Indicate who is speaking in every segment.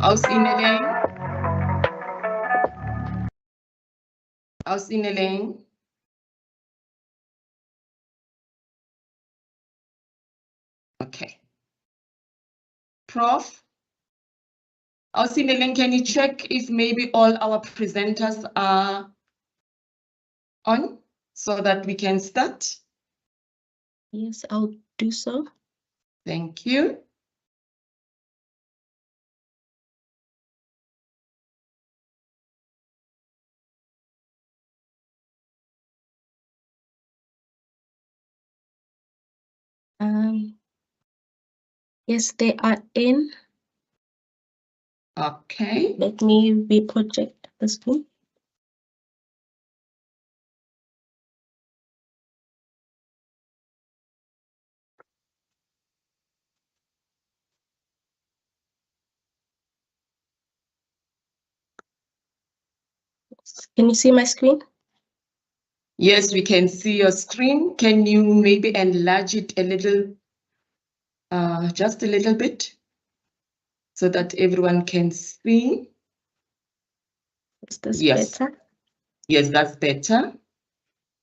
Speaker 1: Ausineleng. Ausineleng. Okay. Prof. Ausineleng, can you check if maybe all our presenters are on so that we can start?
Speaker 2: Yes, I'll do so.
Speaker 1: Thank you.
Speaker 2: Yes, they are in.
Speaker 1: Okay.
Speaker 2: Let me reproject the screen. Can you see my screen?
Speaker 1: Yes, we can see your screen. Can you maybe enlarge it a little, just a little bit, so that everyone can see?
Speaker 2: Is this
Speaker 1: Yes.
Speaker 2: better?
Speaker 1: Yes, that's better.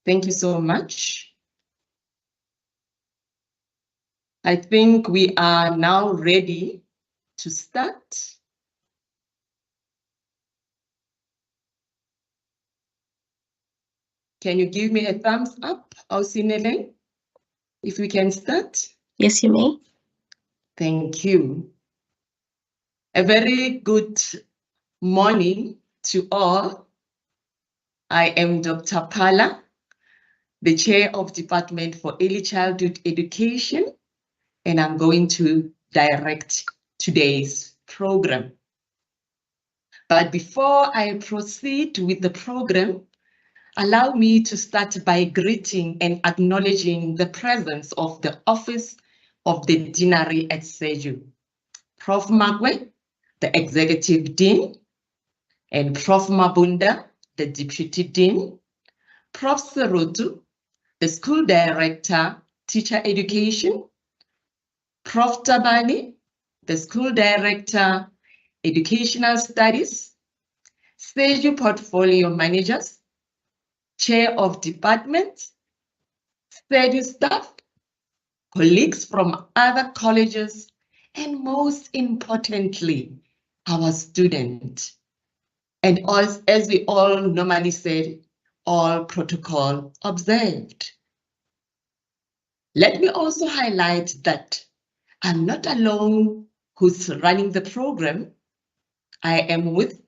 Speaker 1: Thank you so much. I think we are now ready to start. Can you give me a thumbs up, Ausineleng, if we can start?
Speaker 2: Yes, you may.
Speaker 1: Thank you. A very good morning to all. I am Dr. Pala, the Chair of Department for Early Childhood Education, and I'm going to direct today's program. But before I proceed with the program, allow me to start by greeting and acknowledging the presence of the Office of the Deanery at CEDU, Prof. Magwe, the Executive Dean, and Prof. Mabunda, the Deputy Dean, Prof. Serutu, the School Director, Teacher Education, Prof. Tabani, the School Director, Educational Studies, CEDU Portfolio Managers, Chair of Department, CEDU staff, colleagues from other colleges, and most importantly, our students. And as we all normally say, all protocol observed. Let me also highlight that I'm not alone who's running the program. I am with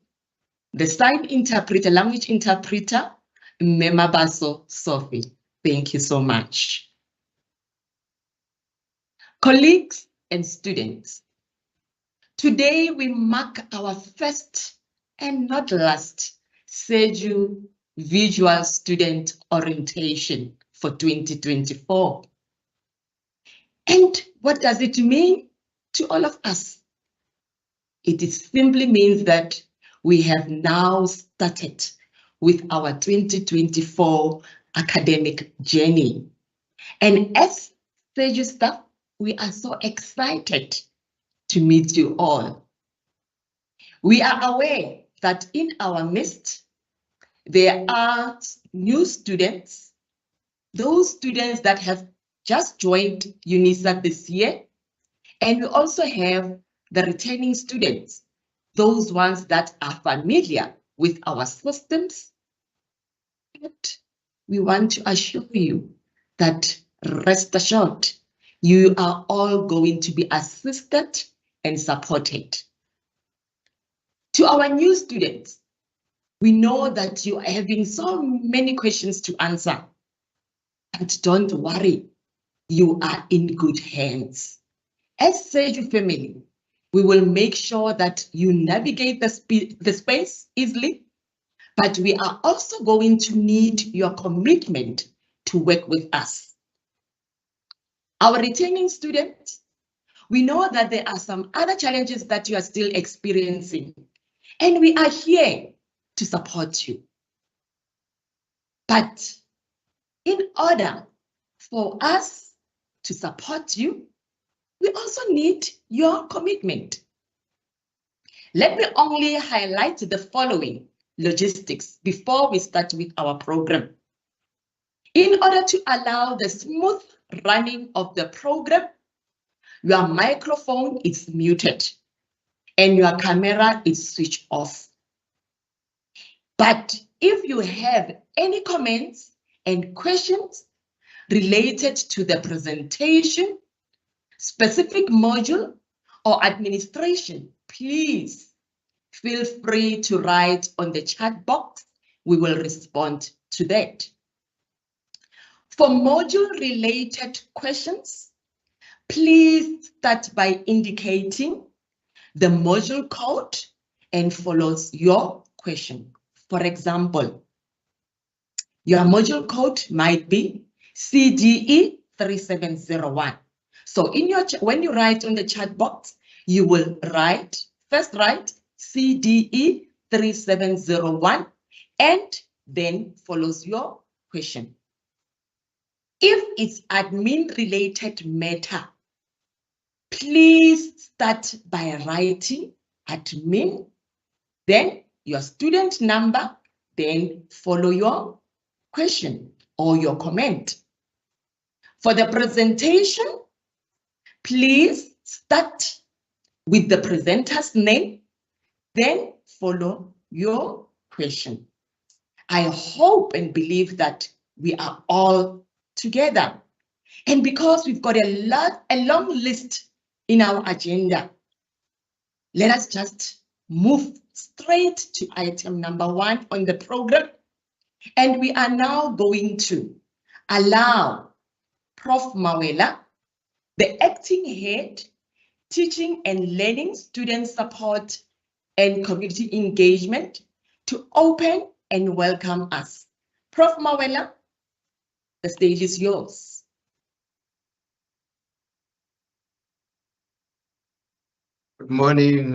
Speaker 1: the sign interpreter, language interpreter, Memabaso Sophie. Thank you so much. Colleagues and students, today we mark our first and not last CEDU Visual Student Orientation for 2024. And what does it mean to all of us? It simply means that we have now started with our 2024 academic journey. And as CEDU staff, we are so excited to meet you all. We are aware that in our midst, there are new students, those students that have just joined UNISA this year, and we also have the returning students, those ones that are familiar with our systems. But we want to assure you that rest assured, you are all going to be assisted and supported. To our new students, we know that you are having so many questions to answer, but don't worry, you are in good hands. As CEDU family, we will make sure that you navigate the space easily, but we are also going to need your commitment to work with us. Our returning students, we know that there are some other challenges that you are still experiencing, and we are here to support you. But in order for us to support you, we also need your commitment. Let me only highlight the following logistics before we start with our program. In order to allow the smooth running of the program, your microphone is muted and your camera is switched off. But if you have any comments and questions related to the presentation, specific module, or administration, please feel free to write on the chat box. We will respond to that. For module-related questions, please start by indicating the module code and follows your question. For example, your module code might be CDE 3701. So when you write on the chat box, you will first write CDE 3701 and then follows your question. If it's admin related matter, please start by writing admin, then your student number, then follow your question or your comment. For the presentation, please start with the presenter's name, then follow your question. I hope and believe that we are all together. And because we've got a long list in our agenda, let us just move straight to item number 1 on the program. And we are now going to allow Prof. Mawela, the acting head, teaching and learning, student support and community engagement, to open and welcome us. Prof. Mawela, the stage is yours.
Speaker 3: Good morning,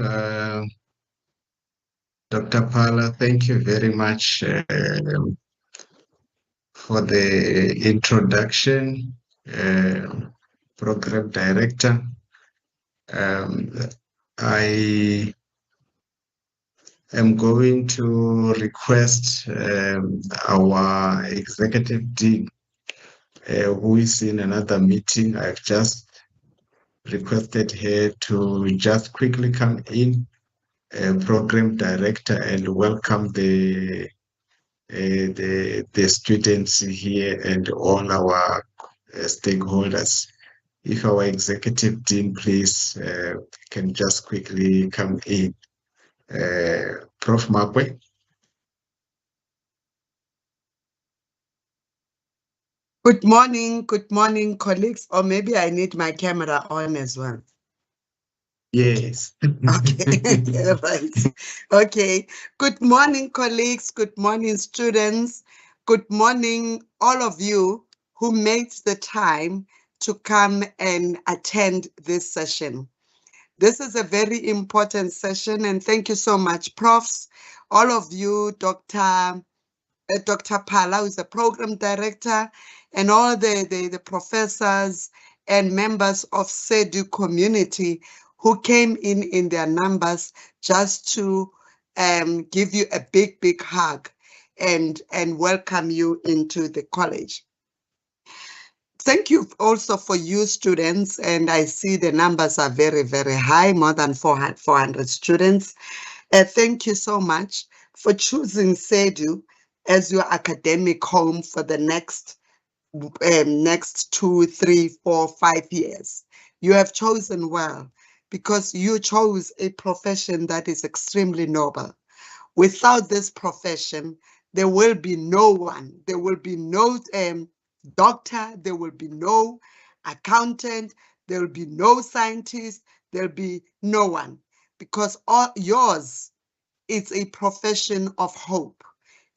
Speaker 3: Dr. Phala. Thank you very much for the introduction, Program Director. I am going to request our Executive Dean, who is in another meeting. I've just requested her to just quickly come in, Program Director, and welcome the students here and all our stakeholders. If our Executive Dean, please, can just quickly come in. Prof. Mapwe.
Speaker 4: Good morning, colleagues. Or maybe I need my camera on as well.
Speaker 3: Yes.
Speaker 4: Okay, right. Okay. Good morning, colleagues. Good morning, students. Good morning, all of you who made the time to come and attend this session. This is a very important session, and thank you so much, profs, all of you, Dr. Phala, who is the program director, and all the professors and members of SEDU community who came in their numbers just to give you a big hug and welcome you into the college. Thank you also for you students, and I see the numbers are very high, more than 400 students. Thank you so much for choosing SEDU as your academic home for the next 2, 3, 4, 5 years. You have chosen well because you chose a profession that is extremely noble. Without this profession, there will be no one. There will be no doctor, there will be no accountant, there will be no scientist, there'll be no one, because all yours is a profession of hope.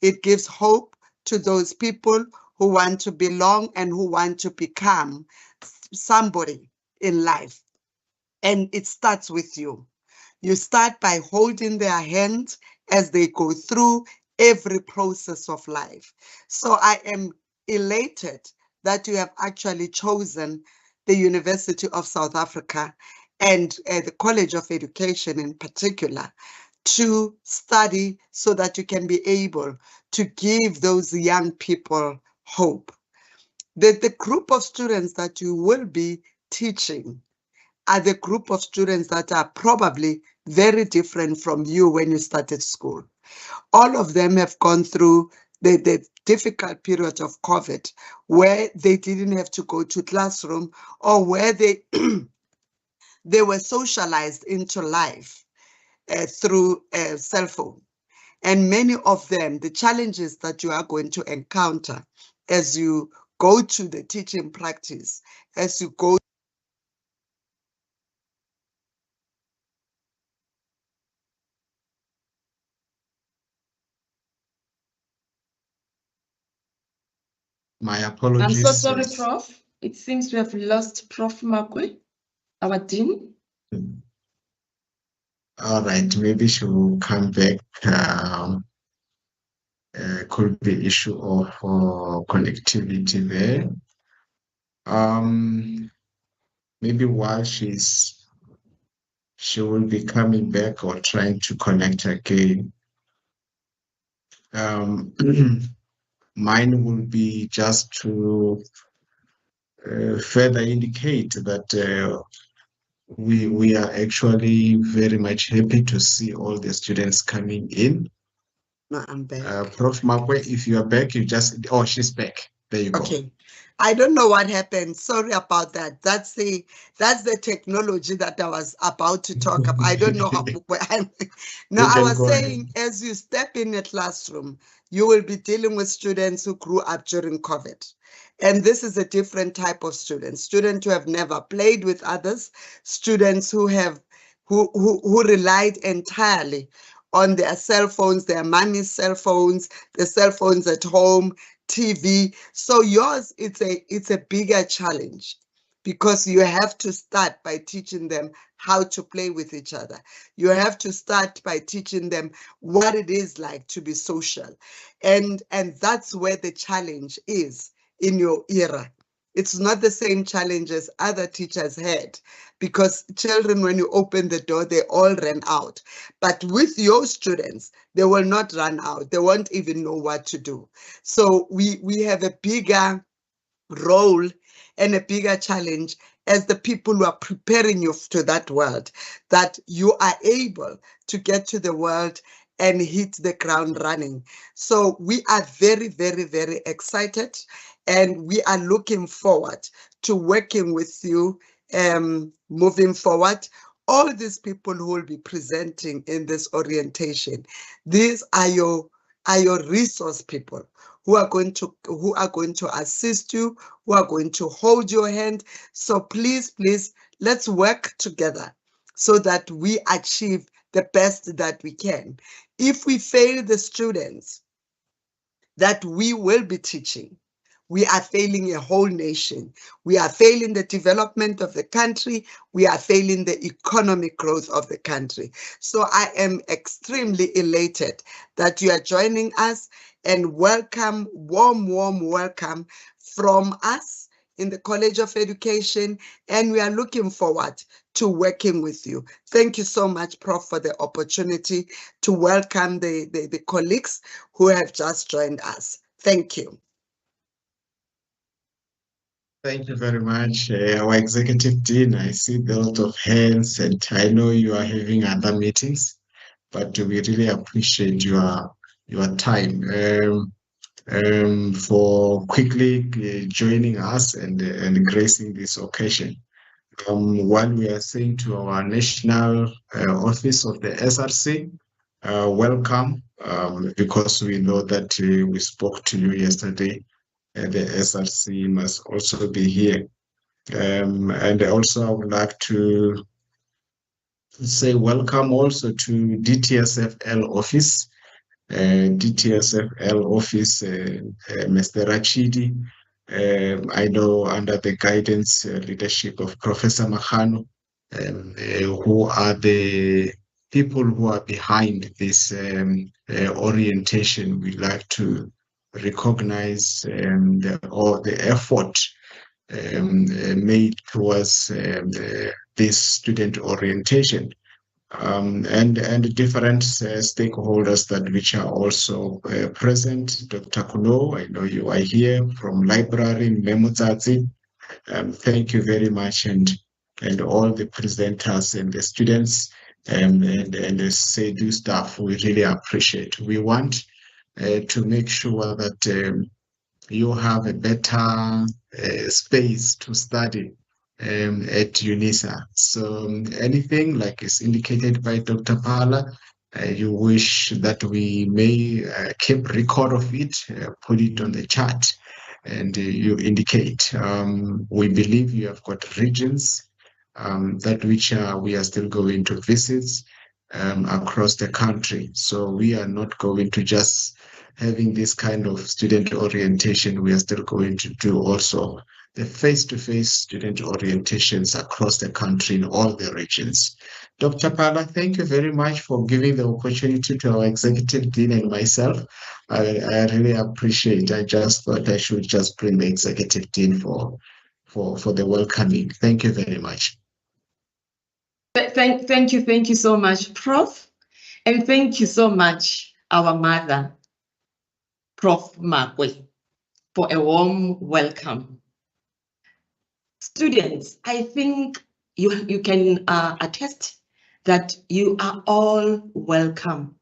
Speaker 4: It gives hope to those people who want to belong and who want to become somebody in life. And it starts with you. You start by holding their hands as they go through every process of life. So I am elated that you have actually chosen the University of South Africa and the College of Education in particular, to study so that you can be able to give those young people hope. The group of students that you will be teaching are the group of students that are probably very different from you when you started school. All of them have gone through the difficult period of COVID, where they didn't have to go to classroom, or where they they were socialized into life through a cell phone. And many of them, the challenges that you are going to encounter as you go to the teaching practice, as you go
Speaker 3: My
Speaker 1: I'm
Speaker 3: apologies.
Speaker 1: so sorry, Prof. It seems we have lost Prof. Makwe, our dean.
Speaker 3: All right, maybe she will come back. Could be issue of connectivity there. Maybe while she will be coming back or trying to connect again. Mine will be just to further indicate that we are actually very much happy to see all the students coming in.
Speaker 4: No, I'm back.
Speaker 3: Prof. Makwe, if you are back, oh, she's back. There you go.
Speaker 4: Okay. I don't know what happened. Sorry about that. That's the technology that I was about to talk about. I don't know how. Now, I was saying, as you step in a classroom, you will be dealing with students who grew up during COVID. And this is a different type of student. Students who have never played with others, students who relied entirely on their cell phones, their mommy's cell phones, the cell phones at home, TV. So yours, it's a bigger challenge, because you have to start by teaching them how to play with each other. You have to start by teaching them what it is like to be social. And that's where the challenge is in your era. It's not the same challenge as other teachers had, because children, when you open the door, they all ran out. But with your students, they will not run out. They won't even know what to do. So we have a bigger role and a bigger challenge as the people who are preparing you to that world, that you are able to get to the world and hit the ground running. So we are very, very, very excited, and we are looking forward to working with you moving forward. All these people who will be presenting in this orientation, these are your resource people who are going to assist you, who are going to hold your hand. So please, let's work together so that we achieve the best that we can. If we fail the students that we will be teaching, we are failing a whole nation. We are failing the development of the country. We are failing the economic growth of the country. So I am extremely elated that you are joining us, and welcome, warm welcome from us in the College of Education, and we are looking forward to working with you. Thank you so much, Prof, for the opportunity to welcome the colleagues who have just joined us. Thank you.
Speaker 3: Thank you very much, our Executive Dean. I see a lot of hands, and I know you are having other meetings, but we really appreciate your time for quickly joining us and gracing this occasion. While we are saying to our national office of the SRC, welcome, because we know that we spoke to you yesterday. The SRC must also be here. And also I would like to say welcome also to DTSFL office. DTSFL office, Mr. Rachidi, I know under the guidance leadership of Professor Mahano, who are the people who are behind this orientation. We like to recognize the effort made towards this student orientation. And different stakeholders that which are also present. Dr. Kuno, I know you are here from library, Memutati. Thank you very much, and all the presenters and the students and the SEDU staff. We really appreciate. We want to make sure that you have a better space to study at UNISA. So anything like is indicated by Dr. Pala, you wish that we may keep record of it, put it on the chat, and you indicate. We believe you have got regions that which we are still going to visit across the country. So we are not going to just having this kind of student orientation. We are still going to do also the face-to-face student orientations across the country in all the regions. Dr. Pala, thank you very much for giving the opportunity to our executive dean and myself. I really appreciate. I just thought I should just bring the executive dean for the welcoming. Thank you very much.
Speaker 1: Thank you so much, Prof. And thank you so much, our mother, Prof. Makwe, for a warm welcome. Students, I think you can attest that you are all welcome.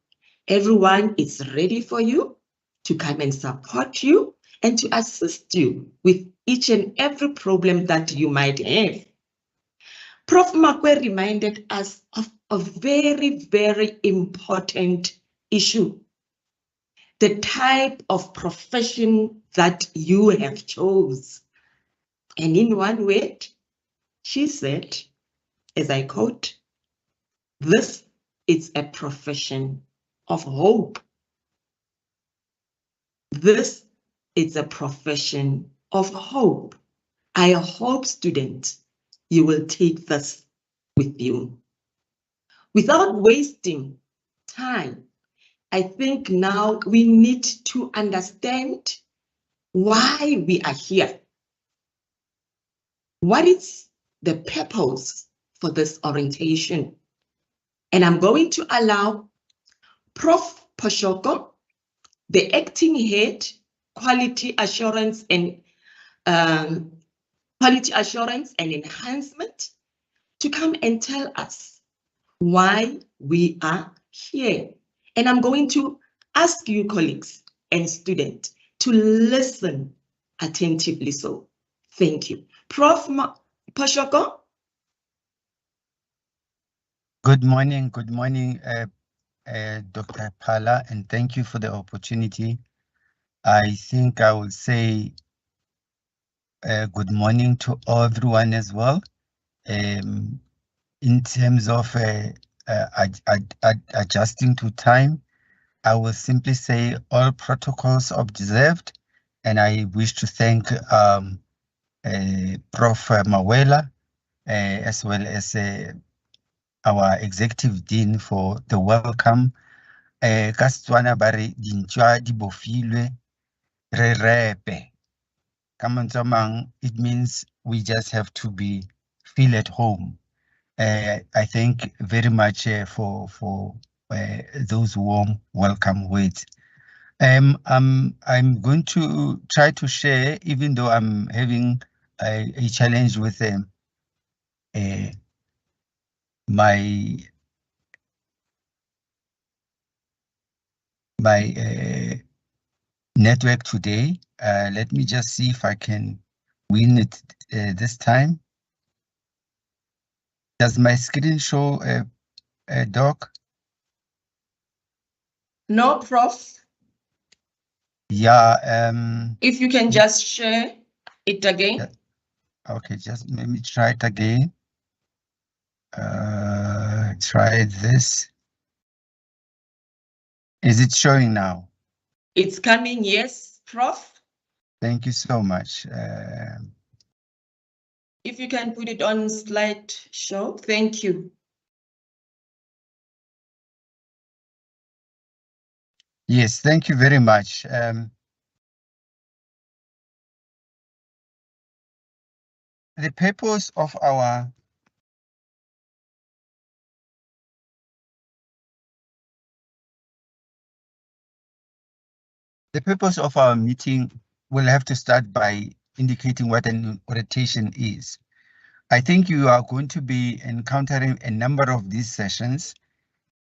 Speaker 1: Everyone is ready for you to come and support you and to assist you with each and every problem that you might have. Prof. Makwe reminded us of a very, very important issue. The type of profession that you have chose. And in one word, she said, as I quote, this is a profession of hope. This is a profession of hope. I hope, students, you will take this with you. Without wasting time, I think now we need to understand why we are here. What is the purpose for this orientation? And I'm going to allow Prof. Poshoko, the acting head, quality assurance and enhancement, to come and tell us why we are here. And I'm going to ask you, colleagues and students, to listen attentively. So, thank you. Prof. Poshoko.
Speaker 5: Good morning, Dr. Pala, and thank you for the opportunity. I think I will say good morning to everyone as well. In terms of adjusting to time, I will simply say all protocols observed, and I wish to thank Prof. Mawela as well as our executive dean for the welcome. Ka Setswana ba re dintšwa di bofilwe re repe. Ka mantswe a mang, it means we just have to feel at home. I thank very much for those warm welcome words. I'm going to try to share, even though I'm having a challenge with my network today. Let me just see if I can win it this time. Does my screen show a doc?
Speaker 1: No, Prof.
Speaker 5: Yeah.
Speaker 1: If you can just share it again.
Speaker 5: Yeah. Okay, just let me try it again. Try this. Is it showing now?
Speaker 1: It's coming, yes, Prof.
Speaker 5: Thank you so much.
Speaker 1: If you can put it on slide show, thank you.
Speaker 5: Yes, thank you very much. the purpose of our meeting will have to start by indicating what an orientation is. I think you are going to be encountering a number of these sessions,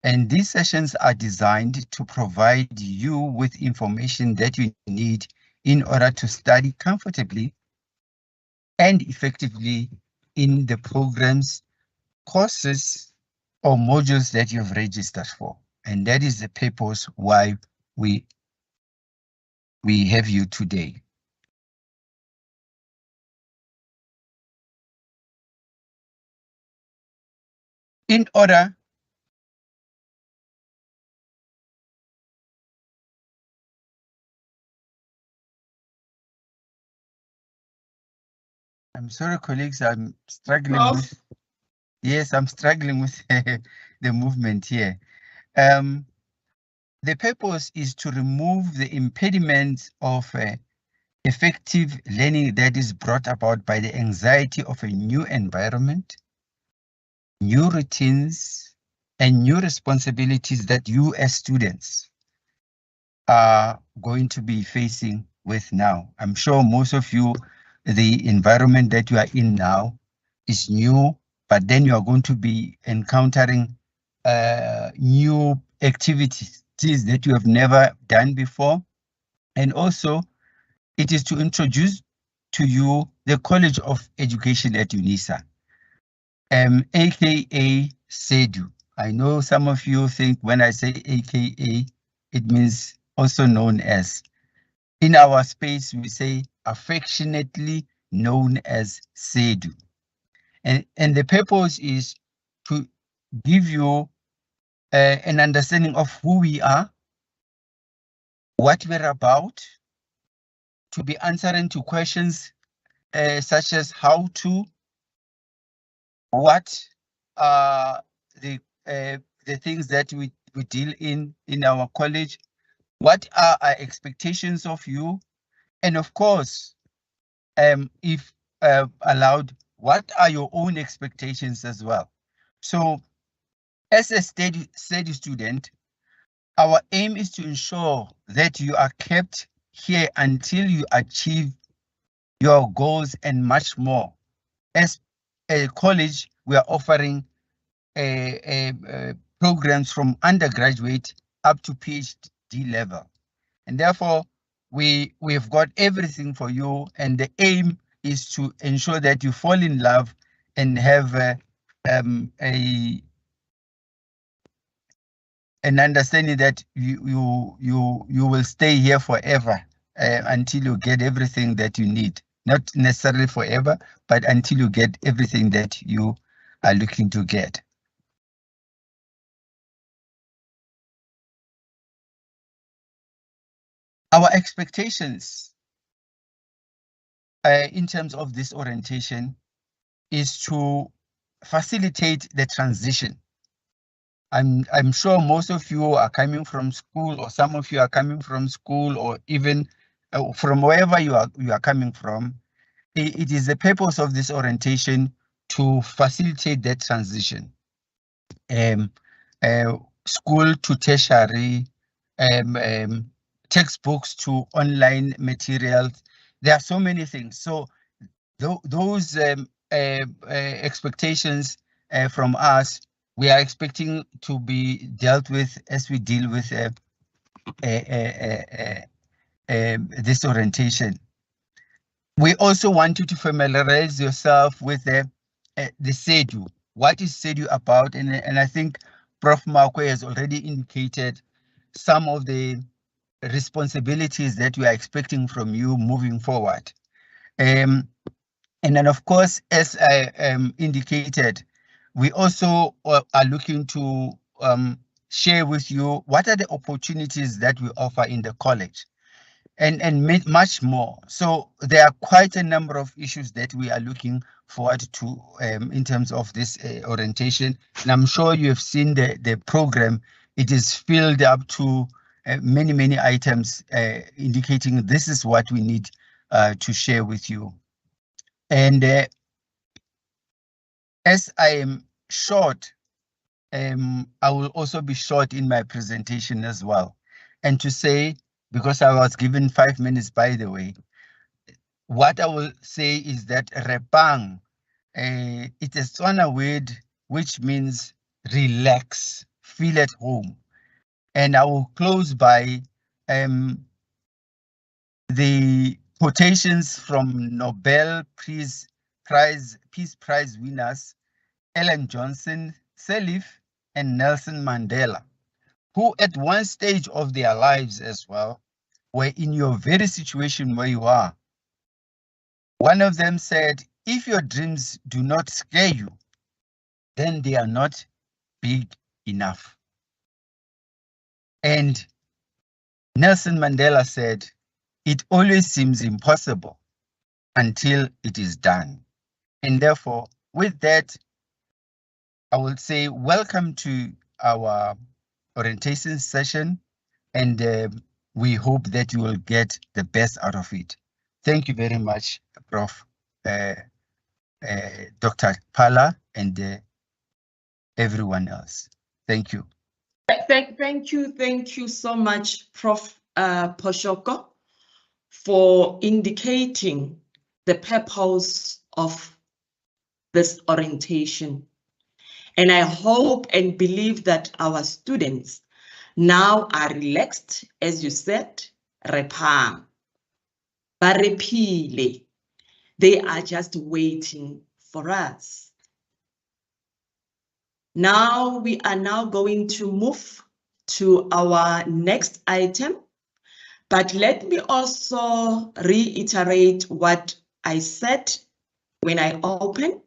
Speaker 5: and these sessions are designed to provide you with information that you need in order to study comfortably and effectively in the programs, courses, or modules that you've registered for. And that is the purpose why we have you today. In order I'm sorry, colleagues, I'm struggling with, yes, I'm struggling with the movement here. The purpose is to remove the impediments of effective learning that is brought about by the anxiety of a new environment, new routines, and new responsibilities that you as students are going to be facing with now. I'm sure most of you, the environment that you are in now is new, but then you are going to be encountering new activities that you have never done before. And also, it is to introduce to you the College of Education at UNISA, aka CEDU. I know some of you think when I say aka, it means also known as. In our space, we say affectionately known as CEDU. And the purpose is to give you an understanding of who we are, what we're about, to be answering to questions such as how to, what are the things that we deal in our college, what are our expectations of you, and of course, if allowed, what are your own expectations as well. So as a steady student, our aim is to ensure that you are kept here until you achieve your goals and much more. As a college, we are offering programs from undergraduate up to PhD level. And therefore, we've got everything for you, and the aim is to ensure that you fall in love and have an understanding that you will stay here forever until you get everything that you need. Not necessarily forever, but until you get everything that you are looking to get. Our expectations in terms of this orientation is to facilitate the transition. I'm sure most of you are coming from school, or some of you are coming from school, or even from wherever you are coming from. It is the purpose of this orientation to facilitate that transition. School to tertiary, textbooks to online materials. There are so many things. So those expectations from us, we are expecting to be dealt with as we deal with this orientation. We also want you to familiarize yourself with the CEDU. What is CEDU about? And I think Prof. Makwe has already indicated some of the responsibilities that we are expecting from you moving forward. And then, of course, as I indicated, we also are looking to share with you what are the opportunities that we offer in the college, and much more. So there are quite a number of issues that we are looking forward to in terms of this orientation. And I'm sure you have seen the program. It is filled up to many items indicating this is what we need to share with you. And As I am short, I will also be short in my presentation as well. And to say, because I was given 5 minutes, by the way, what I will say is that repang, it's a Tswana word which means relax, feel at home. And I will close by the quotations from Nobel Peace Prize winners Ellen Johnson Sirleaf and Nelson Mandela, who at one stage of their lives as well were in your very situation where you are. One of them said, if your dreams do not scare you, then they are not big enough. And Nelson Mandela said, it always seems impossible until it is done. And therefore, with that, I will say welcome to our orientation session, and we hope that you will get the best out of it. Thank you very much, Prof. Dr. Phala and everyone else. Thank you.
Speaker 1: Thank you so much, Prof. Poshoko, for indicating the purpose of this orientation. And I hope and believe that our students now are relaxed, as you said, repang, barepile. They are just waiting for us. Now we are now going to move to our next item, but let me also reiterate what I said when I opened.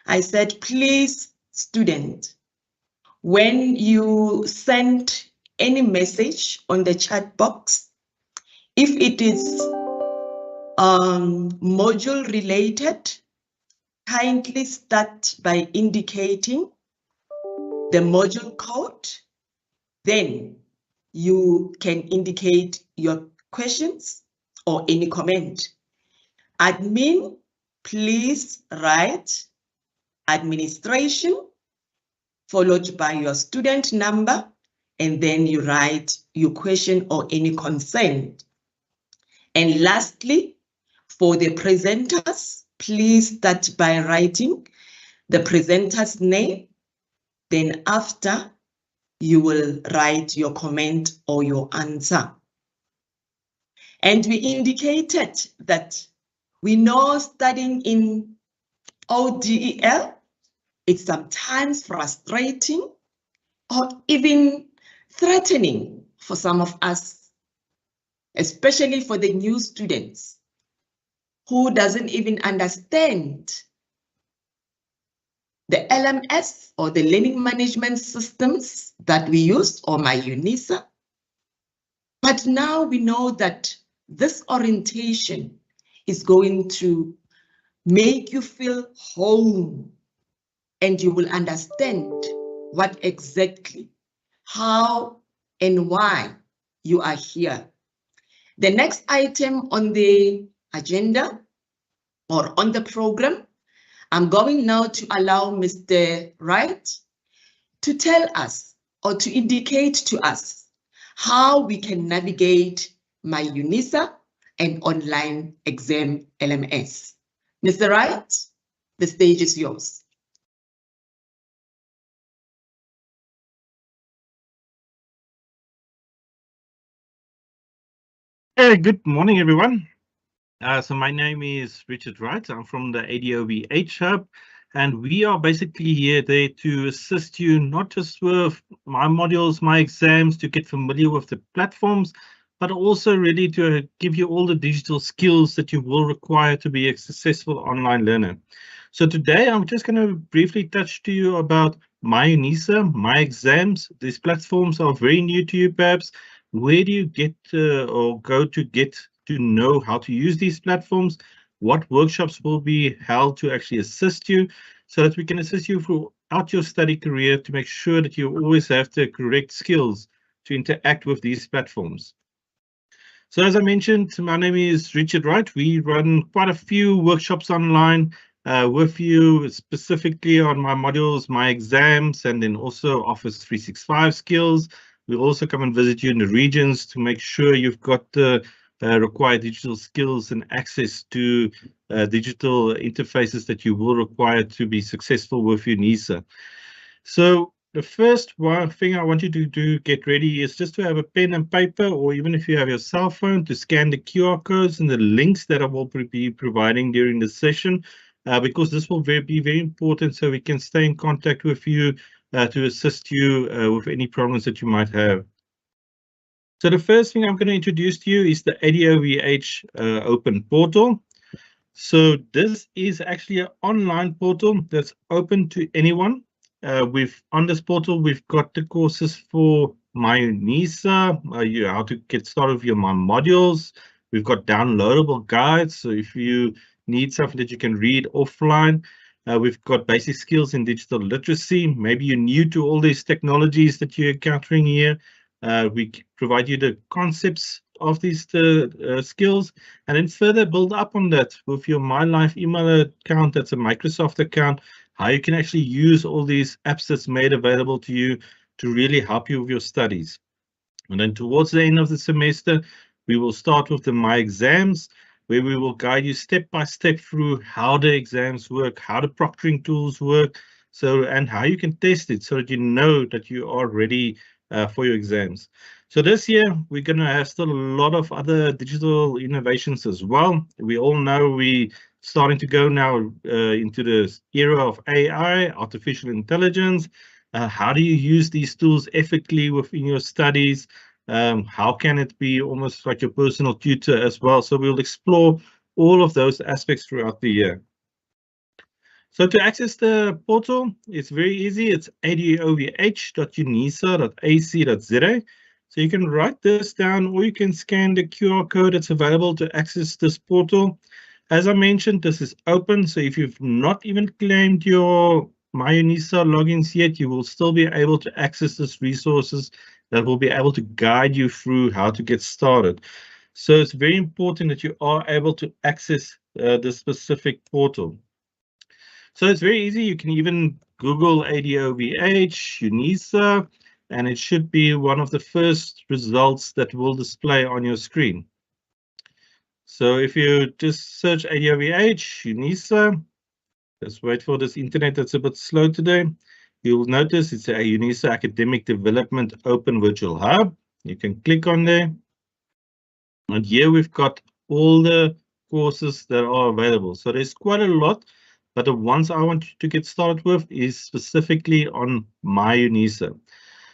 Speaker 1: I said, please, student, when you send any message on the chat box, if it is module related, kindly start by indicating the module code. Then you can indicate your questions or any comment. Admin, please write administration followed by your student number, and then you write your question or any concern. And lastly, for the presenters, please start by writing the presenter's name. Then after, you will write your comment or your answer. And we indicated that we know studying in ODEL, it's sometimes frustrating or even threatening for some of us, especially for the new students who doesn't even understand the LMS or the learning management systems that we use, or my UNISA. But now we know that this orientation is going to make you feel home, and you will understand what exactly, how and why you are here. The next item on the agenda or on the program, I'm going now to allow Mr. Wright to tell us or to indicate to us how we can navigate my UNISA and online exam LMS. Mr. Wright, the stage is yours.
Speaker 6: Good morning, everyone. So my name is Richard Wright. I'm from the ADOBH Hub, and we are basically here there to assist you not just with my modules, my exams, to get familiar with the platforms, but also really to give you all the digital skills that you will require to be a successful online learner. So today I'm just going to briefly touch to you about my UNISA, my exams. These platforms are very new to you, perhaps. Where do you get or go to get to know how to use these platforms? What workshops will be held to actually assist you so that we can assist you throughout your study career to make sure that you always have the correct skills to interact with these platforms. So as I mentioned, my name is Richard Wright. We run quite a few workshops online. with you specifically on my modules, my exams, and then also Office 365 skills. We'll also come and visit you in the regions to make sure you've got the required digital skills and access to digital interfaces that you will require to be successful with UNISA. So the first thing I want you to do, get ready, is just to have a pen and paper, or even if you have your cell phone, to scan the QR codes and the links that I will be providing during the session, because this will be very important so we can stay in contact with you to assist you with any problems that you might have. So the first thing I'm going to introduce to you is the ADOVH Open Portal. So this is actually an online portal that's open to anyone. On this portal, we've got the courses for MyUNISA, how to get started with your modules. We've got downloadable guides, so if you need something that you can read offline. We've got basic skills in digital literacy. Maybe you're new to all these technologies that you're encountering here. We provide you the concepts of these skills, and then further build up on that with your MyLife email account. That's a Microsoft account, how you can actually use all these apps that's made available to you to really help you with your studies. And then towards the end of the semester, we will start with the My Exams, where we will guide you step by step through how the exams work, how the proctoring tools work, and how you can test it so that you know that you are ready for your exams. So this year, we're going to have still a lot of other digital innovations as well. We all know we're starting to go now into the era of AI, artificial intelligence. How do you use these tools ethically within your studies? How can it be almost like your personal tutor as well? So we'll explore all of those aspects throughout the year. So to access the portal, it's very easy. It's adovh.unisa.ac.za. So you can write this down, or you can scan the QR code that's available to access this portal. As I mentioned, this is open. So if you've not even claimed your MyUNISA logins yet, you will still be able to access these resources that will be able to guide you through how to get started. So it's very important that you are able to access this specific portal. So it's very easy. You can even Google ADOVH, UNISA, and it should be one of the first results that will display on your screen. So if you just search ADOVH, UNISA, let's wait for this internet that's a bit slow today. You'll notice it's a UNISA Academic Development Open Virtual Hub. You can click on there. And here we've got all the courses that are available. So there's quite a lot, but the ones I want you to get started with is specifically on MyUNISA.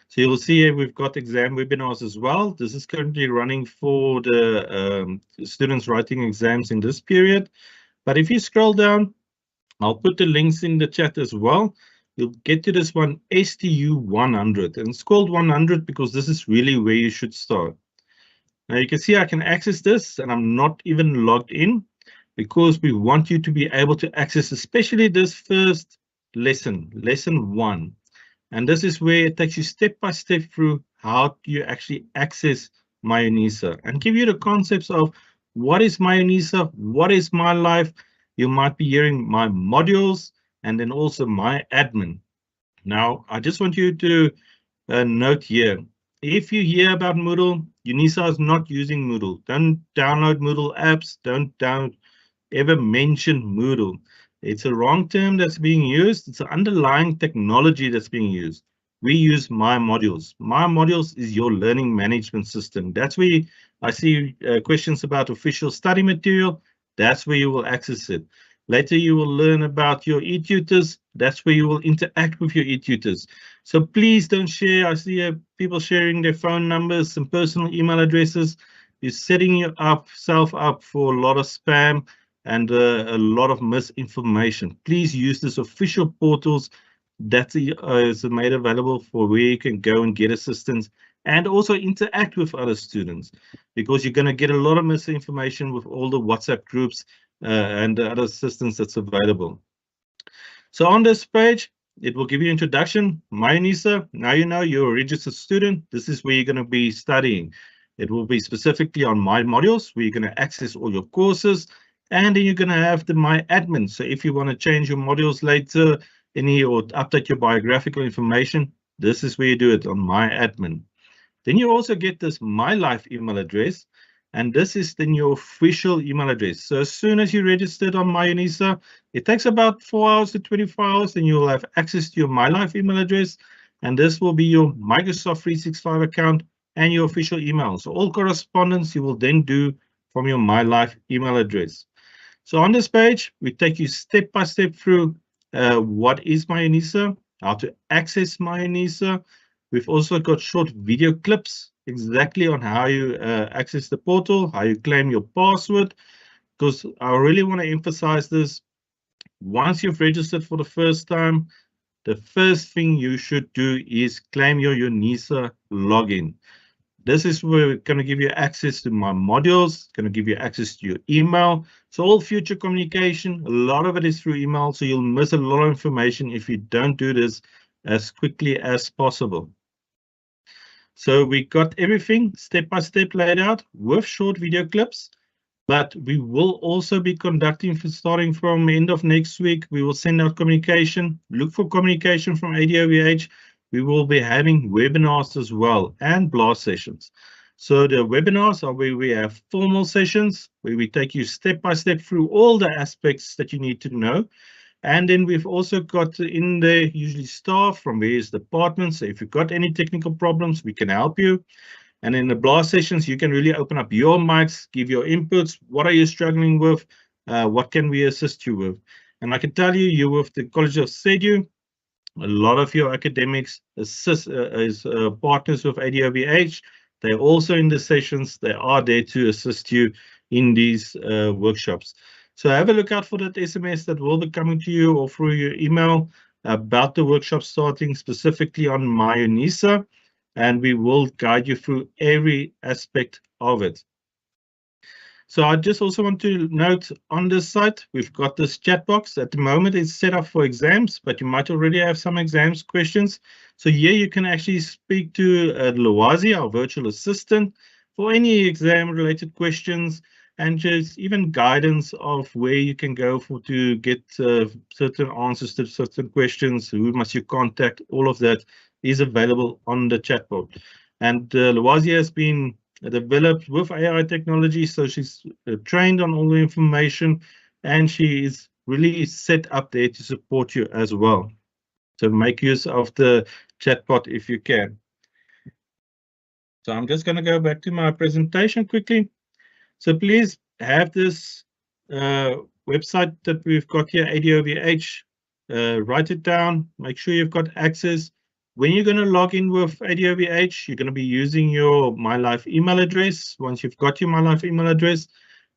Speaker 6: So you'll see here we've got exam webinars as well. This is currently running for the students writing exams in this period. But if you scroll down, I'll put the links in the chat as well. You'll get to this one, STU 100, and it's called 100 because this is really where you should start. Now you can see I can access this and I'm not even logged in because we want you to be able to access especially this first lesson, lesson 1. And this is where it takes you step by step through how you actually access MyUNISA and give you the concepts of what is MyUNISA, what is MyLife. You might be hearing my modules and then also my admin. Now, I just want you to note here, if you hear about Moodle, UNISA is not using Moodle. Don't download Moodle apps. Don't ever mention Moodle. It's a wrong term that's being used. It's an underlying technology that's being used. We use My Modules. My Modules is your learning management system. That's where I see questions about official study material. That's where you will access it. Later, you will learn about your e-tutors. That's where you will interact with your e-tutors. So please don't share. I see people sharing their phone numbers and personal email addresses. You're setting yourself up for a lot of spam and a lot of misinformation. Please use this official portals that is made available for where you can go and get assistance and also interact with other students, because you're going to get a lot of misinformation with all the WhatsApp groups and the other assistance that's available. So on this page, it will give you introduction, MyUNISA. Now you know you're a registered student. This is where you're going to be studying. It will be specifically on My Modules, where you're going to access all your courses. And then you're going to have the My Admin. So if you want to change your modules later, or update your biographical information, this is where you do it on My Admin. Then you also get this My Life email address, and this is then your official email address. So as soon as you registered on My UNISA, it takes about 4 hours to 24 hours, then you'll have access to your My Life email address, and this will be your Microsoft 365 account and your official email. So all correspondence you will then do from your My Life email address. So on this page, we take you step by step through what is My UNISA, how to access My UNISA. We've also got short video clips exactly on how you access the portal, how you claim your password, because I really want to emphasize this. Once you've registered for the first time, the first thing you should do is claim your UNISA login. This is where we're going to give you access to my modules, going to give you access to your email. So all future communication, a lot of it is through email, so you'll miss a lot of information if you don't do this as quickly as possible. So we got everything step by step laid out with short video clips, but we will also be conducting, starting from the end of next week, we will send out communication, look for communication from ADOVH. We will be having webinars as well and blast sessions. So the webinars are where we have formal sessions where we take you step by step through all the aspects that you need to know. And then we've also got in there usually staff from various departments. So if you've got any technical problems, we can help you. And in the blast sessions, you can really open up your mics, give your inputs. What are you struggling with? What can we assist you with? And I can tell you, you with the College of SEDU, a lot of your academics assist as partners with ADOVH. They're also in the sessions. They are there to assist you in these workshops. So have a look out for that SMS that will be coming to you or through your email about the workshop starting specifically on My UNISA, and we will guide you through every aspect of it. So I just also want to note on this site, we've got this chat box. At the moment, it's set up for exams, but you might already have some exams questions. So here you can actually speak to Lwazi, our virtual assistant, for any exam-related questions and just even guidance of where you can go for to get certain answers to certain questions. Who must you contact? All of that is available on the chatbot. And Lwazi has been developed with AI technology, so she's trained on all the information, and she is really set up there to support you as well. So make use of the chatbot if you can. So I'm just going to go back to my presentation quickly. So please have this website that we've got here, ADOVH, write it down, make sure you've got access. When you're going to log in with ADOVH, you're going to be using your My Life email address. Once you've got your My Life email address,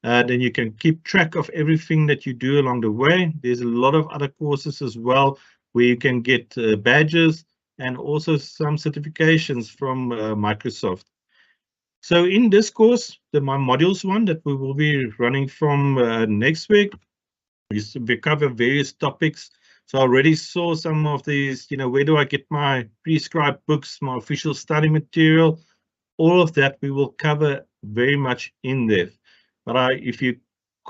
Speaker 6: then you can keep track of everything that you do along the way. There's a lot of other courses as well where you can get badges and also some certifications from Microsoft. So in this course, the My Modules one that we will be running from next week, we cover various topics. So I already saw some of these, where do I get my prescribed books, my official study material? All of that we will cover very much in depth. But if you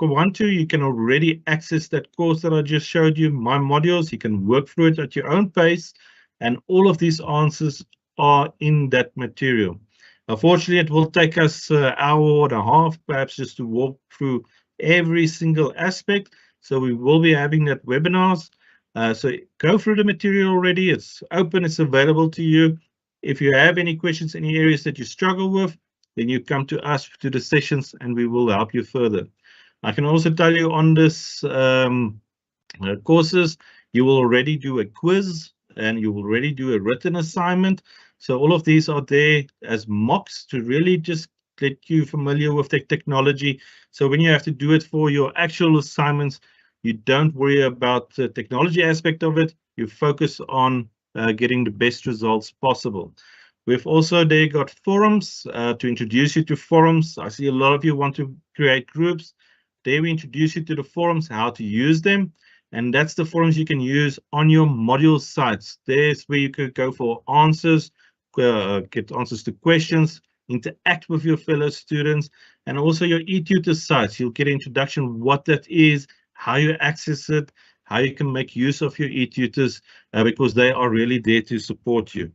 Speaker 6: want to, you can already access that course that I just showed you, My Modules. You can work through it at your own pace, and all of these answers are in that material. Unfortunately, it will take us an hour and a half, perhaps, just to walk through every single aspect. So we will be having that webinars. So go through the material already. It's open, it's available to you. If you have any questions, any areas that you struggle with, then you come to us to the sessions and we will help you further. I can also tell you on this courses, you will already do a quiz and you will already do a written assignment. So all of these are there as mocks to really just get you familiar with the technology. So when you have to do it for your actual assignments, you don't worry about the technology aspect of it. You focus on getting the best results possible. We've also there got forums to introduce you to forums. I see a lot of you want to create groups. There we introduce you to the forums, how to use them. And that's the forums you can use on your module sites. There's where you could go for answers, get answers to questions, interact with your fellow students. and also your eTutor sites. You'll get an introduction what that is, how you access it, how you can make use of your eTutors, because they are really there to support you.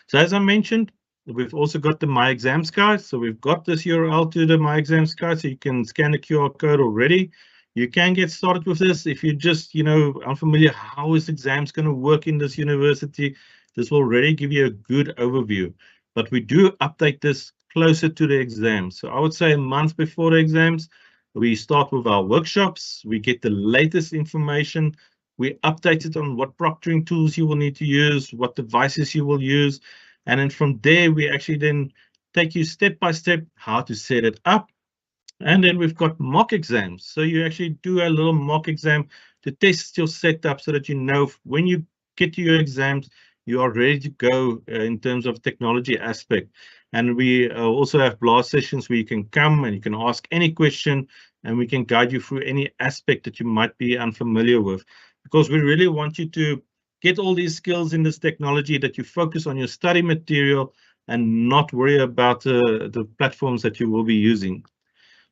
Speaker 6: So as I mentioned, we've also got the My Exams guide. So we've got this URL to the My Exams guide, so you can scan the QR code already. You can get started with this if you just, unfamiliar, how is exams going to work in this university? This will already give you a good overview, but we do update this closer to the exams. So I would say a month before the exams, we start with our workshops. We get the latest information. We update it on what proctoring tools you will need to use, what devices you will use. And then from there, we actually then take you step by step how to set it up. And then we've got mock exams. So you actually do a little mock exam to test your setup so that you know when you get to your exams, you are ready to go in terms of technology aspect. And we also have blast sessions where you can come and you can ask any question and we can guide you through any aspect that you might be unfamiliar with. Because we really want you to get all these skills in this technology, that you focus on your study material and not worry about the platforms that you will be using.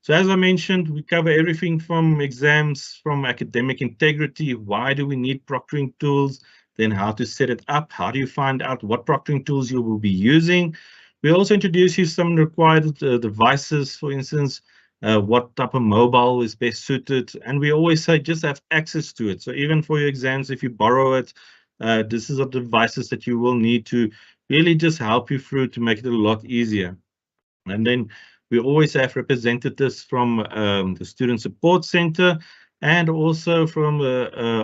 Speaker 6: So as I mentioned, we cover everything from exams, from academic integrity, why do we need proctoring tools, then how to set it up, how do you find out what proctoring tools you will be using. We also introduce you some required devices, for instance, what type of mobile is best suited, and we always say just have access to it. So even for your exams, if you borrow it, this is the devices that you will need to really just help you through to make it a lot easier. And then we always have representatives from the Student Support Center and also from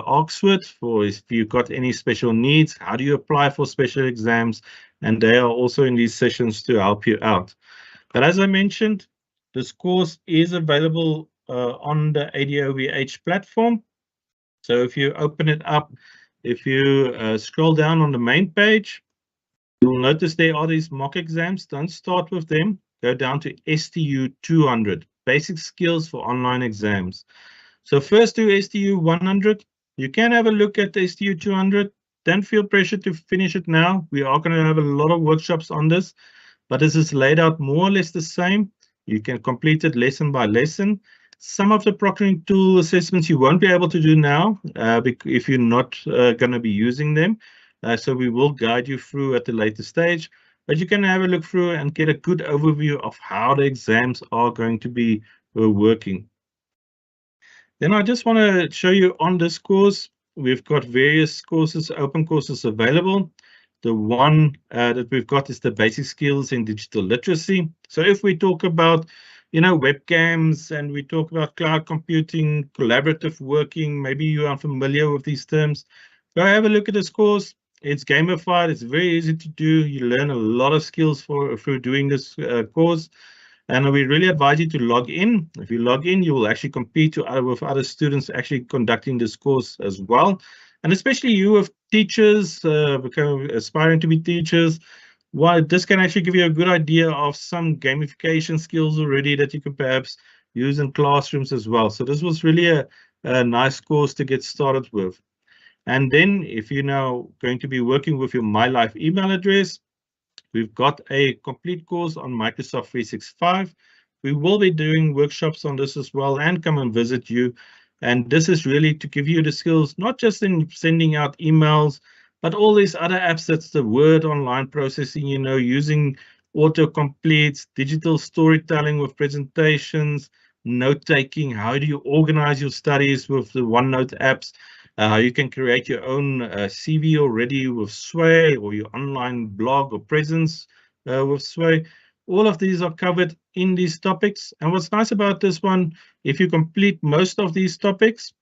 Speaker 6: Oxford for if you've got any special needs, how do you apply for special exams? And they are also in these sessions to help you out. But as I mentioned, this course is available on the ADOVH platform. So if you open it up, if you scroll down on the main page, you'll notice there are these mock exams. Don't start with them. Go down to STU 200, Basic Skills for Online Exams. So first do STU 100. You can have a look at the STU 200. Don't feel pressure to finish it now. We are going to have a lot of workshops on this, but this is laid out more or less the same. You can complete it lesson by lesson. Some of the proctoring tool assessments you won't be able to do now if you're not going to be using them. So we will guide you through at the later stage, but you can have a look through and get a good overview of how the exams are going to be working. Then I just want to show you on this course, we've got various courses, open courses available. The one that we've got is the basic skills in digital literacy. So if we talk about, webcams and we talk about cloud computing, collaborative working, maybe you are familiar with these terms, go have a look at this course. It's gamified. It's very easy to do. You learn a lot of skills through doing this course. And we really advise you to log in. If you log in, you will actually compete with other students actually conducting this course as well. And especially you with teachers, aspiring to be teachers, this can actually give you a good idea of some gamification skills already that you can perhaps use in classrooms as well. So this was really a nice course to get started with. And then if you're now going to be working with your MyLife email address, we've got a complete course on Microsoft 365. We will be doing workshops on this as well and come and visit you. And this is really to give you the skills, not just in sending out emails, but all these other apps, that's the Word online processing, using autocompletes, digital storytelling with presentations, note-taking, how do you organize your studies with the OneNote apps, how you can create your own CV already with Sway or your online blog or presence with Sway. All of these are covered in these topics. And what's nice about this one, if you complete most of these topics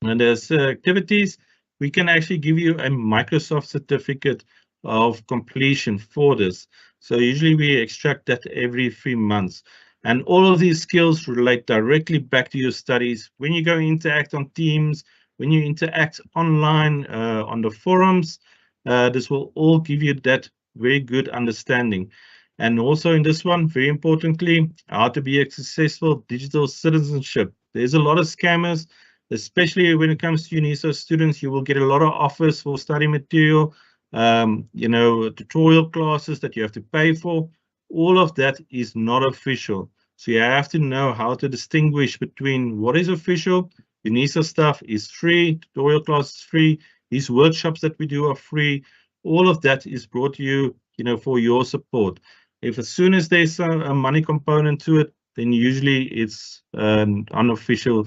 Speaker 6: and there's activities, we can actually give you a Microsoft certificate of completion for this. So usually we extract that every 3 months. And all of these skills relate directly back to your studies. When you go interact on Teams, when you interact online on the forums, this will all give you that very good understanding. And also in this one, very importantly, how to be a successful digital citizenship. There's a lot of scammers, especially when it comes to UNISA students. You will get a lot of offers for study material, tutorial classes that you have to pay for. All of that is not official. So you have to know how to distinguish between what is official. UNISA stuff is free, tutorial class is free, these workshops that we do are free. All of that is brought to you, for your support. If as soon as there's a money component to it, then usually it's unofficial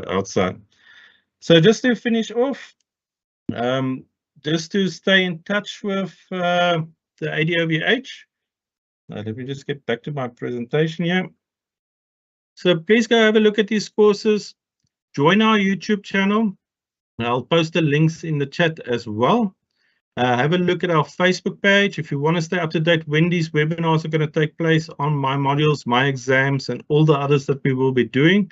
Speaker 6: outside. So just to finish off, just to stay in touch with the ADOVH, let me just get back to my presentation here. So please go have a look at these courses. Join our YouTube channel. I'll post the links in the chat as well. Have a look at our Facebook page if you want to stay up to date when these webinars are going to take place on my modules, my exams, and all the others that we will be doing.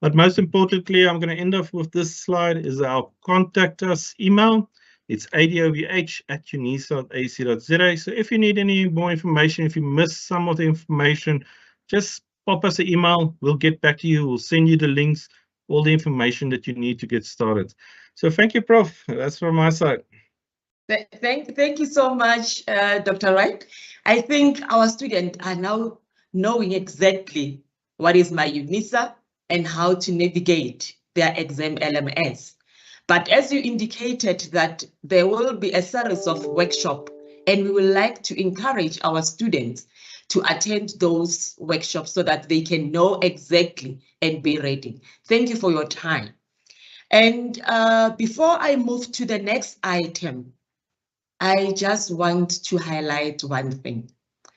Speaker 6: But most importantly, I'm going to end off with this slide is our contact us email. It's adovh@unisa.ac.za. So if you need any more information, if you missed some of the information, just pop us an email. We'll get back to you. We'll send you the links, all the information that you need to get started. So thank you, Prof. That's from my side.
Speaker 1: Thank you so much, Dr. Wright. I think our students are now knowing exactly what is my UNISA and how to navigate their exam LMS. But as you indicated that there will be a series of workshops, and we would like to encourage our students to attend those workshops so that they can know exactly and be ready. Thank you for your time. And before I move to the next item, I just want to highlight one thing.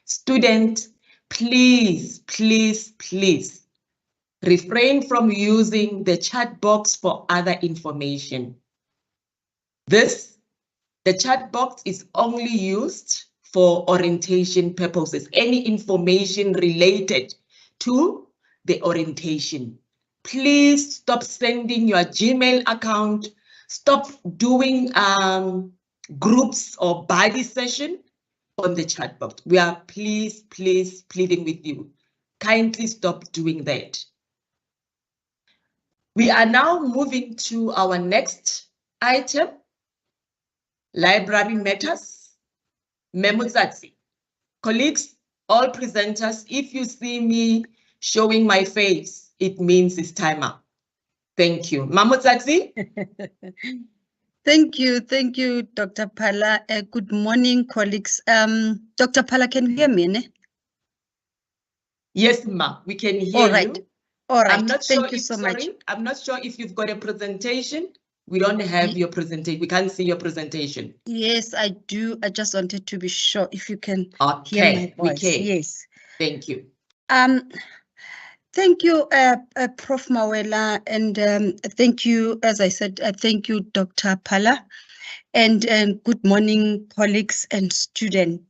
Speaker 1: Students, please, please, please refrain from using the chat box for other information. The chat box is only used for orientation purposes, any information related to the orientation. Please stop sending your Gmail account, stop doing groups or buddy session on the chat box. We are please pleading with you. Kindly stop doing that. We are now moving to our next item, library matters. Memutsatsi. Colleagues, all presenters, if you see me showing my face, it means it's time up. Thank you. Memutsatsi.
Speaker 7: Thank you, Dr. Phala. Good morning, colleagues. Dr. Phala, can you hear me?
Speaker 1: Yes, ma, we can hear
Speaker 7: All right.
Speaker 1: you.
Speaker 7: All right.
Speaker 1: I'm not
Speaker 7: Thank
Speaker 1: sure
Speaker 7: you so much.
Speaker 1: I'm not sure if you've got a presentation. We don't have your presentation. We can't see your presentation.
Speaker 7: Yes, I do. I just wanted to be sure if you can hear
Speaker 1: Okay,
Speaker 7: my
Speaker 1: we
Speaker 7: voice.
Speaker 1: can.
Speaker 7: Yes.
Speaker 1: Thank you.
Speaker 7: Thank you, Prof. Mawela, and thank you, as I said, thank you, Dr. Phala, and good morning, colleagues and students.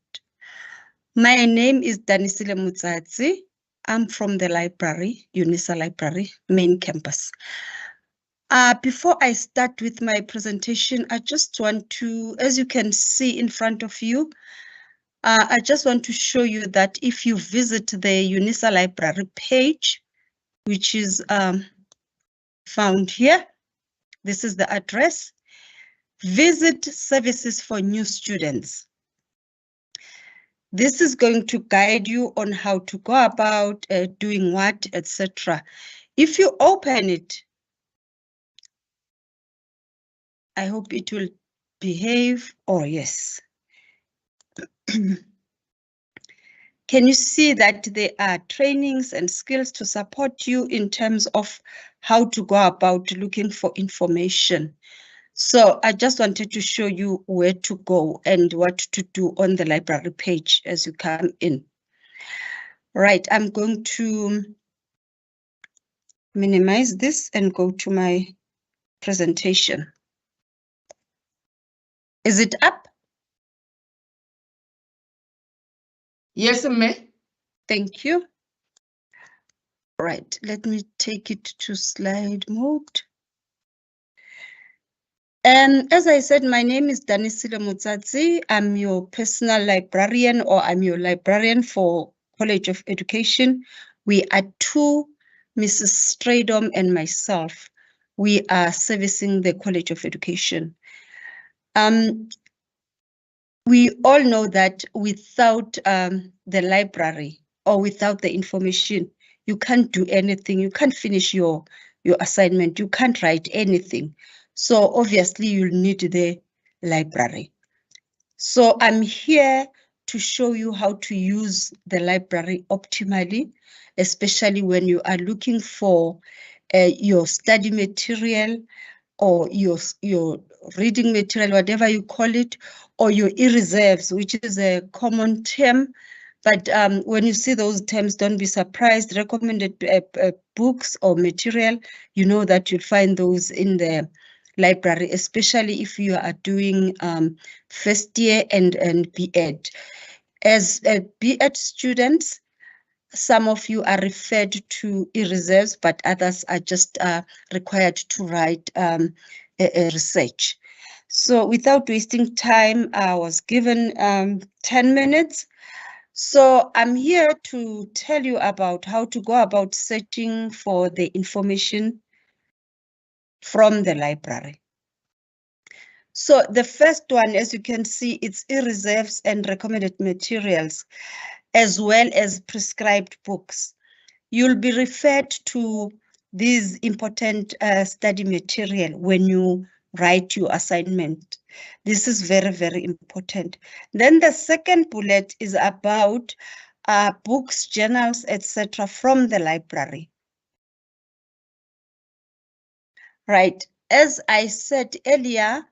Speaker 7: My name is Danisile Mutsatsi. I'm from the library, UNISA Library, main campus. Before I start with my presentation, I just want to, as you can see in front of you, I just want to show you that if you visit the UNISA Library page, which is found here, this is the address, visit services for new students. This is going to guide you on how to go about doing what, etc. If you open it, I hope it will behave. Oh, yes. Can you see that there are trainings and skills to support you in terms of how to go about looking for information? So I just wanted to show you where to go and what to do on the library page as you come in. Right, I'm going to minimize this and go to my presentation. Is it up?
Speaker 1: Yes, ma'am.
Speaker 7: Thank you. Right, let me take it to slide mode. As I said, my name is Danisile Mutsatsi. I'm your personal librarian, or I'm your librarian for College of Education. We are two, Mrs. Stradom and myself. We are servicing the College of Education. We all know that without the library or without the information, you can't do anything. You can't finish your assignment. You can't write anything. So obviously you'll need the library. So I'm here to show you how to use the library optimally, especially when you are looking for your study material or your reading material, whatever you call it, or your e-reserves, which is a common term. But when you see those terms, don't be surprised. Recommended books or material, you know that you'll find those in the library, especially if you are doing first year and B.Ed. As B.Ed students, some of you are referred to e-reserves, but others are just required to write a research. So without wasting time, I was given 10 minutes. So I'm here to tell you about how to go about searching for the information from the library. So the first one, as you can see, it's e-reserves and recommended materials, as well as prescribed books. You'll be referred to these important study material when you write your assignment. This is very, very important. Then the second bullet is about books, journals, etc. from the library. Right, as I said earlier,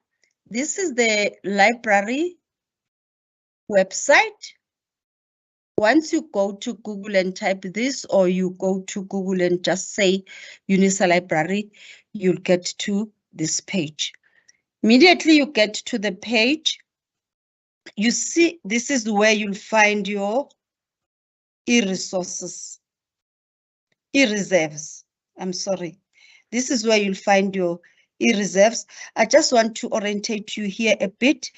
Speaker 7: this is the library website. Once you go to Google and type this, or you go to Google and just say UNISA Library, you'll get to this page. Immediately you get to the page, you see this is where you'll find your e-resources, e-reserves. I'm sorry. This is where you'll find your e-reserves. I just want to orientate you here a bit.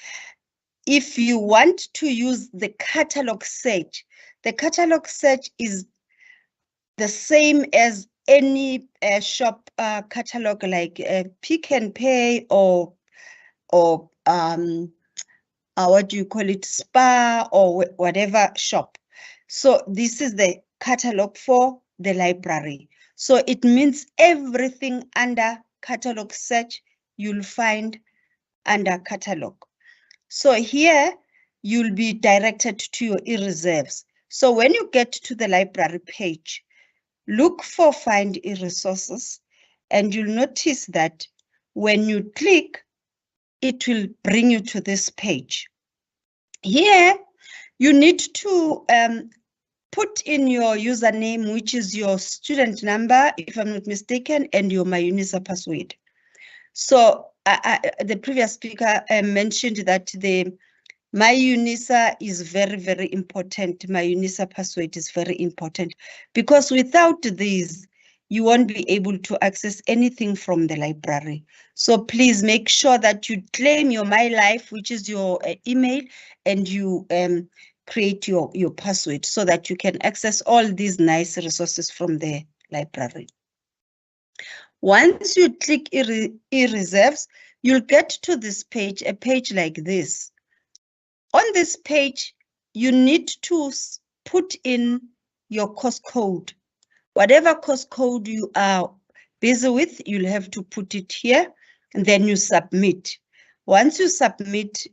Speaker 7: If you want to use the catalog search, the catalog search is the same as any shop catalog, like Pick n Pay or what do you call it, Spar or whatever shop. So this is the catalog for the library. So it means everything under catalog search you'll find under catalog. So here you'll be directed to your e-reserves. So when you get to the library page, look for find e-resources, and you'll notice that when you click, it will bring you to this page. Here, you need to put in your username, which is your student number, if I'm not mistaken, and your MyUNISA password. So the previous speaker mentioned that the MyUNISA is very, very important. MyUNISA password is very important, because without these, you won't be able to access anything from the library. So please make sure that you claim your MyLife, which is your email, and you create your password so that you can access all these nice resources from the library. Once you click e-reserves, you'll get to this page, a page like this. On this page, you need to put in your course code. Whatever course code you are busy with, you'll have to put it here, and then you submit. Once you submit,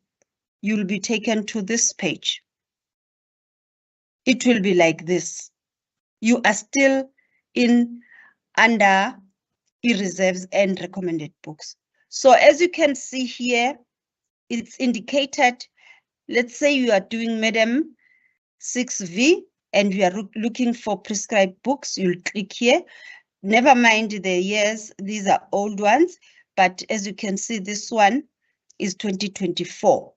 Speaker 7: you'll be taken to this page. It will be like this. You are still under e-reserves and recommended books. So as you can see here, it's indicated. Let's say you are doing Madam 6V and you are looking for prescribed books, you'll click here. Never mind the years, these are old ones, but as you can see, this one is 2024.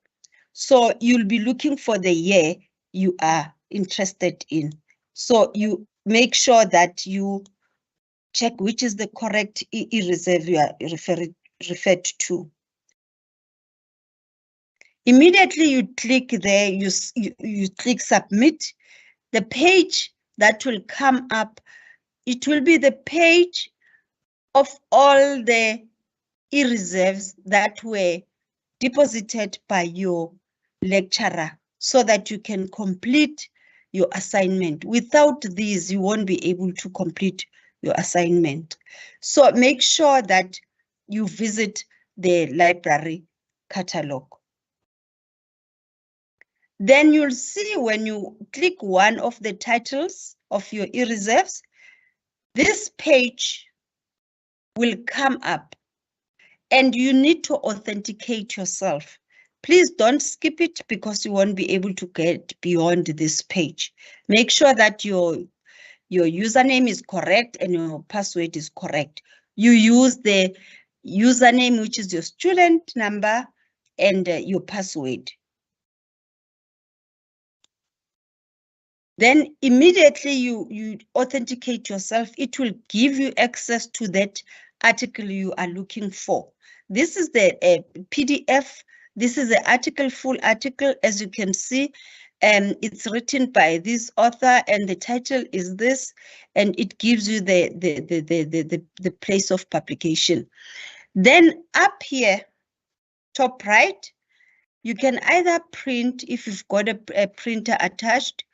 Speaker 7: So you'll be looking for the year you are interested in. So you make sure that you check which is the correct e-reserve you are referred to. Immediately you click there, you click submit. The page that will come up, it will be the page of all the e-reserves that were deposited by your lecturer, so that you can complete your assignment. Without these, you won't be able to complete your assignment. So make sure that you visit the library catalog. Then you'll see when you click one of the titles of your e-reserves, this page will come up and you need to authenticate yourself. Please don't skip it because you won't be able to get beyond this page. Make sure that your username is correct and your password is correct. You use the username, which is your student number, and your password. Then immediately you authenticate yourself. It will give you access to that article you are looking for. This is the PDF. This is the article, full article, as you can see. It's written by this author and the title is this, and it gives you the place of publication. Then up here, top right, you can either print if you've got a printer attached,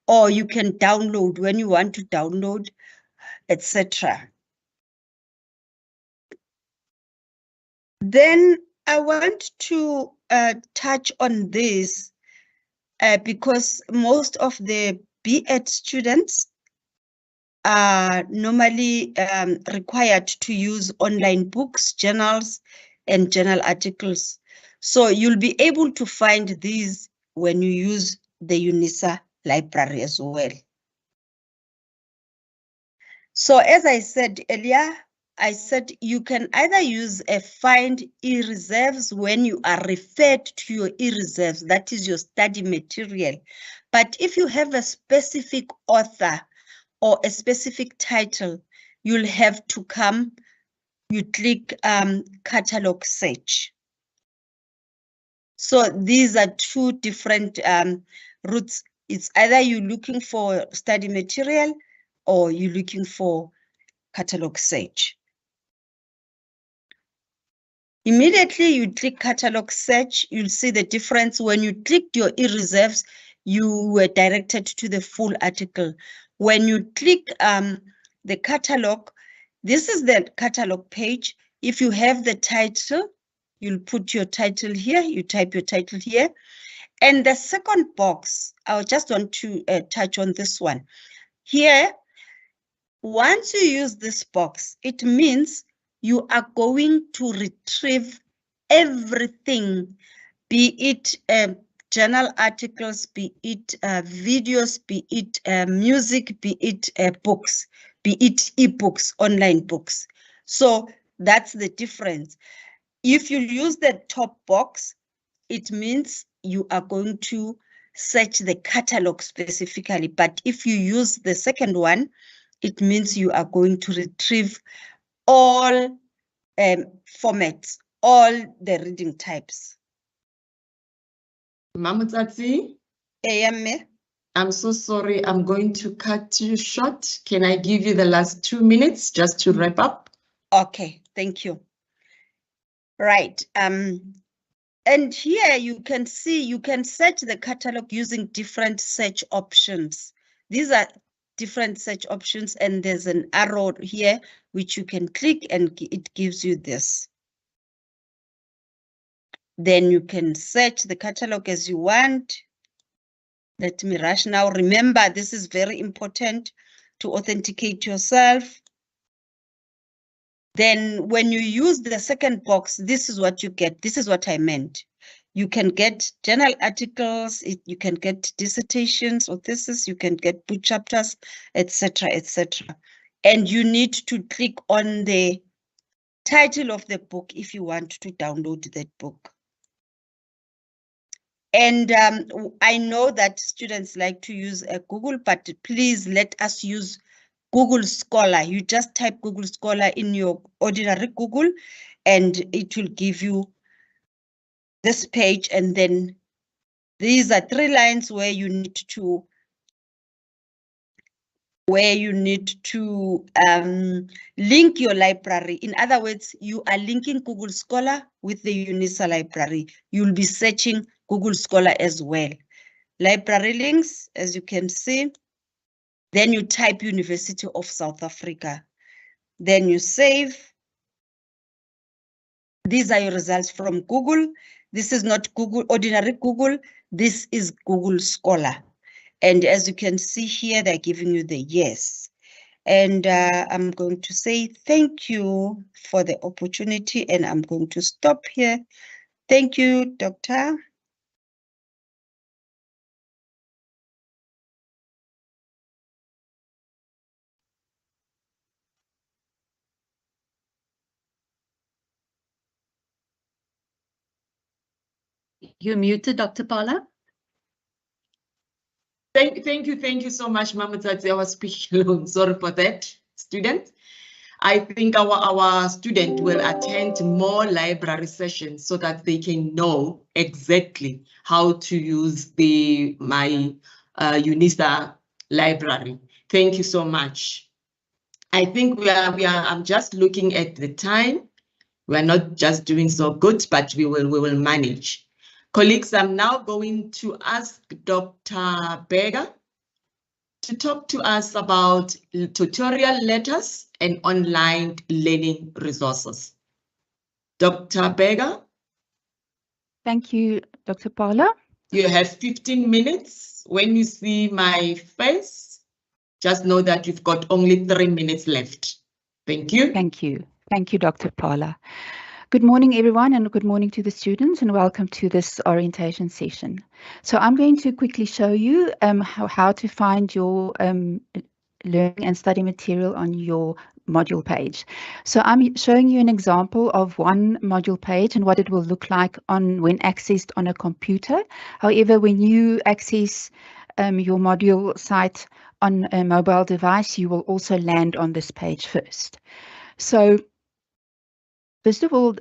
Speaker 7: or you can download when you want to download, etc. Then I want to touch on this because most of the B.Ed students are normally required to use online books, journals, and journal articles. So you'll be able to find these when you use the UNISA library as well. So as I said earlier, I said you can either use a find e-reserves when you are referred to your e-reserves, that is your study material. But if you have a specific author or a specific title, you'll have to come, you click catalog search. So these are two different routes. It's either you're looking for study material or you're looking for catalog search. Immediately you click catalog search, you'll see the difference. When you clicked your e-reserves, you were directed to the full article. When you click the catalog, this is the catalog page. If you have the title, you'll put your title here, you type your title here. And the second box, I just want to touch on this one. Here, once you use this box, it means you are going to retrieve everything, be it journal articles, be it videos, be it music, be it books, be it ebooks, online books. So that's the difference. If you use the top box, it means you are going to search the catalog specifically. But if you use the second one, it means you are going to retrieve all formats, all the reading types.
Speaker 1: Mamutsatsi, I'm so sorry, I'm going to cut you short. Can I give you the last 2 minutes just to wrap up?
Speaker 7: Okay, thank you. Right. And here you can see, you can search the catalog using different search options. These are different search options, and there's an arrow here which you can click and it gives you this. Then you can search the catalog as you want. Let me rush now. Remember, this is very important to authenticate yourself. Then when you use the second box, this is what you get. This is what I meant. You can get journal articles, you can get dissertations or thesis, you can get book chapters, etc., etc. And you need to click on the title of the book if you want to download that book. And I know that students like to use Google, but please let us use Google Scholar. You just type Google Scholar in your ordinary Google and it will give you this page, and then these are 3 lines where you need to link your library. In other words, you are linking Google Scholar with the UNISA library. You'll be searching Google Scholar as well. library links, as you can see. Then you type University of South Africa. Then you save. These are your results from Google. This is not Google, ordinary Google. This is Google Scholar. And as you can see here, they're giving you the yes. And I'm going to say thank you for the opportunity, and I'm going to stop here. Thank you, Doctor.
Speaker 1: You're muted, Dr. Paula. Thank you so much, Mamatadze. I was speaking alone. Sorry for that, student. I think our student will attend more library sessions so that they can know exactly how to use my UNISA library. Thank you so much. I think I'm just looking at the time. We're not just doing so good, but we will manage. Colleagues, I'm now going to ask Dr. Berger to talk to us about tutorial letters and online learning resources. Dr. Berger?
Speaker 8: Thank you, Dr. Paula.
Speaker 1: You have 15 minutes. When you see my face, just know that you've got only 3 minutes left. Thank you.
Speaker 8: Thank you. Thank you, Dr. Paula. Good morning, everyone, and good morning to the students, and welcome to this orientation session. So I'm going to quickly show you how to find your learning and study material on your module page. So I'm showing you an example of one module page and what it will look like when accessed on a computer. However, when you access your module site on a mobile device, you will also land on this page first. So first of all,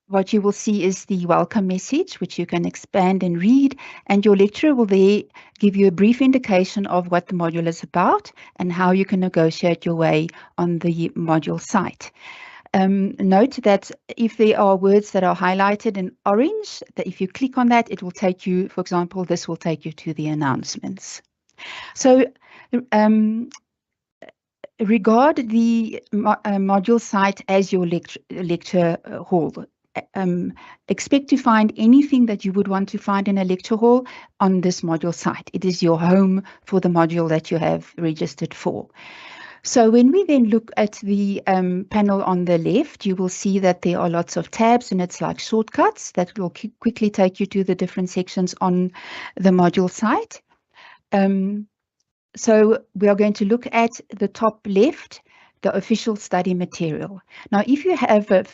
Speaker 8: what you will see is the welcome message, which you can expand and read, and your lecturer will there give you a brief indication of what the module is about and how you can negotiate your way on the module site. Note that if there are words that are highlighted in orange, that if you click on that, it will take you, for example, this will take you to the announcements. So regard the module site as your lecture hall. Expect to find anything that you would want to find in a lecture hall on this module site. It is your home for the module that you have registered for. So when we then look at the panel on the left, you will see that there are lots of tabs, and it's like shortcuts that will quickly take you to the different sections on the module site. So we are going to look at the top left, the official study material. Now, if you have a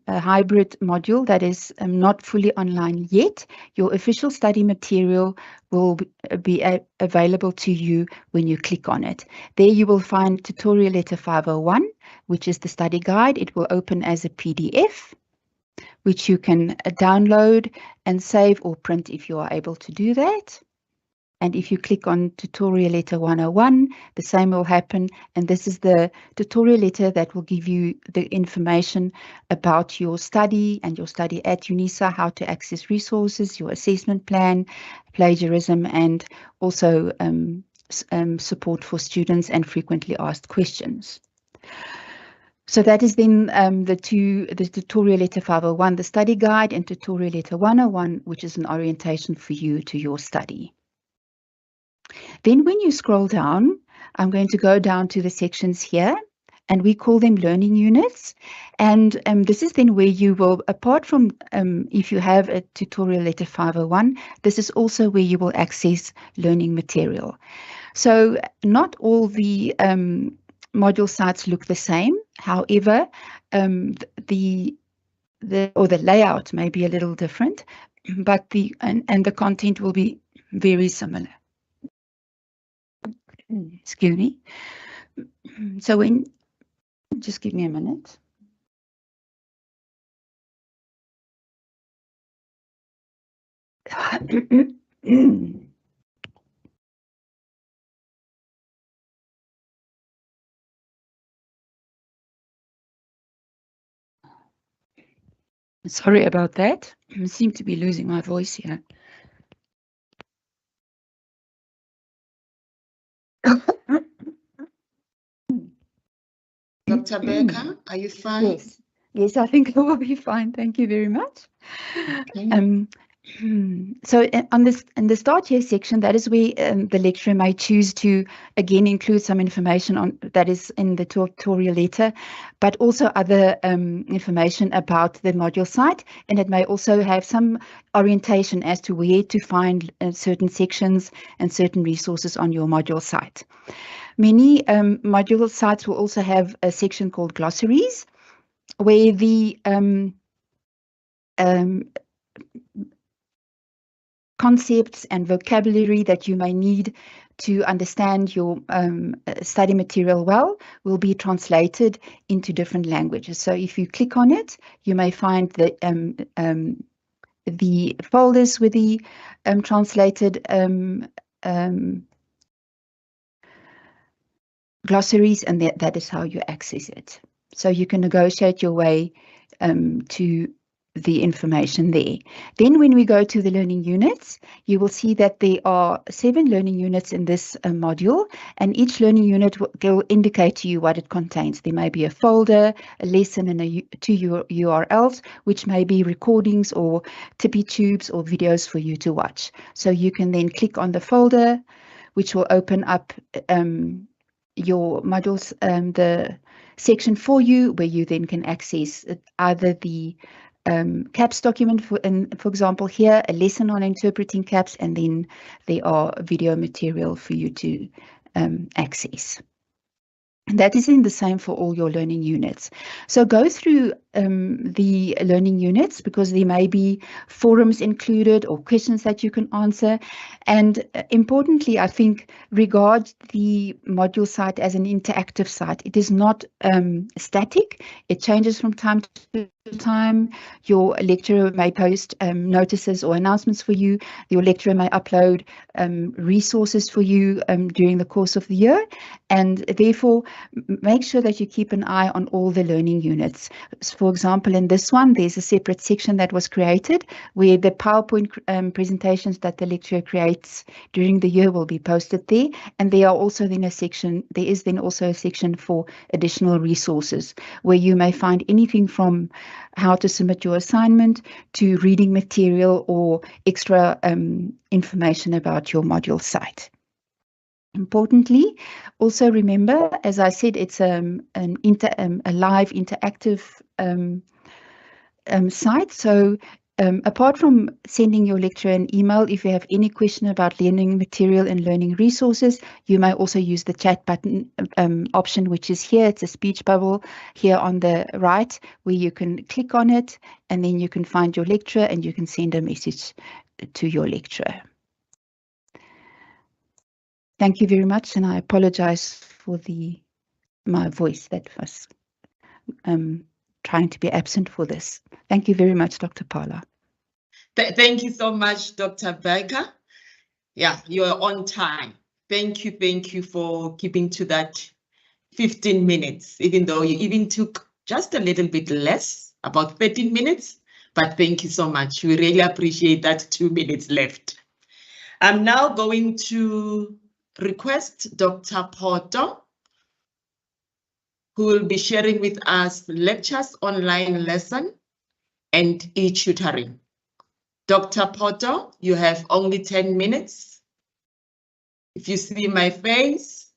Speaker 8: hybrid module that is not fully online yet, your official study material will be available to you when you click on it. There you will find tutorial letter 501, which is the study guide. It will open as a PDF, which you can download and save or print if you are able to do that. And if you click on tutorial letter 101, the same will happen. And this is the tutorial letter that will give you the information about your study and your study at UNISA, how to access resources, your assessment plan, plagiarism, and also support for students and frequently asked questions. So that is then the tutorial letter 501, the study guide, and tutorial letter 101, which is an orientation for you to your study. Then when you scroll down, I'm going to go down to the sections here, and we call them learning units. And this is then where you will, apart from if you have a tutorial letter 501, this is also where you will access learning material. So not all the module sites look the same. However, the layout may be a little different, but the content will be very similar. Excuse me. So just give me a minute. Sorry about that. I seem to be losing my voice here.
Speaker 1: Dr. Becker, are you fine?
Speaker 8: Yes, yes, I think I will be fine. Thank you very much.
Speaker 1: Okay.
Speaker 8: So on this, in the Start Here section, that is where the lecturer may choose to again include some information on that is in the tutorial letter, but also other information about the module site, and it may also have some orientation as to where to find certain sections and certain resources on your module site. Many module sites will also have a section called glossaries, where the concepts and vocabulary that you may need to understand your study material well will be translated into different languages. So if you click on it, you may find the folders with the translated glossaries, and that is how you access it. So you can negotiate your way to the information there. Then when we go to the learning units, you will see that there are 7 learning units in this module, and each learning unit will indicate to you what it contains. There may be a folder, a lesson, and 2 URLs, which may be recordings or tippy tubes or videos for you to watch. So you can then click on the folder, which will open up your modules, the section for you, where you then can access either the CAPS document, for example here, a lesson on interpreting CAPS, and then there are video material for you to access. And that is in the same for all your learning units. So go through the learning units, because there may be forums included or questions that you can answer. And importantly, I think, regard the module site as an interactive site. It is not static. It changes from time to time. Your lecturer may post notices or announcements for you. Your lecturer may upload resources for you during the course of the year. And therefore, make sure that you keep an eye on all the learning units. For example, in this one, there's a separate section that was created where the PowerPoint presentations that the lecturer creates during the year will be posted there. And there are also then there is then also a section for additional resources, where you may find anything from how to submit your assignment to reading material or extra information about your module site. Importantly, also remember, as I said, it's a live interactive site. So apart from sending your lecturer an email, if you have any question about learning material and learning resources, you may also use the chat button option, which is here. It's a speech bubble here on the right, where you can click on it, and then you can find your lecturer and you can send a message to your lecturer. Thank you very much, and I apologize for my voice that was trying to be absent for this. Thank you very much, Dr. Paula.
Speaker 1: Thank you so much, Dr. Becker. Yeah, you're on time. Thank you for keeping to that 15 minutes, even though you even took just a little bit less, about 13 minutes. But thank you so much. We really appreciate that 2 minutes left. I'm now going to request Dr. Poto, who will be sharing with us lectures, online lesson, and e-tutoring. Dr. Poto, you have only 10 minutes. If you see my face,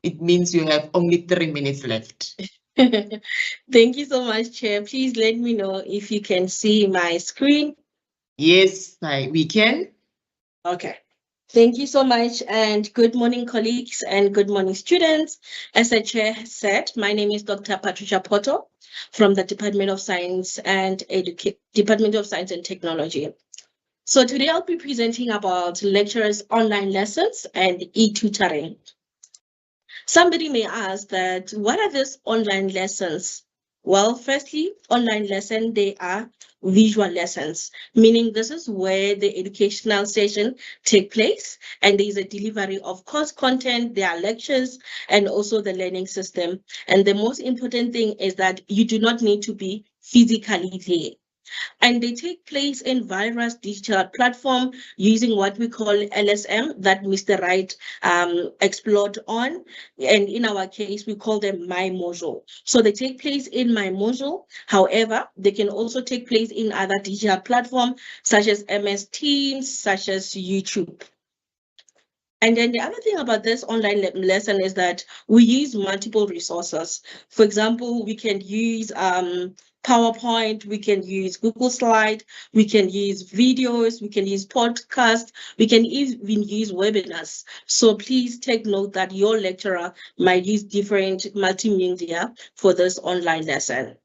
Speaker 1: it means you have only 3 minutes left.
Speaker 2: Thank you so much, Chair. Please let me know if you can see my screen.
Speaker 1: Yes, we can.
Speaker 2: Okay. Thank you so much, and good morning, colleagues, and good morning, students. As the chair said, my name is Dr. Patricia Poto from the Department of Science and Technology. So today I'll be presenting about lecturers' online lessons and e-tutoring. Somebody may ask that, what are these online lessons? Well, firstly, online lesson, they are visual lessons, meaning this is where the educational session take place, and there is a delivery of course content, there are lectures, and also the learning system. And the most important thing is that you do not need to be physically there. And they take place in various digital platform using what we call LSM that Mr. Wright explored on. And in our case, we call them My Module. So they take place in My Module. However, they can also take place in other digital platforms such as MS Teams, such as YouTube. And then the other thing about this online lesson is that we use multiple resources. For example, we can use PowerPoint, we can use Google Slide, we can use videos, we can use podcasts, we can even use webinars. So please take note that your lecturer might use different multimedia for this online lesson.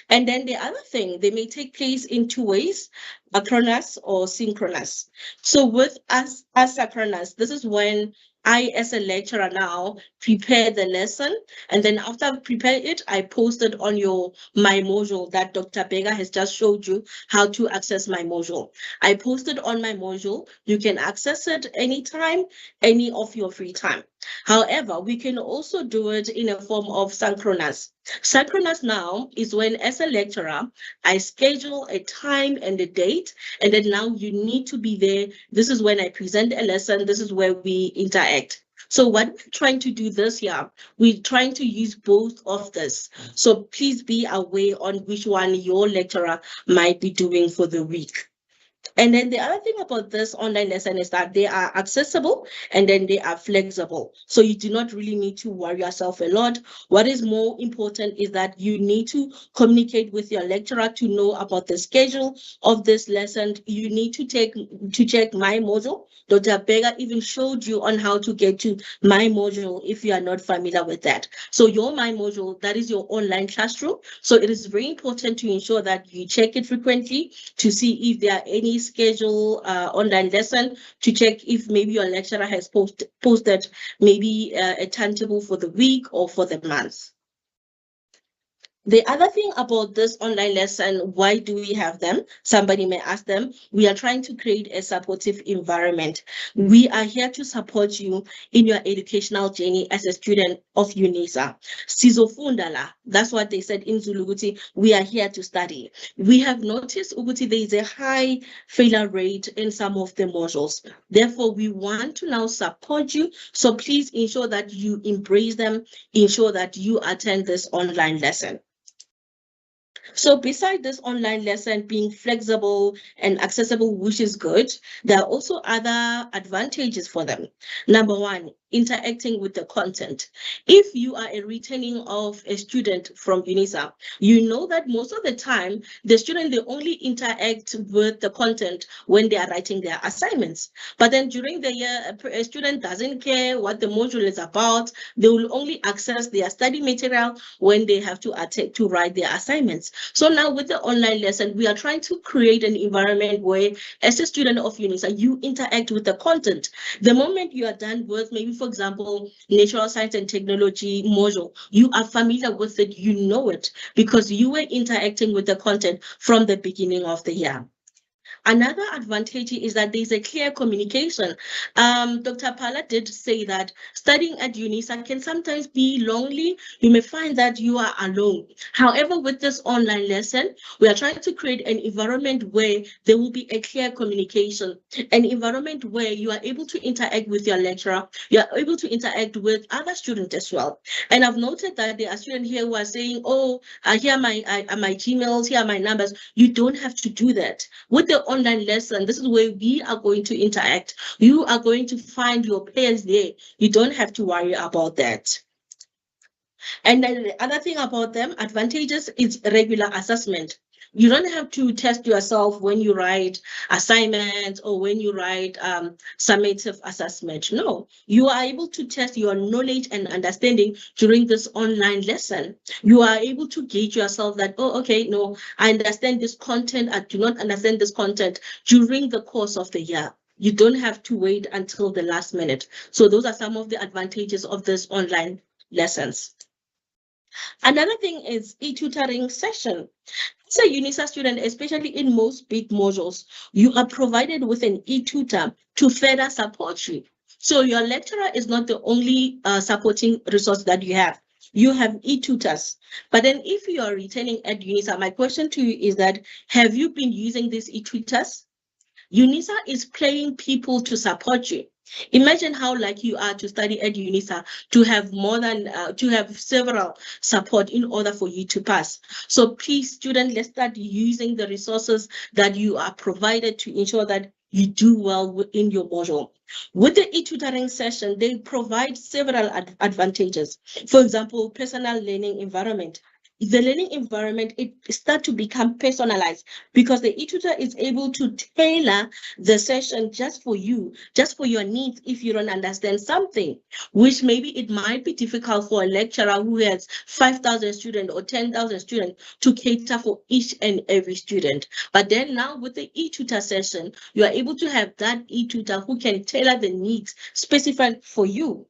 Speaker 2: And then the other thing, they may take place in two ways, asynchronous or synchronous. So with asynchronous, this is when I, as a lecturer now, prepare the lesson, and then after I prepare it, I post it on My Module that Dr. Bega has just showed you how to access My Module. I post it on My Module. You can access it anytime, any of your free time. However, we can also do it in a form of synchronous. Synchronous now is when, as a lecturer, I schedule a time and a date, and then now you need to be there. This is when I present a lesson. This is where we interact. So what we're trying to do this year, we're trying to use both of this. So please be aware on which one your lecturer might be doing for the week. And then the other thing about this online lesson is that they are accessible and then they are flexible. So you do not really need to worry yourself a lot. What is more important is that you need to communicate with your lecturer to know about the schedule of this lesson. You need to check My Module. Dr. Bega even showed you on how to get to My Module if you are not familiar with that. So your My Module, that is your online classroom. So it is very important to ensure that you check it frequently to see if there are any schedule online lesson, to check if maybe your lecturer has posted maybe a timetable for the week or for the month. The other thing about this online lesson, why do we have them? Somebody may ask them. We are trying to create a supportive environment. We are here to support you in your educational journey as a student of UNISA. Sizofundala, that's what they said in Zulu. We are here to study. We have noticed there is a high failure rate in some of the modules. Therefore, we want to now support you. So please ensure that you embrace them, ensure that you attend this online lesson. So beside this online lesson being flexible and accessible, which is good, there are also other advantages for them. Number one, interacting with the content. If you are a returning of a student from UNISA, you know that most of the time, the student, they only interact with the content when they are writing their assignments. But then during the year, a student doesn't care what the module is about. They will only access their study material when they have to write their assignments. So now with the online lesson, we are trying to create an environment where, as a student of UNISA, you interact with the content. The moment you are done with, maybe for example, natural science and technology module, you are familiar with it, you know it, because you were interacting with the content from the beginning of the year. Another advantage is that there's a clear communication. Dr. Pala did say that studying at UNISA can sometimes be lonely. You may find that you are alone. However, with this online lesson, we are trying to create an environment where there will be a clear communication, an environment where you are able to interact with your lecturer, you are able to interact with other students as well. And I've noted that there are students here who are saying, oh, here are my Gmails, here are my numbers. You don't have to do that. With the online lesson, this is where we are going to interact. You are going to find your peers there. You don't have to worry about that. And then the other thing about them, advantages, is regular assessment. You don't have to test yourself when you write assignments or when you write summative assessment. No, you are able to test your knowledge and understanding during this online lesson. You are able to gauge yourself that, oh, okay, no, I understand this content, I do not understand this content during the course of the year. You don't have to wait until the last minute. So those are some of the advantages of this online lessons. Another thing is e-tutoring session. As a UNISA student, especially in most big modules, you are provided with an e-tutor to further support you. So your lecturer is not the only supporting resource that you have. you have e-tutors. But then if you are returning at UNISA, my question to you is that, have you been using these e-tutors? UNISA is paying people to support you. Imagine how lucky you are to study at UNISA, to have to have several support in order for you to pass. So please, students, let's start using the resources that you are provided to ensure that you do well in your module. With the e-tutoring session, they provide several advantages. For example, personal learning environment. The learning environment, it starts to become personalized because the e-tutor is able to tailor the session just for you, just for your needs. If you don't understand something, which maybe it might be difficult for a lecturer who has 5,000 students or 10,000 students to cater for each and every student. But then now with the e-tutor session, you are able to have that e-tutor who can tailor the needs specified for you.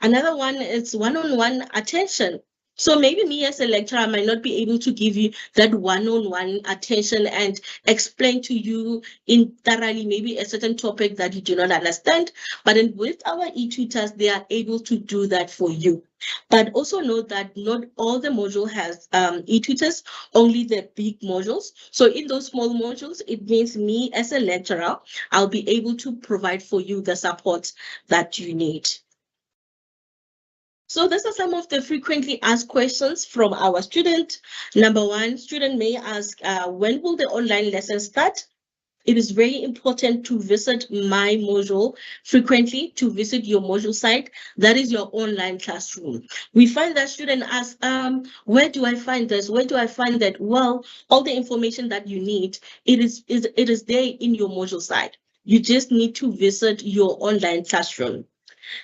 Speaker 2: Another one is one-on-one attention. So maybe me as a lecturer might not be able to give you that one-on-one attention and explain to you in thoroughly maybe a certain topic that you do not understand. But then with our e-tutors, they are able to do that for you. But also note that not all the module has e-tutors, only the big modules. So in those small modules, it means me as a lecturer, I'll be able to provide for you the support that you need. So these are some of the frequently asked questions from our student. Number one, student may ask, when will the online lesson start? It is very important to visit my module frequently, to visit your module site. That is your online classroom. We find that student ask, where do I find this? Where do I find that? Well, all the information that you need, it is there in your module site. You just need to visit your online classroom.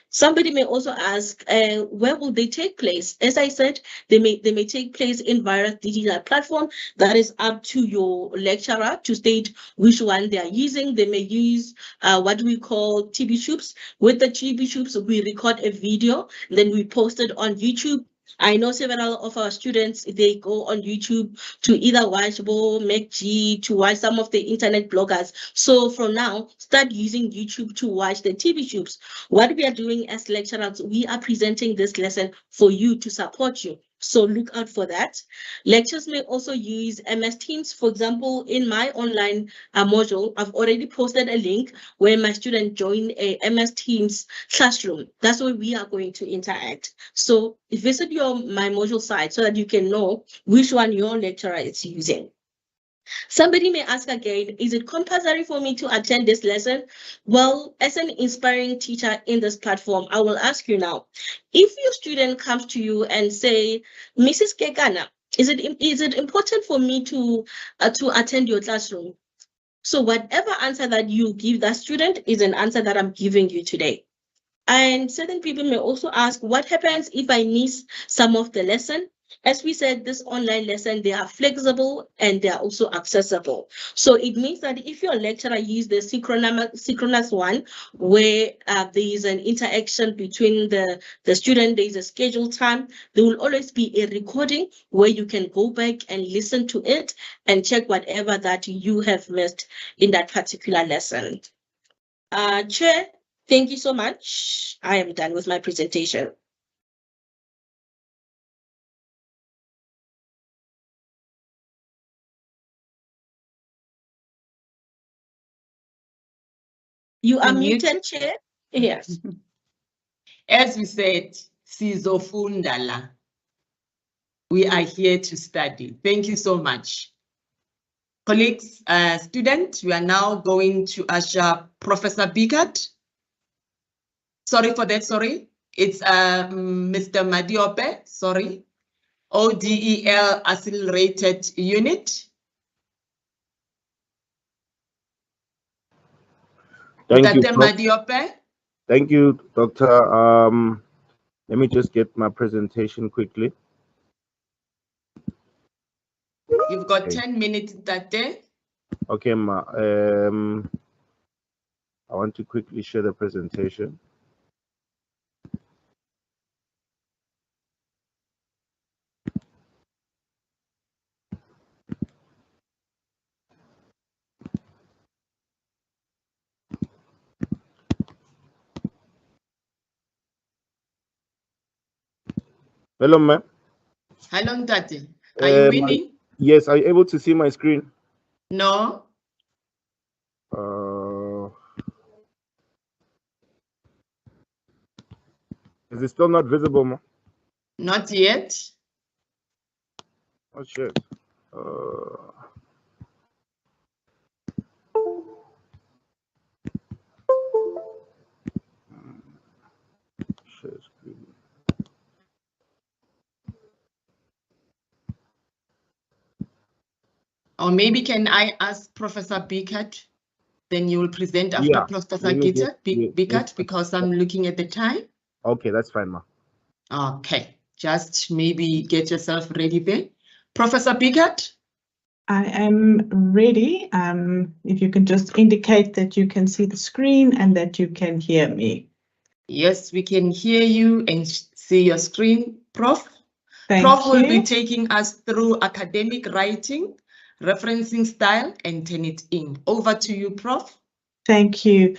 Speaker 2: Somebody may also ask, where will they take place? As I said, they may take place in various digital platform. That is up to your lecturer to state which one they are using. They may use what we call TB-Tubes. With the TB-Tubes, we record a video, then we post it on YouTube. I know several of our students, they go on YouTube to either watch Bo, MacG, to watch some of the internet bloggers. So from now, start using YouTube to watch the TB-Tubes. What we are doing as lecturers, we are presenting this lesson for you to support you. So look out for that. Lectures may also use MS Teams. For example, in my online module, I've already posted a link where my students join a MS Teams classroom. That's where we are going to interact. So visit my module site so that you can know which one your lecturer is using. Somebody may ask again, is it compulsory for me to attend this lesson? Well, as an inspiring teacher in this platform, I will ask you now, if your student comes to you and say, Mrs. Kekana, is it important for me to attend your classroom? So whatever answer that you give that student is an answer that I'm giving you today. And certain people may also ask, what happens if I miss some of the lesson? As we said, this online lesson, they are flexible and they are also accessible. So it means that if your lecturer uses the synchronous one, where there is an interaction between the student, there is a scheduled time, there will always be a recording where you can go back and listen to it and check whatever that you have missed in that particular lesson. Chair, thank you so much. I am done with my presentation. You are muted, Chair. Yes.
Speaker 1: As we said, sizofunda la. We are here to study. Thank you so much. Colleagues, students, we are now going to usher Professor Bigat. Sorry for that, sorry. It's Mr. Madiope, sorry. ODEL Accelerated Unit.
Speaker 9: Thank you,
Speaker 1: Madiope.
Speaker 9: Thank you, Doctor. Let me just get my presentation quickly.
Speaker 1: You've got 10 minutes that day.
Speaker 9: Okay, Ma. I want to quickly share the presentation. Hello, ma'am.
Speaker 1: Hello, Ntate. Are you winning?
Speaker 9: Yes, are you able to see my screen?
Speaker 1: No.
Speaker 9: Is it still not visible, ma'am?
Speaker 1: Not yet.
Speaker 9: Oh, shit. Share screen.
Speaker 1: Or maybe can I ask Professor Bickert? Then you will present after
Speaker 9: Yeah,
Speaker 1: Professor
Speaker 9: let me just-
Speaker 1: Bickert because I'm looking at the time.
Speaker 9: Okay, that's fine, ma'am.
Speaker 1: Okay, just maybe get yourself ready there. Professor Bickert?
Speaker 10: I am ready. If you can just indicate that you can see the screen and that you can hear me.
Speaker 1: Yes, we can hear you and see your screen, Prof.
Speaker 10: Thank
Speaker 1: Prof will be
Speaker 10: you.
Speaker 1: taking us through academic writing, referencing style, and Turnitin. Over to you, Prof.
Speaker 10: Thank you.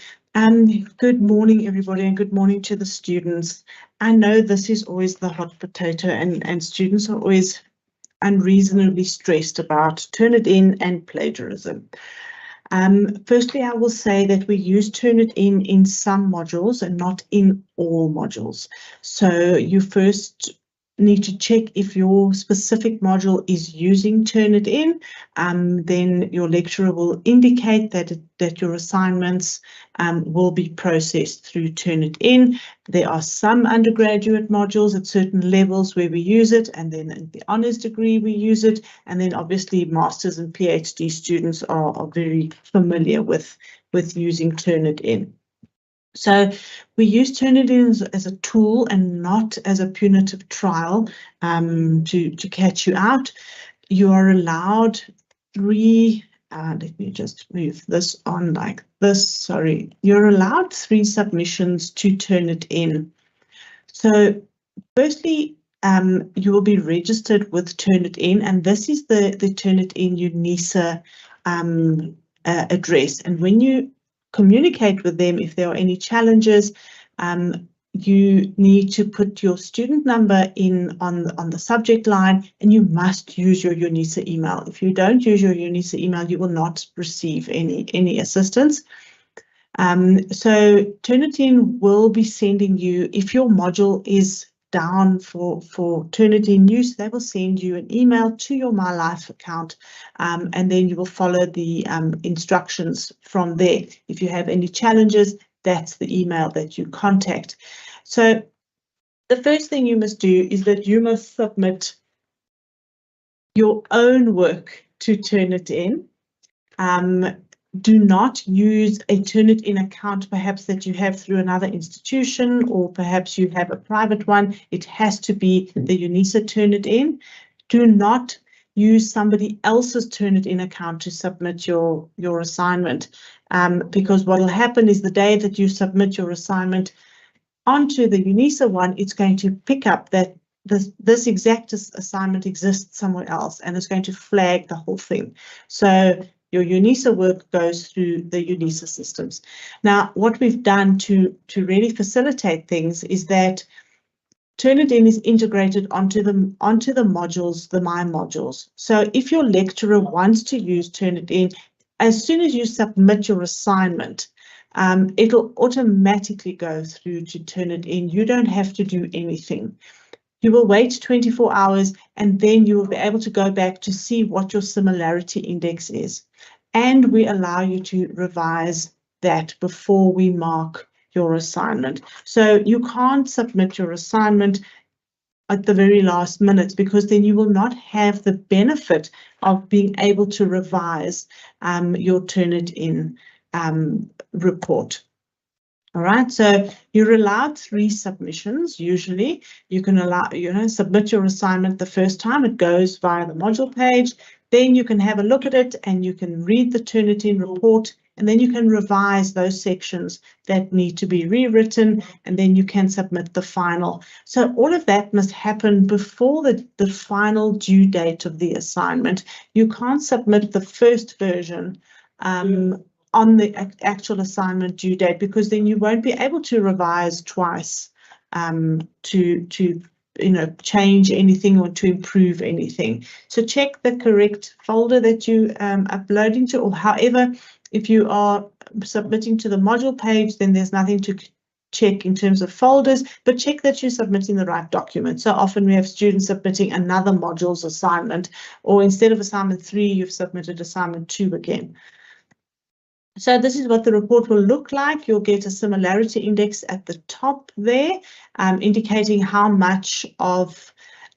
Speaker 10: Good morning, everybody, and good morning to the students. I know this is always the hot potato, and students are always unreasonably stressed about Turnitin and plagiarism. Firstly, I will say that we use Turnitin in some modules and not in all modules. So you first need to check if your specific module is using Turnitin. Then your lecturer will indicate that your assignments will be processed through Turnitin. There are some undergraduate modules at certain levels where we use it, and then in the honours degree we use it, and then obviously masters and PhD students are very familiar with using Turnitin. So we use Turnitin as a tool and not as a punitive trial to catch you out. You are allowed 3, let me just move this on like this, sorry. You're allowed 3 submissions to Turnitin. So firstly, you will be registered with Turnitin, and this is the Turnitin UNISA address. And when you communicate with them, if there are any challenges, you need to put your student number in on the subject line, and you must use your UNISA email. If you don't use your UNISA email, you will not receive any assistance. So Turnitin will be sending you, if your module is down for Turnitin use, they will send you an email to your MyLife account, and then you will follow the instructions from there. If you have any challenges, that's the email that you contact. So the first thing you must do is that you must submit your own work to Turnitin. Do not use a Turnitin account perhaps that you have through another institution, or perhaps you have a private one. It has to be the UNISA Turnitin. Do not use somebody else's Turnitin account to submit your assignment, because what will happen is the day that you submit your assignment onto the UNISA one, it's going to pick up that this exact assignment exists somewhere else, and it's going to flag the whole thing. So your UNISA work goes through the UNISA systems. Now, what we've done to really facilitate things is that Turnitin is integrated onto the modules, the My modules. So if your lecturer wants to use Turnitin, as soon as you submit your assignment, it'll automatically go through to Turnitin. You don't have to do anything. You will wait 24 hours, and then you will be able to go back to see what your similarity index is. And we allow you to revise that before we mark your assignment. So you can't submit your assignment at the very last minute, because then you will not have the benefit of being able to revise your Turnitin report. All right, so you're allowed 3 submissions. Usually you can submit your assignment the first time. It goes via the module page. Then you can have a look at it and you can read the Turnitin report, and then you can revise those sections that need to be rewritten, and then you can submit the final. So all of that must happen before the final due date of the assignment. You can't submit the first version on the actual assignment due date, because then you won't be able to revise twice to change anything or to improve anything. So check the correct folder that you uploading to, or however, if you are submitting to the module page, then there's nothing to check in terms of folders, but check that you're submitting the right document. So often we have students submitting another module's assignment, or instead of assignment 3, you've submitted assignment 2 again. So this is what the report will look like. You'll get a similarity index at the top there, indicating how much of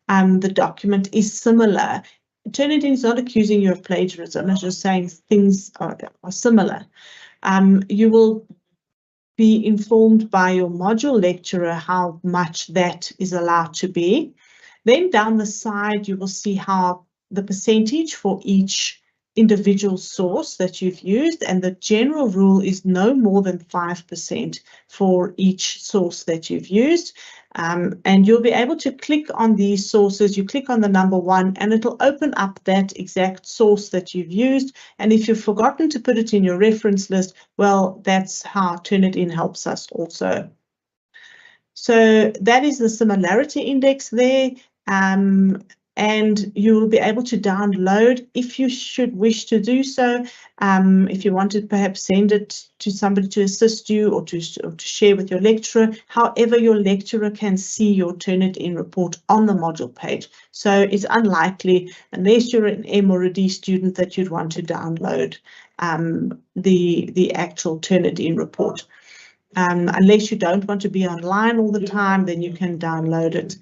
Speaker 10: the document is similar. Turnitin is not accusing you of plagiarism, it's just saying things are similar. You will be informed by your module lecturer how much that is allowed to be. Then down the side, you will see how the percentage for each individual source that you've used, and the general rule is no more than 5% for each source that you've used. And you'll be able to click on these sources. You click on the number 1 and it'll open up that exact source that you've used. And if you've forgotten to put it in your reference list, well, that's how Turnitin helps us also. So that is the similarity index there. And you will be able to download if you should wish to do so. If you want to perhaps send it to somebody to assist you, or to share with your lecturer. However, your lecturer can see your Turnitin report on the module page. So it's unlikely, unless you're an M or a D student, that you'd want to download the actual Turnitin report. Unless you don't want to be online all the time, then you can download it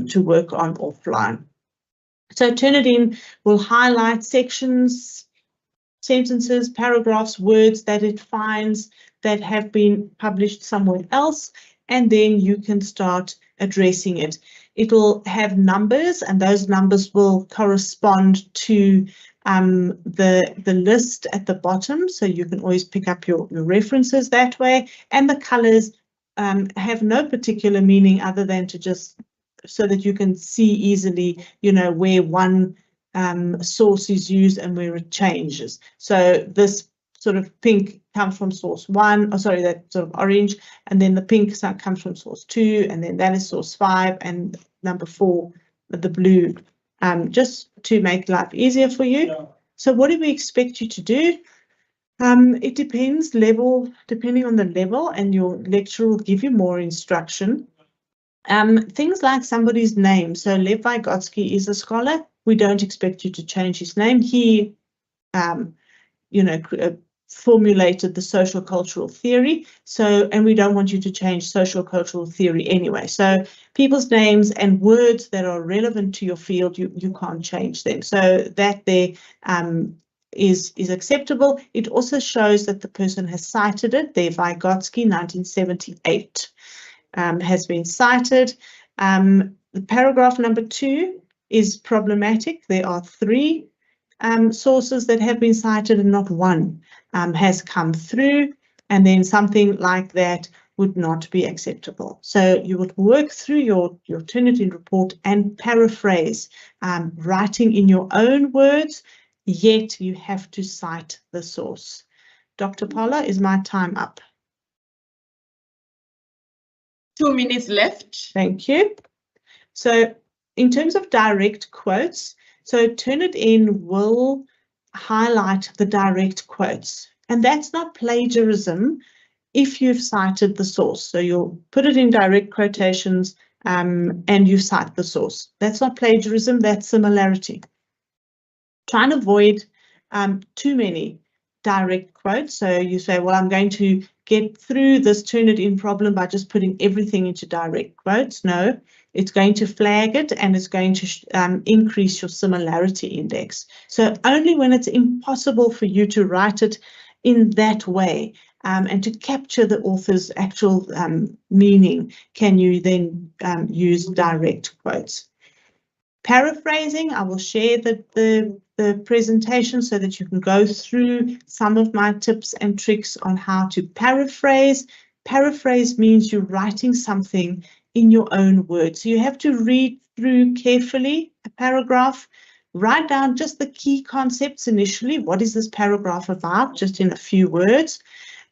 Speaker 10: to work on offline. So Turnitin will highlight sections, sentences, paragraphs, words that it finds that have been published somewhere else, and then you can start addressing it. It'll have numbers, and those numbers will correspond to the list at the bottom, so you can always pick up your references that way. And the colors have no particular meaning other than to just so that you can see easily, where one source is used and where it changes. So this sort of pink comes from source 1, or sorry, that sort of orange, and then the pink comes from source 2, and then that is source 5, and number 4, the blue, just to make life easier for you. Yeah. So what do we expect you to do? It depends depending on the level, and your lecturer will give you more instruction. Things like somebody's name. So Lev Vygotsky is a scholar. We don't expect you to change his name. He, formulated the social cultural theory. So, and we don't want you to change social cultural theory anyway. So people's names and words that are relevant to your field, you can't change them. So that there is acceptable. It also shows that the person has cited it. There, Vygotsky, 1978. Has been cited. The paragraph number 2 is problematic. There are 3 sources that have been cited and not 1 has come through, and then something like that would not be acceptable. So you would work through your Turnitin report and paraphrase, writing in your own words, yet you have to cite the source. Dr. Paula, is my time up?
Speaker 1: 2 minutes left.
Speaker 10: Thank you. So in terms of direct quotes, so Turnitin will highlight the direct quotes, and that's not plagiarism if you've cited the source. So you'll put it in direct quotations and you cite the source. That's not plagiarism, that's similarity. Try and avoid too many direct quotes. So you say, well, I'm going to get through this Turnitin problem by just putting everything into direct quotes. No, it's going to flag it, and it's going to increase your similarity index. So only when it's impossible for you to write it in that way and to capture the author's actual meaning, can you then use direct quotes. Paraphrasing, I will share the presentation so that you can go through some of my tips and tricks on how to paraphrase. Paraphrase means you're writing something in your own words. So you have to read through carefully a paragraph, write down just the key concepts initially. What is this paragraph about? Just in a few words.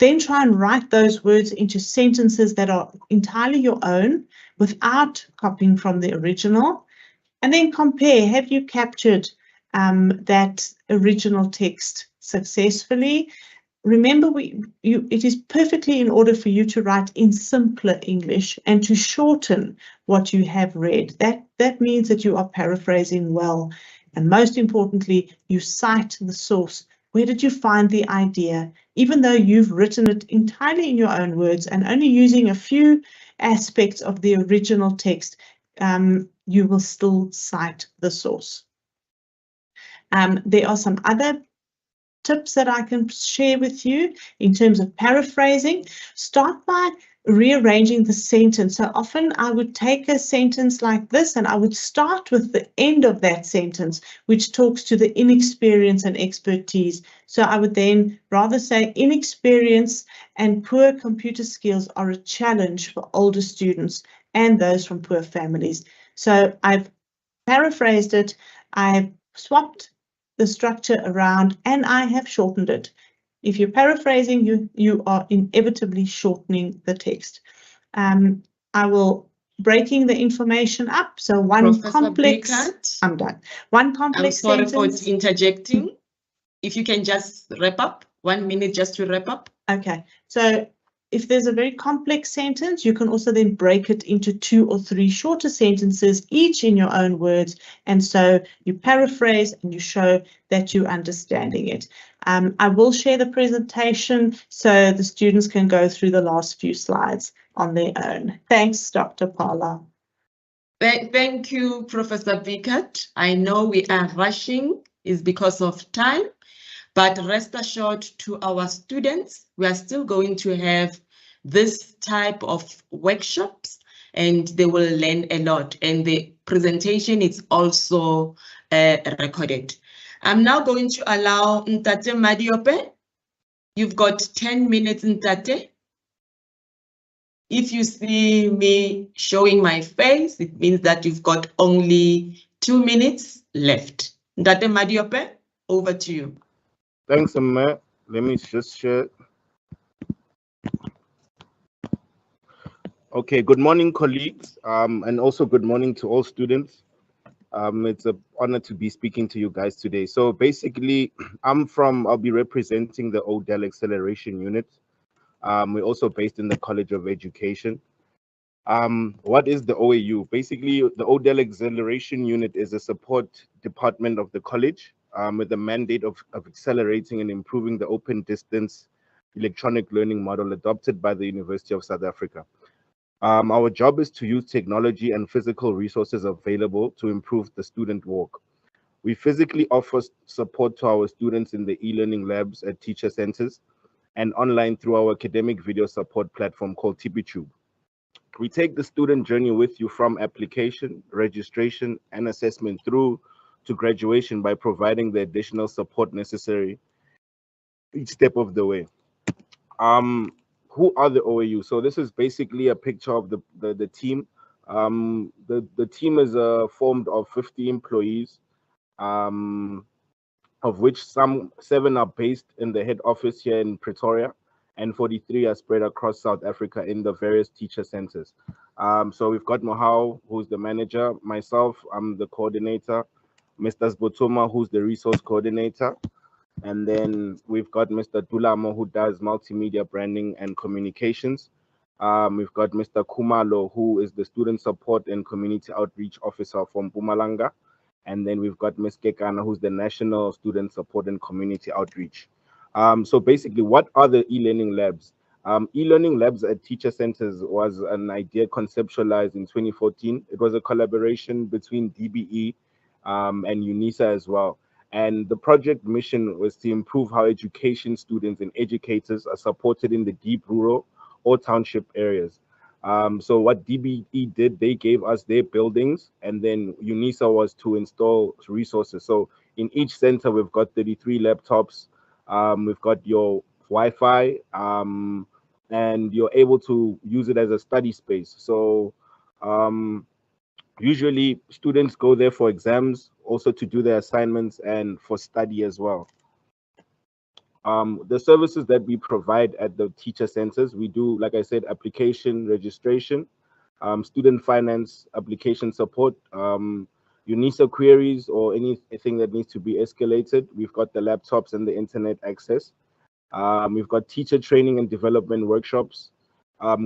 Speaker 10: Then try and write those words into sentences that are entirely your own without copying from the original. And then compare, have you captured that original text successfully? Remember, it is perfectly in order for you to write in simpler English and to shorten what you have read. That means that you are paraphrasing well. And most importantly, you cite the source. Where did you find the idea? Even though you've written it entirely in your own words and only using a few aspects of the original text, you will still cite the source. There are some other tips that I can share with you in terms of paraphrasing. Start by rearranging the sentence. So often I would take a sentence like this and I would start with the end of that sentence, which talks to the inexperience and expertise. So I would then rather say inexperience and poor computer skills are a challenge for older students and those from poor families. So I've paraphrased it, I've swapped the structure around, and I have shortened it. If you're paraphrasing, you are inevitably shortening the text. I will breaking the information up. So one
Speaker 1: Professor
Speaker 10: complex.
Speaker 1: Bickert,
Speaker 10: I'm done. One complex
Speaker 1: I'm sorry
Speaker 10: sentence.
Speaker 1: for interjecting. If you can just wrap up, 1 minute just to wrap up.
Speaker 10: Okay, so if there's a very complex sentence, you can also then break it into 2 or 3 shorter sentences, each in your own words. And so you paraphrase and you show that you're understanding it. I will share the presentation so the students can go through the last few slides on their own. Thanks, Dr. Paula.
Speaker 1: Thank you, Professor Bickert. I know we are rushing, is because of time. But rest assured to our students, we are still going to have this type of workshops and they will learn a lot. And the presentation is also recorded. I'm now going to allow Ntate Madiope. You've got 10 minutes, Ntate. If you see me showing my face, it means that you've got only 2 minutes left. Ntate Madiope, over to you.
Speaker 9: Thanks, Amma. Let me just share. Okay, good morning, colleagues, and also good morning to all students. It's an honor to be speaking to you guys today. So basically, I'll be representing the Odell Acceleration Unit. We're also based in the College of Education. What is the OAU? Basically, the Odell Acceleration Unit is a support department of the college with the mandate of accelerating and improving the open distance electronic learning model adopted by the University of South Africa. Our job is to use technology and physical resources available to improve the student walk. We physically offer support to our students in the e-learning labs at teacher centers and online through our academic video support platform called TipiTube. We take the student journey with you from application, registration, and assessment through to graduation by providing the additional support necessary each step of the way. Who are the OAU? So this is basically a picture of the team. The team is formed of 50 employees, of which 7 are based in the head office here in Pretoria, and 43 are spread across South Africa in the various teacher centers. So we've got Mohau, who's the manager, myself, I'm the coordinator, Mr. Zbotoma, who's the resource coordinator, and then we've got Mr. Dulamo, who does multimedia branding and communications. We've got Mr. Kumalo, who is the student support and community outreach officer from Mpumalanga. And then we've got Ms. Kekana, who's the national student support and community outreach. So basically, what are the e-learning labs? E-learning labs at teacher centers was an idea conceptualized in 2014. It was a collaboration between DBE and UNISA as well. And the project mission was to improve how education students and educators are supported in the deep rural or township areas. So what DBE did, they gave us their buildings, and then UNISA was to install resources. So in each center, we've got 33 laptops, we've got your Wi-Fi, and you're able to use it as a study space. So usually students go there for exams, also to do their assignments and for study as well. The services that we provide at the teacher centers, we do, like I said, application registration, student finance, application support, UNISA queries or anything that needs to be escalated. We've got the laptops and the internet access. We've got teacher training and development workshops,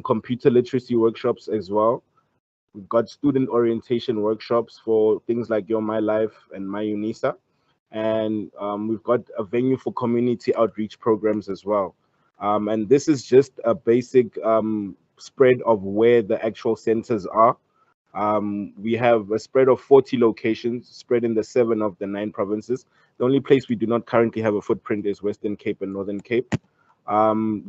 Speaker 9: computer literacy workshops as well. We've got student orientation workshops for things like Your My Life and My UNISA. And we've got a venue for community outreach programs as well. And this is just a basic spread of where the actual centers are. We have a spread of 40 locations spread in the 7 of the 9 provinces. The only place we do not currently have a footprint is Western Cape and Northern Cape.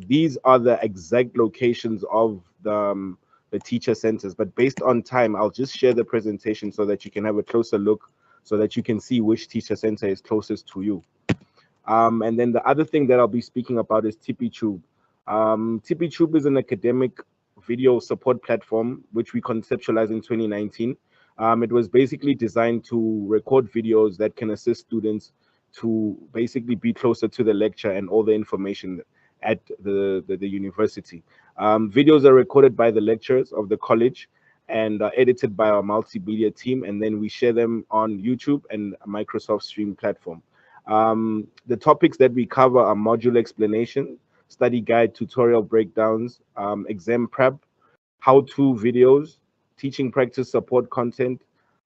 Speaker 9: These are the exact locations of the teacher centers, but based on time, I'll just share the presentation so that you can have a closer look, so that you can see which teacher center is closest to you. And then the other thing that I'll be speaking about is TipeeTube. TipeeTube is an academic video support platform which we conceptualized in 2019. It was basically designed to record videos that can assist students to basically be closer to the lecture and all the information at the university. Videos are recorded by the lecturers of the college and are edited by our multimedia team, and then we share them on YouTube and a Microsoft Stream platform. The topics that we cover are module explanation, study guide, tutorial breakdowns, exam prep, how-to videos, teaching practice support content,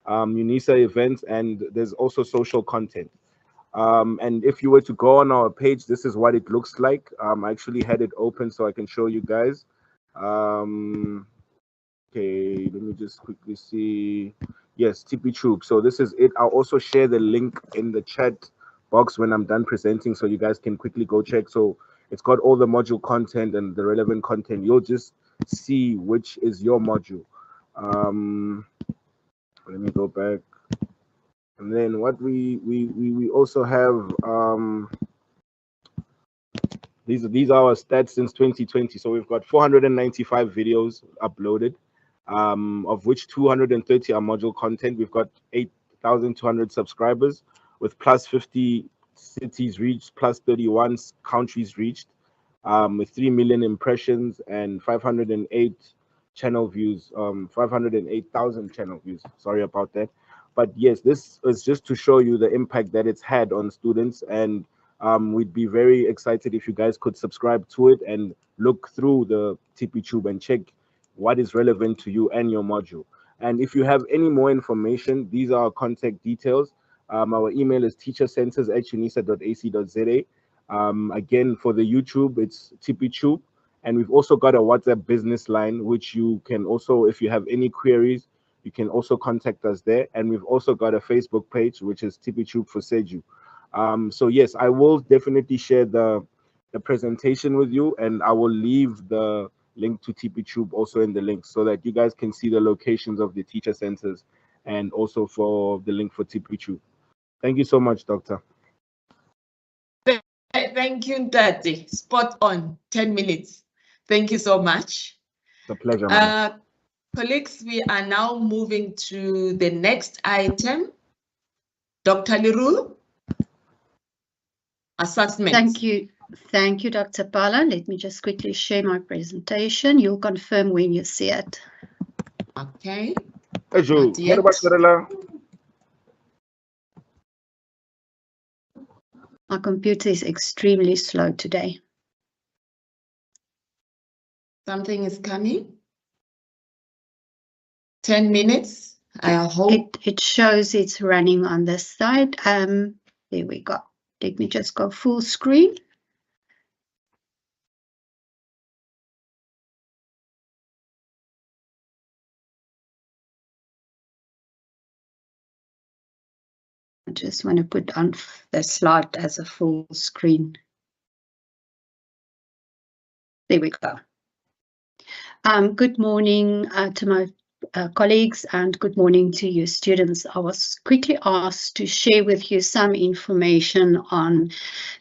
Speaker 9: UNISA events, and there's also social content. And if you were to go on our page, this is what it looks like. I actually had it open so I can show you guys. Okay, let me just quickly see. Yes, TipeeTube. So this is it. I'll also share the link in the chat box when I'm done presenting so you guys can quickly go check. So it's got all the module content and the relevant content. You'll just see which is your module. Let me go back. And then what we also have, these are our stats since 2020. So we've got 495 videos uploaded, of which 230 are module content. We've got 8,200 subscribers with plus 50 cities reached, plus 31 countries reached, with 3 million impressions and 508 channel views, 508,000 channel views. Sorry about that. But yes, this is just to show you the impact that it's had on students, and we'd be very excited if you guys could subscribe to it and look through the TipeeTube and check what is relevant to you and your module. And if you have any more information, these are our contact details. Our email is teachercenters@unisa.ac.za. Again, for the YouTube, it's TipeeTube. And we've also got a WhatsApp business line, which you can also, if you have any queries, you can also contact us there. And we've also got a Facebook page, which is TipeeTube for SEDU. So yes, I will definitely share the presentation with you, and I will leave the link to TipeeTube also in the link so that you guys can see the locations of the teacher centers and also for the link for TipeeTube. Thank you so much, Doctor.
Speaker 1: Thank you, Daddy. Spot on, 10 minutes. Thank you so much.
Speaker 9: It's a pleasure, man.
Speaker 1: Colleagues, we are now moving to the next item. Dr. Leroux, assessment.
Speaker 7: Thank you. Thank you, Dr. Pala. Let me just quickly share my presentation. You'll confirm when you see it.
Speaker 1: Okay.
Speaker 9: Hey, Joe. What about Sarela?
Speaker 7: My computer is extremely slow today.
Speaker 1: Something is coming. 10 minutes, I hope.
Speaker 7: It shows it's running on this side. There we go. Let me just go full screen. I just want to put on the slide as a full screen. There we go. Good morning to my colleagues, and good morning to you students. I was quickly asked to share with you some information on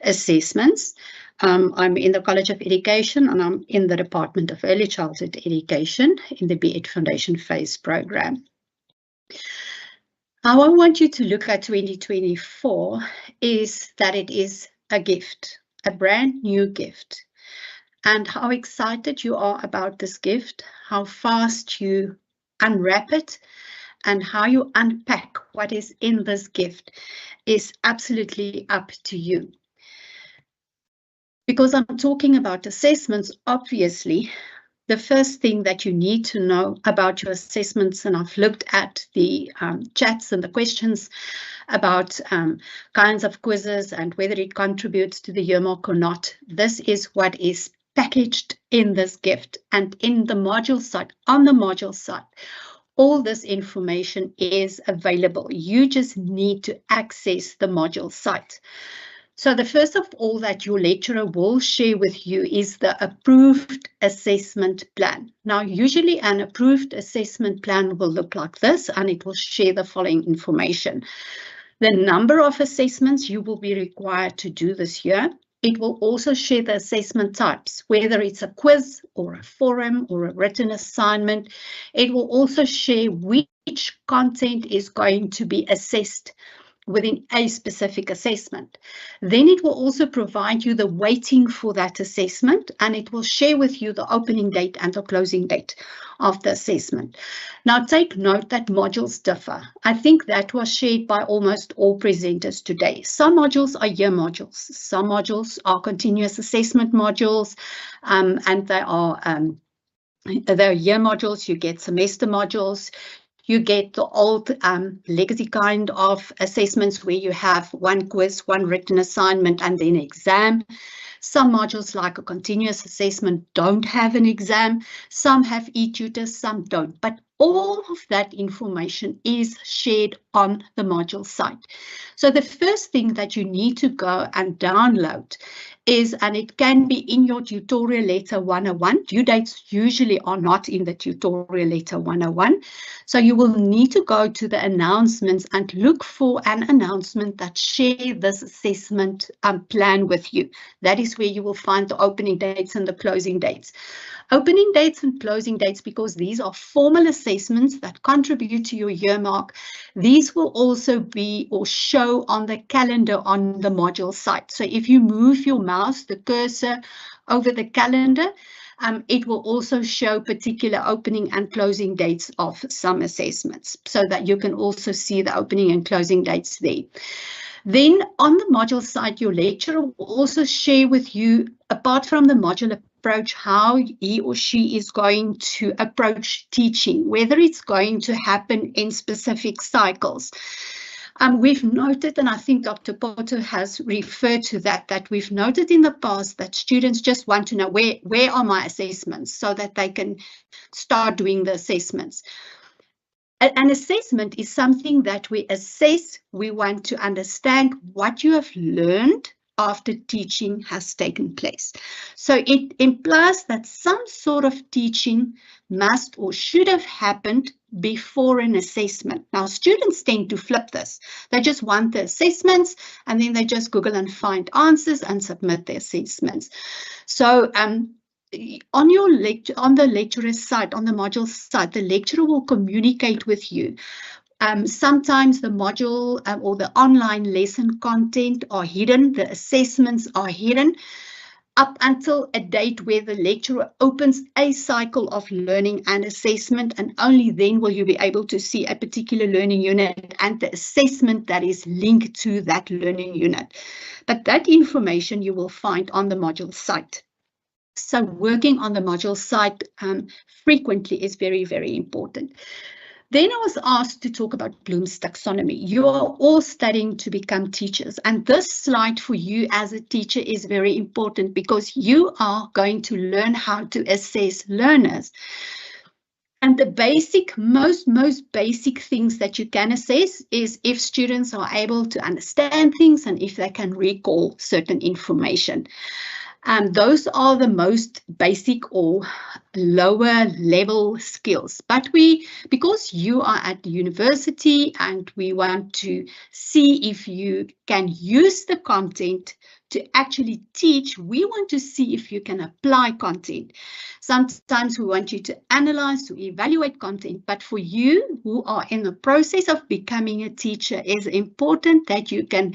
Speaker 7: assessments. I'm in the College of Education, and I'm in the Department of Early Childhood Education in the BEd Foundation Phase program. How I want you to look at 2024 is that it is a gift. a brand new gift, and how excited you are about this gift, how fast you unwrap it, and how you unpack what is in this gift is absolutely up to you. Because I'm talking about assessments, obviously, the first thing that you need to know about your assessments, and I've looked at the chats and the questions about kinds of quizzes and whether it contributes to the year mark or not. This is what is packaged in this gift, and in the module site, on the module site, all this information is available. You just need to access the module site. So the first of all that your lecturer will share with you is the approved assessment plan. Now, usually an approved assessment plan will look like this, and it will share the following information. The number of assessments you will be required to do this year. It will also share the assessment types, whether it's a quiz or a forum or a written assignment. It will also share which content is going to be assessed within a specific assessment. Then it will also provide you the weighting for that assessment, and it will share with you the opening date and the closing date of the assessment. Now take note that modules differ. I think that was shared by almost all presenters today. Some modules are year modules, some modules are continuous assessment modules, and they're year modules. You get semester modules. You get the old legacy kind of assessments where you have one quiz, one written assignment, and then exam. Some modules, like a continuous assessment, don't have an exam. Some have e-tutors, some don't. But all of that information is shared on the module site. So the first thing that you need to go and download is, and it can be in your tutorial letter 101. Due dates usually are not in the tutorial letter 101. So you will need to go to the announcements and look for an announcement that shares this assessment plan with you. That is where you will find the opening dates and the closing dates. Opening dates and closing dates, because these are formal assessments that contribute to your year mark. These will also be or show on the calendar on the module site. So if you move your mouse, the cursor over the calendar, it will also show particular opening and closing dates of some assessments, so that you can also see the opening and closing dates there. Then on the module site, your lecturer will also share with you, apart from the module approach, how he or she is going to approach teaching, whether it's going to happen in specific cycles. We've noted, and I think Dr. Potter has referred to that we've noted in the past that students just want to know where are my assessments, so that they can start doing the assessments. An assessment is something that we assess. We want to understand what you have learned after teaching has taken place. So it implies that some sort of teaching must or should have happened before an assessment. Now, students tend to flip this. They just want the assessments, and then they just Google and find answers and submit their assessments. So on the lecturer's site, on the module site, the lecturer will communicate with you. Sometimes the module or the online lesson content are hidden, the assessments are hidden, up until a date where the lecturer opens a cycle of learning and assessment, and only then will you be able to see a particular learning unit and the assessment that is linked to that learning unit. But that information you will find on the module site. So working on the module site frequently is very, very important. Then I was asked to talk about Bloom's taxonomy. You are all studying to become teachers, and this slide for you as a teacher is very important, because you are going to learn how to assess learners. And the basic, most basic things that you can assess is if students are able to understand things and if they can recall certain information. Those are the most basic or lower level skills. But because you are at the university and we want to see if you can use the content
Speaker 11: to actually teach, we want to see if you can apply content. Sometimes we want you to analyze, to evaluate content, but for you who are in the process of becoming a teacher, it's important that you can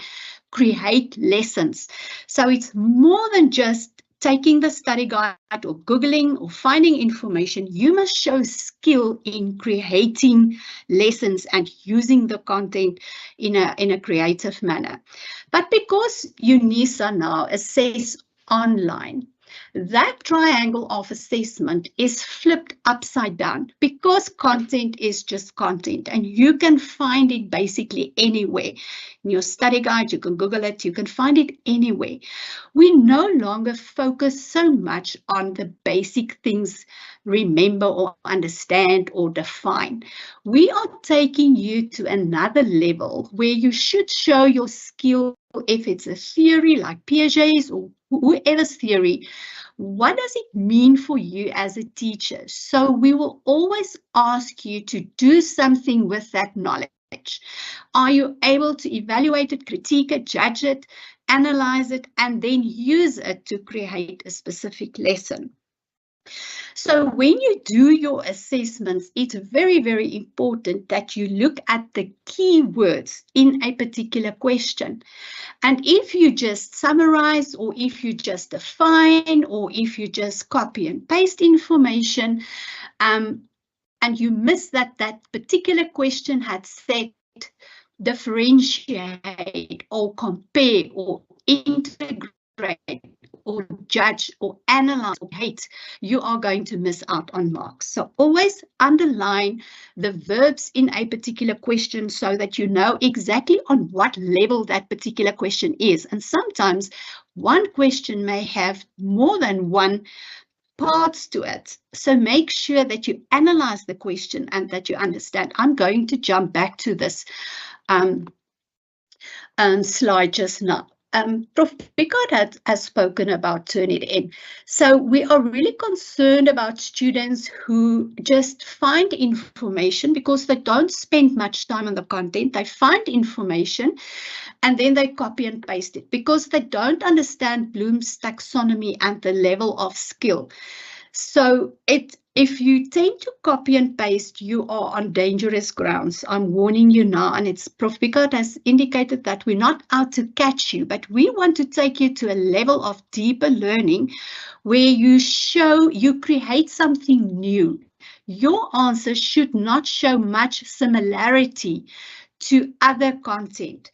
Speaker 11: create lessons. So it's more than just taking the study guide or Googling or finding information. You must show skill in creating lessons and using the content in a creative manner. But because UNISA now assess online, that triangle of assessment is flipped upside down because content is just content and you can find it basically anywhere. In your study guide, you can Google it, you can find it anywhere. We no longer focus so much on the basic things, remember or understand or define. We are taking you to another level where you should show your skill. If it's a theory like Piaget's or whoever's theory, what does it mean for you as a teacher? So we will always ask you to do something with that knowledge. Are you able to evaluate it, critique it, judge it, analyze it, and then use it to create a specific lesson? So when you do your assessments, it's very, very important that you look at the keywords in a particular question. And if you just summarize, or if you just define, or if you just copy and paste information, and you miss that particular question had said differentiate or compare or integrate or judge or analyze or hate, you are going to miss out on marks. So always underline the verbs in a particular question so that you know exactly on what level that particular question is. And sometimes one question may have more than one parts to it. So make sure that you analyze the question and that you understand. I'm going to jump back to this slide just now. Prof. Pickard has spoken about Turnitin. So we are really concerned about students who just find information because they don't spend much time on the content. They find information and then they copy and paste it because they don't understand Bloom's taxonomy and the level of skill. So if you tend to copy and paste, you are on dangerous grounds. I'm warning you now, and it's Prof. Pickard has indicated that we're not out to catch you, but we want to take you to a level of deeper learning where you create something new. Your answer should not show much similarity to other content.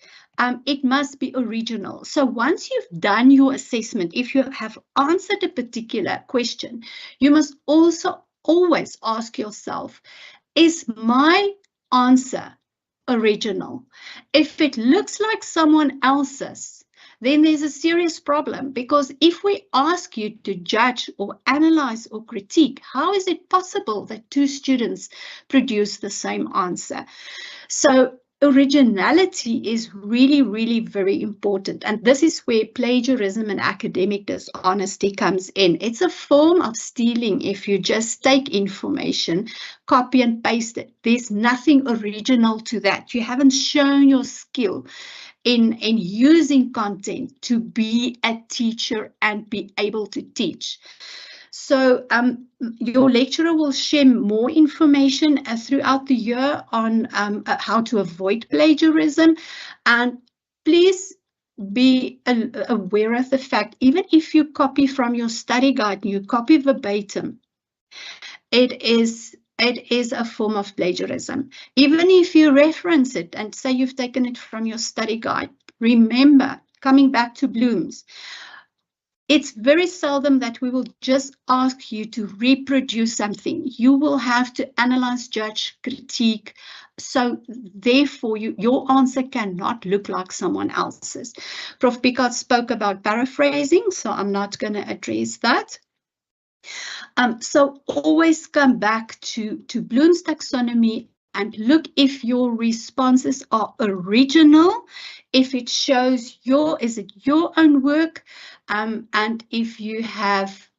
Speaker 11: It must be original. So once you've done your assessment, if you have answered a particular question, you must also always ask yourself, is my answer original? If it looks like someone else's, then there's a serious problem, because if we ask you to judge or analyze or critique, how is it possible that two students produce the same answer? So originality is really, really very important. And this is where plagiarism and academic dishonesty comes in. It's a form of stealing if you just take information, copy and paste it. There's nothing original to that. You haven't shown your skill in using content to be a teacher and be able to teach. So your lecturer will share more information throughout the year on how to avoid plagiarism. And please be aware of the fact, even if you copy from your study guide, you copy verbatim, it is a form of plagiarism. Even if you reference it and say you've taken it from your study guide, remember, coming back to Bloom's, it's very seldom that we will just ask you to reproduce something. You will have to analyze, judge, critique. So therefore, your answer cannot look like someone else's. Prof. Pickard spoke about paraphrasing, so I'm not going to address that. So always come back to Bloom's taxonomy and look if your responses are original, if it shows is it your own work, and if you have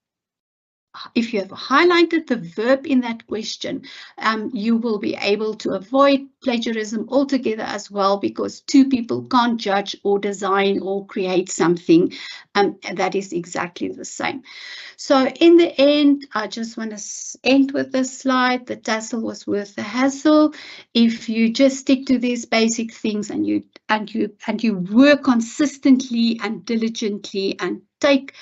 Speaker 11: highlighted the verb in that question, you will be able to avoid plagiarism altogether as well, because two people can't judge or design or create something that is exactly the same. So in the end, I just want to end with this slide. The tussle was worth the hassle. If you just stick to these basic things and you work consistently and diligently and take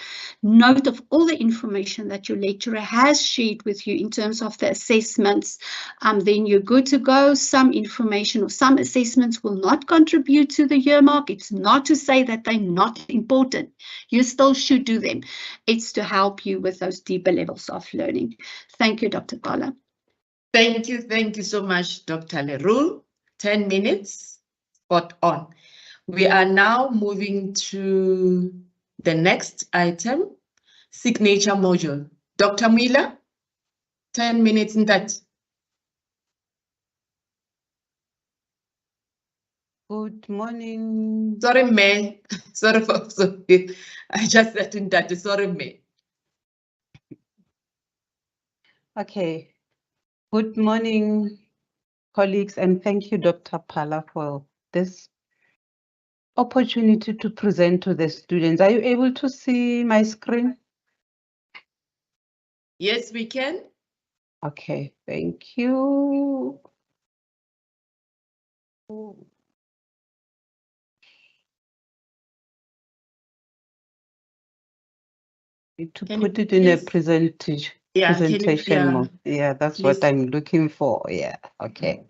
Speaker 11: note of all the information that your lecturer has shared with you in terms of the assessments, then you're good to go. Some information or some assessments will not contribute to the year mark. It's not to say that they're not important. You still should do them. It's to help you with those deeper levels of learning. Thank you, Dr. Paula.
Speaker 1: Thank you so much, Dr. Leroux. 10 minutes, spot on. We are now moving to the next item, signature module. Dr. Miller, 10 minutes in that.
Speaker 4: Good morning.
Speaker 1: Sorry, May. Sorry. I just said in that. Sorry, May.
Speaker 4: Okay. Good morning, colleagues, and thank you, Dr. Pala, for this opportunity to present to the students. Are you able to see my screen?
Speaker 1: Yes, we can.
Speaker 4: Okay, thank you. Need to put it in a presentation.
Speaker 1: Yeah,
Speaker 4: Presentation mode. Yeah, that's what I'm looking for. Yeah, okay.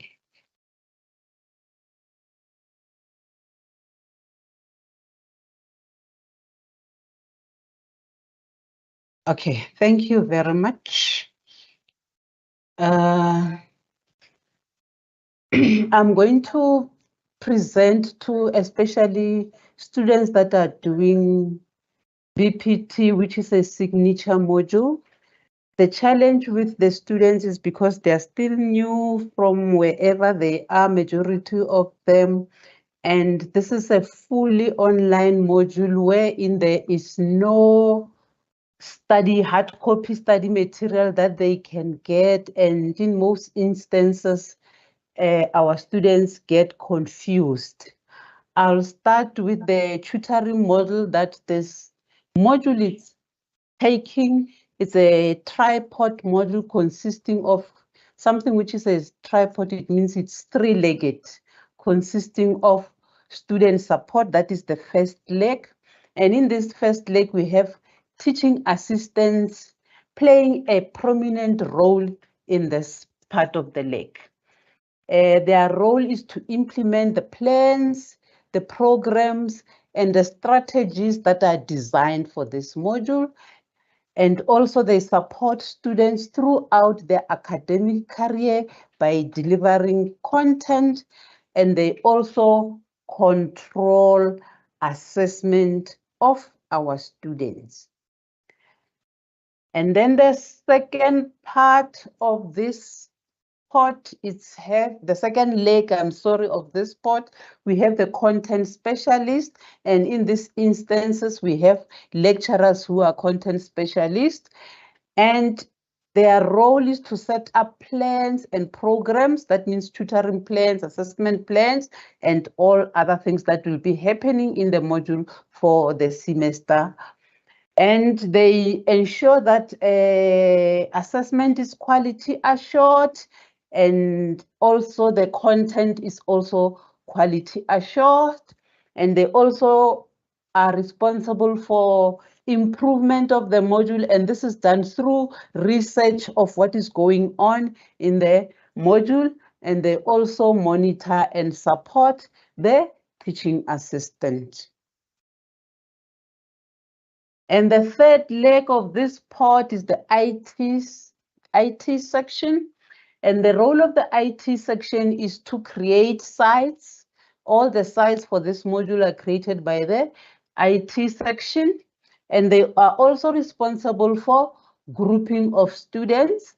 Speaker 4: Okay, thank you very much. I'm going to present to especially students that are doing BPT, which is a signature module. The challenge with the students is because they're still new from wherever they are, majority of them. And this is a fully online module wherein there is no hard copy study material that they can get. And in most instances, our students get confused. I'll start with the tutoring model that this module is taking. It's a tripod module consisting of something which is a tripod. It means it's three-legged, consisting of student support. That is the first leg. And in this first leg, we have teaching assistants playing a prominent role in this part of the leg. Their role is to implement the plans, the programs, and the strategies that are designed for this module. And also they support students throughout their academic career by delivering content, and they also control assessment of our students. And then the second part of this part, the second leg, of this part, we have the content specialist. And in these instances, we have lecturers who are content specialists. And their role is to set up plans and programs. That means tutoring plans, assessment plans, and all other things that will be happening in the module for the semester. And they ensure that assessment is quality assured, and also the content is also quality assured. And they also are responsible for improvement of the module, and this is done through research of what is going on in the module. And they also monitor and support the teaching assistant. And the third leg of this part is the IT section. And the role of the IT section is to create sites. All the sites for this module are created by the IT section. And they are also responsible for grouping of students.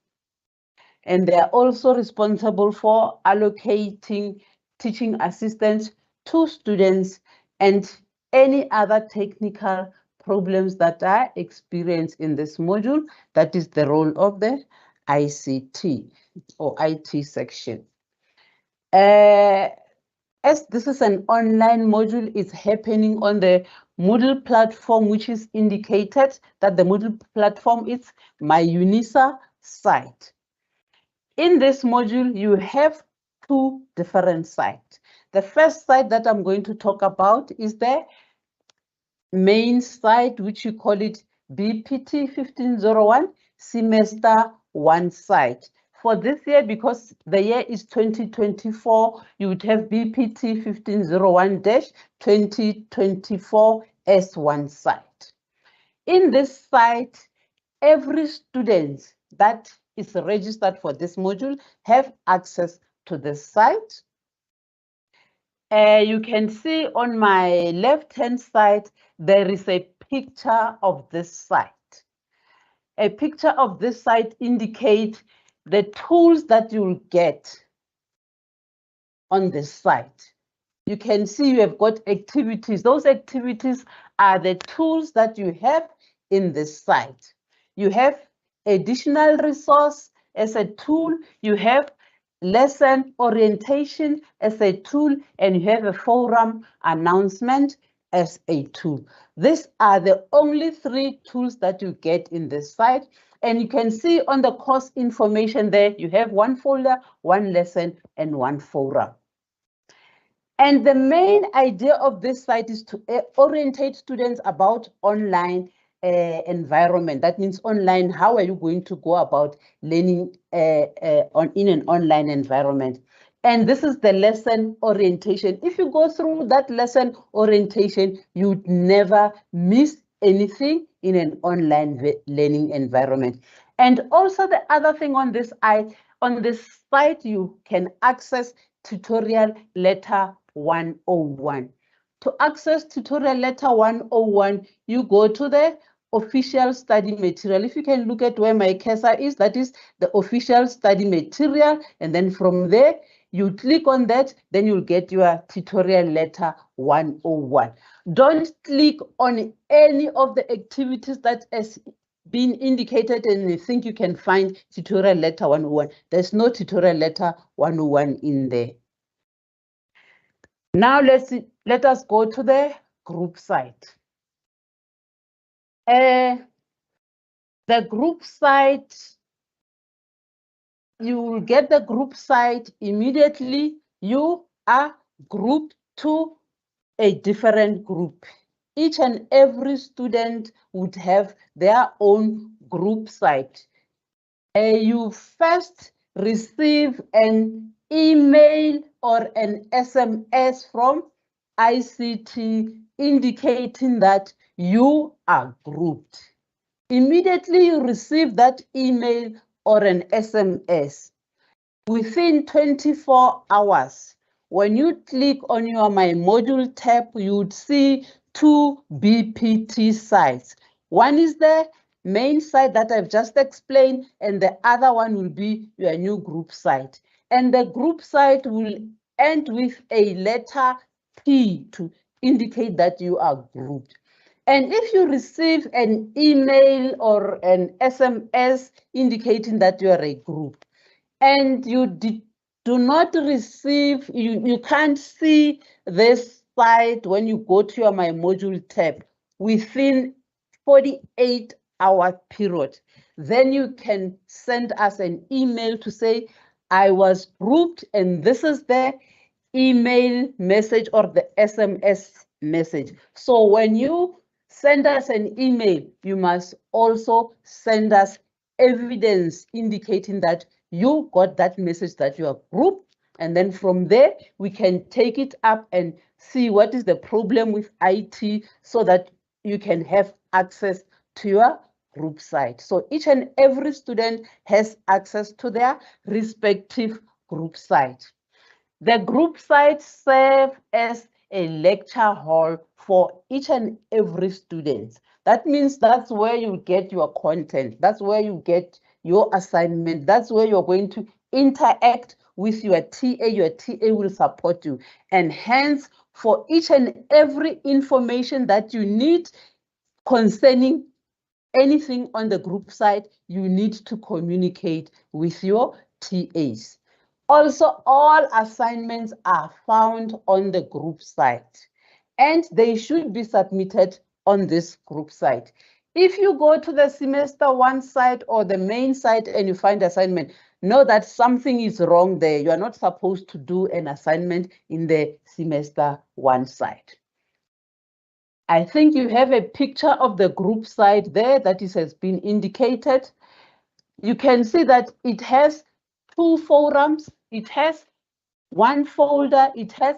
Speaker 4: And they are also responsible for allocating teaching assistants to students and any other technical problems that are experienced in this module. That is the role of the ICT or IT section.
Speaker 12: As this is an online module, it's happening on the Moodle platform, which is indicated that the Moodle platform is my UNISA site. In this module, you have two different sites. The first site that I'm going to talk about is the main site, which you call it BPT 1501 semester 1 site. For this year, because the year is 2024, you would have BPT 1501-2024 S1 site. In this site, every student that is registered for this module have access to this site. You can see on my left-hand side, there is a picture of this site. A picture of this site indicates the tools that you'll get on this site. You can see you have got activities. Those activities are the tools that you have in this site. You have additional resource as a tool. You have lesson orientation as a tool, and you have a forum announcement as a tool. These are the only 3 tools that you get in this site. And you can see on the course information there, you have 1 folder, 1 lesson, and 1 forum. And the main idea of this site is to orientate students about online environment. That means online, how are you going to go about learning in an online environment? And this is the lesson orientation. If you go through that lesson orientation, you'd never miss anything in an online learning environment. And also the other thing on this site, you can access tutorial letter 101. To access tutorial letter 101, you go to the official study material. If you can look at where my cursor is, that is the official study material. And then from there, you click on that, then you'll get your tutorial letter 101. Don't click on any of the activities that has been indicated and you think you can find tutorial letter 101. There's no tutorial letter 101 in there. Now let us go to the group site. The group site, you will get the group site immediately. You are grouped to a different group. Each and every student would have their own group site. You first receive an email or an SMS from ICT indicating that you are grouped. Immediately you receive that email or an SMS. Within 24 hours, when you click on your My Module tab, you would see 2 BPT sites. One is the main site that I've just explained, and the other one will be your new group site. And the group site will end with a letter P to indicate that you are grouped. And if you receive an email or an SMS indicating that you are a group, and you do not receive, you can't see this site when you go to your My Module tab within 48-hour period, then you can send us an email to say, I was grouped and this is the email message or the SMS message. So when you send us an email, you must also send us evidence indicating that you got that message that you are grouped. And then from there, we can take it up and see what is the problem with IT so that you can have access to your group site. So each and every student has access to their respective group site. The group sites serve as a lecture hall for each and every student. That means that's where you get your content. That's where you get your assignment. That's where you're going to interact with your TA. Your TA will support you. And hence, for each and every information that you need concerning anything on the group site, you need to communicate with your TAs. Also, all assignments are found on the group site and they should be submitted on this group site. If you go to the semester 1 site or the main site and you find assignment, know that something is wrong there. You are not supposed to do an assignment in the semester 1 site. I think you have a picture of the group site there that has been indicated. You can see that it has 2 forums, it has 1 folder, it has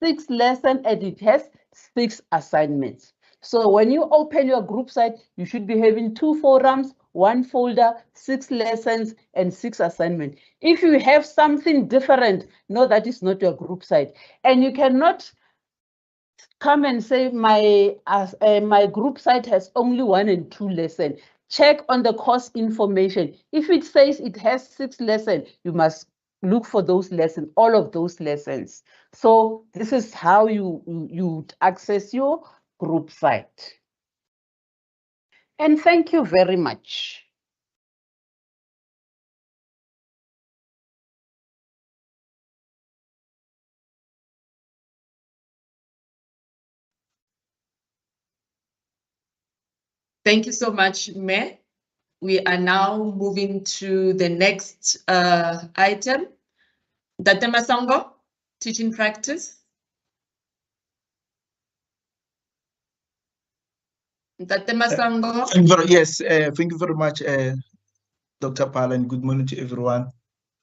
Speaker 12: 6 lessons, and it has 6 assignments. So when you open your group site, you should be having 2 forums, 1 folder, 6 lessons, and 6 assignments. If you have something different, no, that is not your group site. And you cannot come and say my group site has only 1 and 2 lessons. Check on the course information. If it says it has 6 lessons, you must look for those lessons, all of those lessons. So this is how you access your group site. And thank you very much.
Speaker 1: Thank you so much, May. We are now moving to the next item. Dr. Masango, teaching practice. Dr. Masango.
Speaker 13: Yes, thank you very much, Dr. Pala, and good morning to everyone.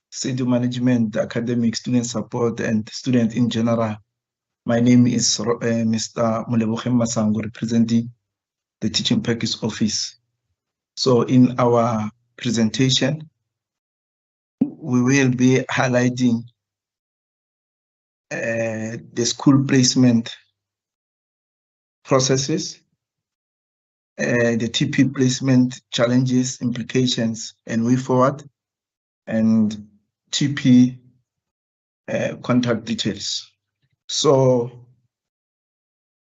Speaker 13: Studio management, academic, student support, and student in general. My name is Mr. Moleboge Masango, representing the Teaching Practice Office. So in our presentation, we will be highlighting the school placement processes, the TP placement challenges, implications, and way forward, and TP contact details. So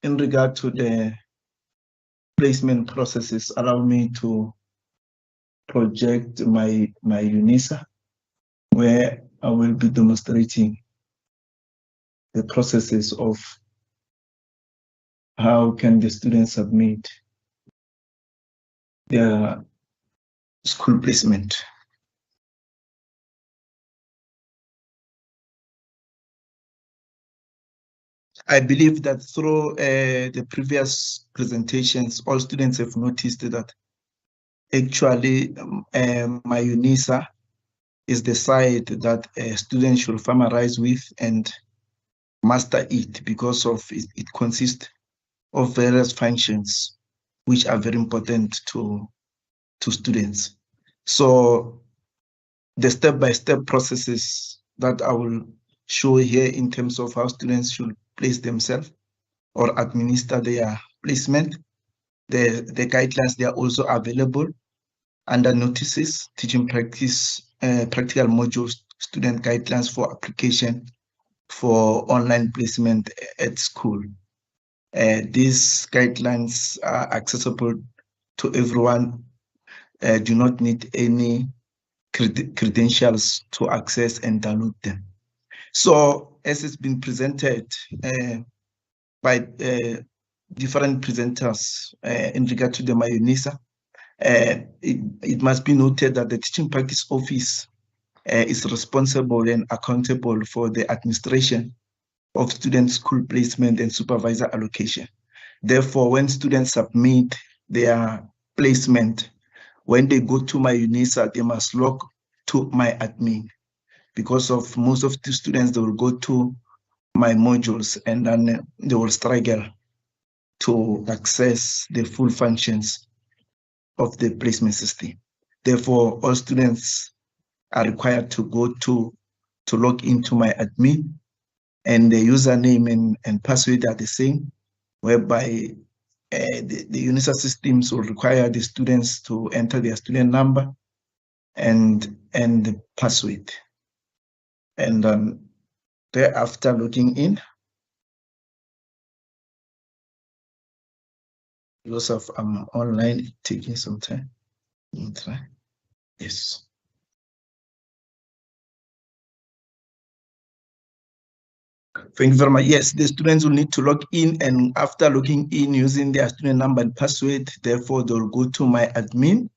Speaker 13: in regard to the placement processes, allow me to project my UNISA, where I will be demonstrating the processes of how can the students submit their school placement. I believe that through the previous presentations, all students have noticed that actually my UNISA is the site that students should familiarize with and master it, because of it consists of various functions which are very important to students. So the step-by-step processes that I will show here in terms of how students should place themselves or administer their placement. The guidelines, they are also available under notices, teaching practice, practical modules, student guidelines for application for online placement at school. These guidelines are accessible to everyone, do not need any credentials to access and download them. So as it's been presented by different presenters in regard to the MyUNISA, it must be noted that the Teaching Practice Office is responsible and accountable for the administration of student school placement and supervisor allocation. Therefore, when students submit their placement, when they go to MyUNISA, they must log to MyAdmin, because of most of the students, they will go to my modules and then they will struggle to access the full functions of the placement system. Therefore, all students are required to go to log into MyAdmin, and the username and password are the same, whereby the UNISA systems will require the students to enter their student number and the password. And then thereafter logging in, because of online taking some time. Yes. Thank you very much. Yes, the students will need to log in, and after logging in using their student number and password, therefore they'll go to my admin.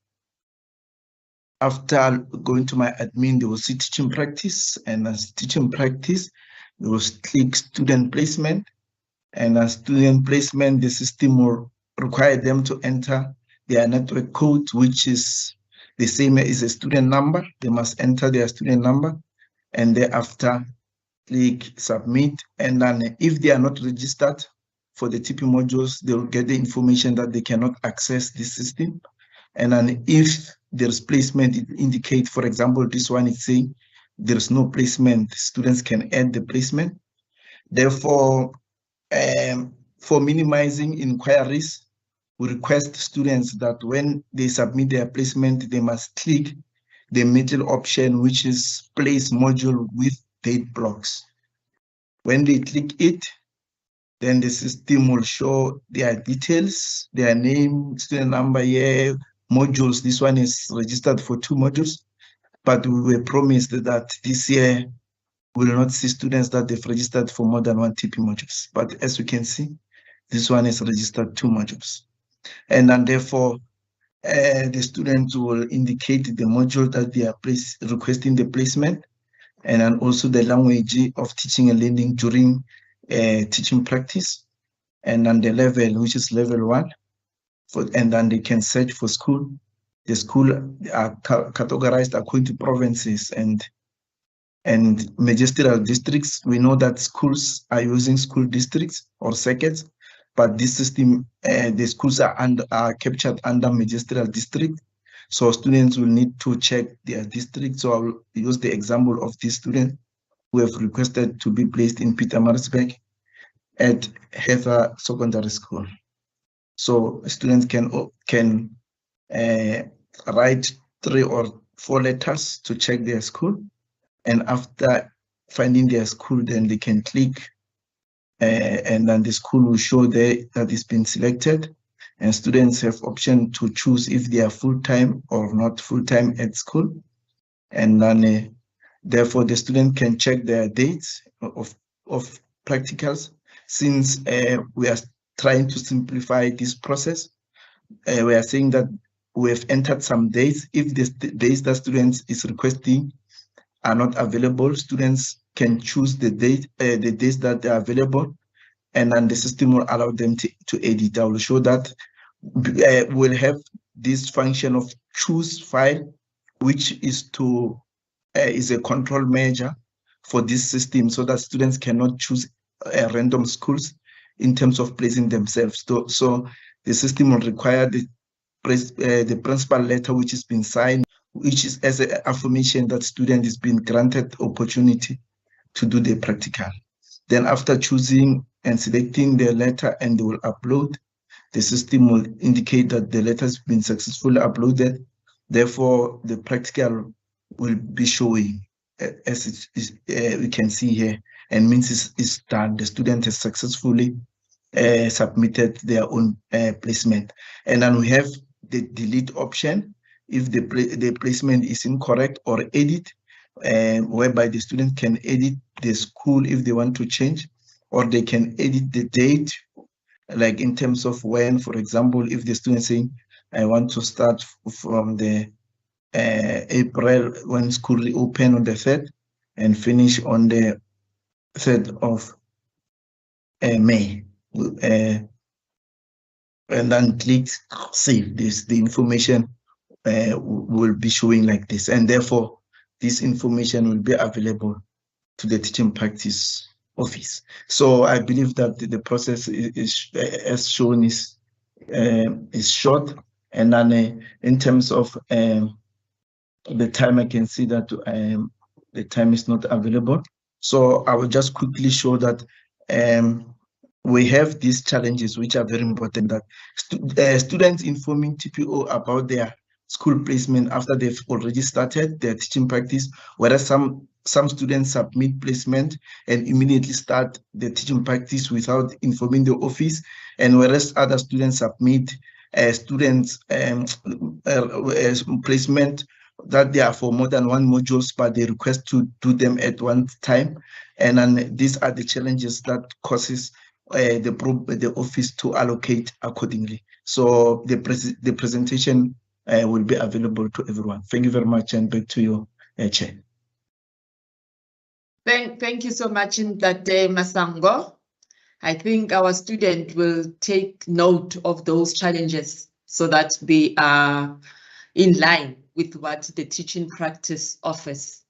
Speaker 13: After going to my admin, they will see teaching practice, and as teaching practice, they will click student placement, and as student placement, the system will require them to enter their network code, which is the same as a student number. They must enter their student number, and thereafter click submit. And then if they are not registered for the TP modules, they will get the information that they cannot access this system. And then if there's placement, it indicates, for example, this one is saying there's no placement, students can add the placement. Therefore, for minimizing inquiries, we request students that when they submit their placement, they must click the middle option, which is place module with date blocks. When they click it, then the system will show their details, their name, student number, year, modules. This one is registered for 2 modules, but we were promised that this year we will not see students that they've registered for more than 1 TP modules. But as you can see, this one is registered 2 modules. And then therefore, the students will indicate the module that they are requesting the placement, and then also the language of teaching and learning during teaching practice, and then the level, which is level 1, and then they can search for school. The school are categorized according to provinces and magisterial districts. We know that schools are using school districts or circuits, but this system, the schools are captured under magisterial district. So students will need to check their district. So I will use the example of this student who have requested to be placed in Pietermaritzburg at Heather Secondary School. So students can write 3 or 4 letters to check their school, and after finding their school, then they can click, and then the school will show there that it's been selected. And students have option to choose if they are full-time or not full-time at school. And then therefore the student can check their dates of practicals. Since we are trying to simplify this process, we are saying that we have entered some dates. If the dates that students is requesting are not available, students can choose the dates that are available, and then the system will allow them to edit. I will show that we'll have this function of choose file, which is a control measure for this system, so that students cannot choose random schools in terms of placing themselves. So the system will require the principal letter which has been signed, which is as an affirmation that student is being granted opportunity to do the practical. Then after choosing and selecting the letter, and they will upload, the system will indicate that the letter has been successfully uploaded. Therefore, the practical will be showing as we can see here, and means it's done. The student has successfully submitted their own placement. And then we have the delete option if the placement is incorrect, or edit, whereby the student can edit the school if they want to change, or they can edit the date, like in terms of when, for example, if the student saying, I want to start from the April when school reopen on the 3rd and finish on the 3rd of May, and then click save. The information will be showing like this, and therefore this information will be available to the teaching practice office. So I believe that the process is as shown is short, and then in terms of the time, I can see that the time is not available. So I will just quickly show that we have these challenges which are very important, that students informing TPO about their school placement after they've already started their teaching practice, whereas some students submit placement and immediately start the teaching practice without informing the office, and whereas other students submit placement that they are for more than one modules, but they request to do them at one time. And then these are the challenges that causes the office to allocate accordingly. So the presentation will be available to everyone. Thank you very much, and back to you, Chair.
Speaker 1: Thank you so much, Ndate Masango. I think our student will take note of those challenges so that they are in line with what the teaching practice office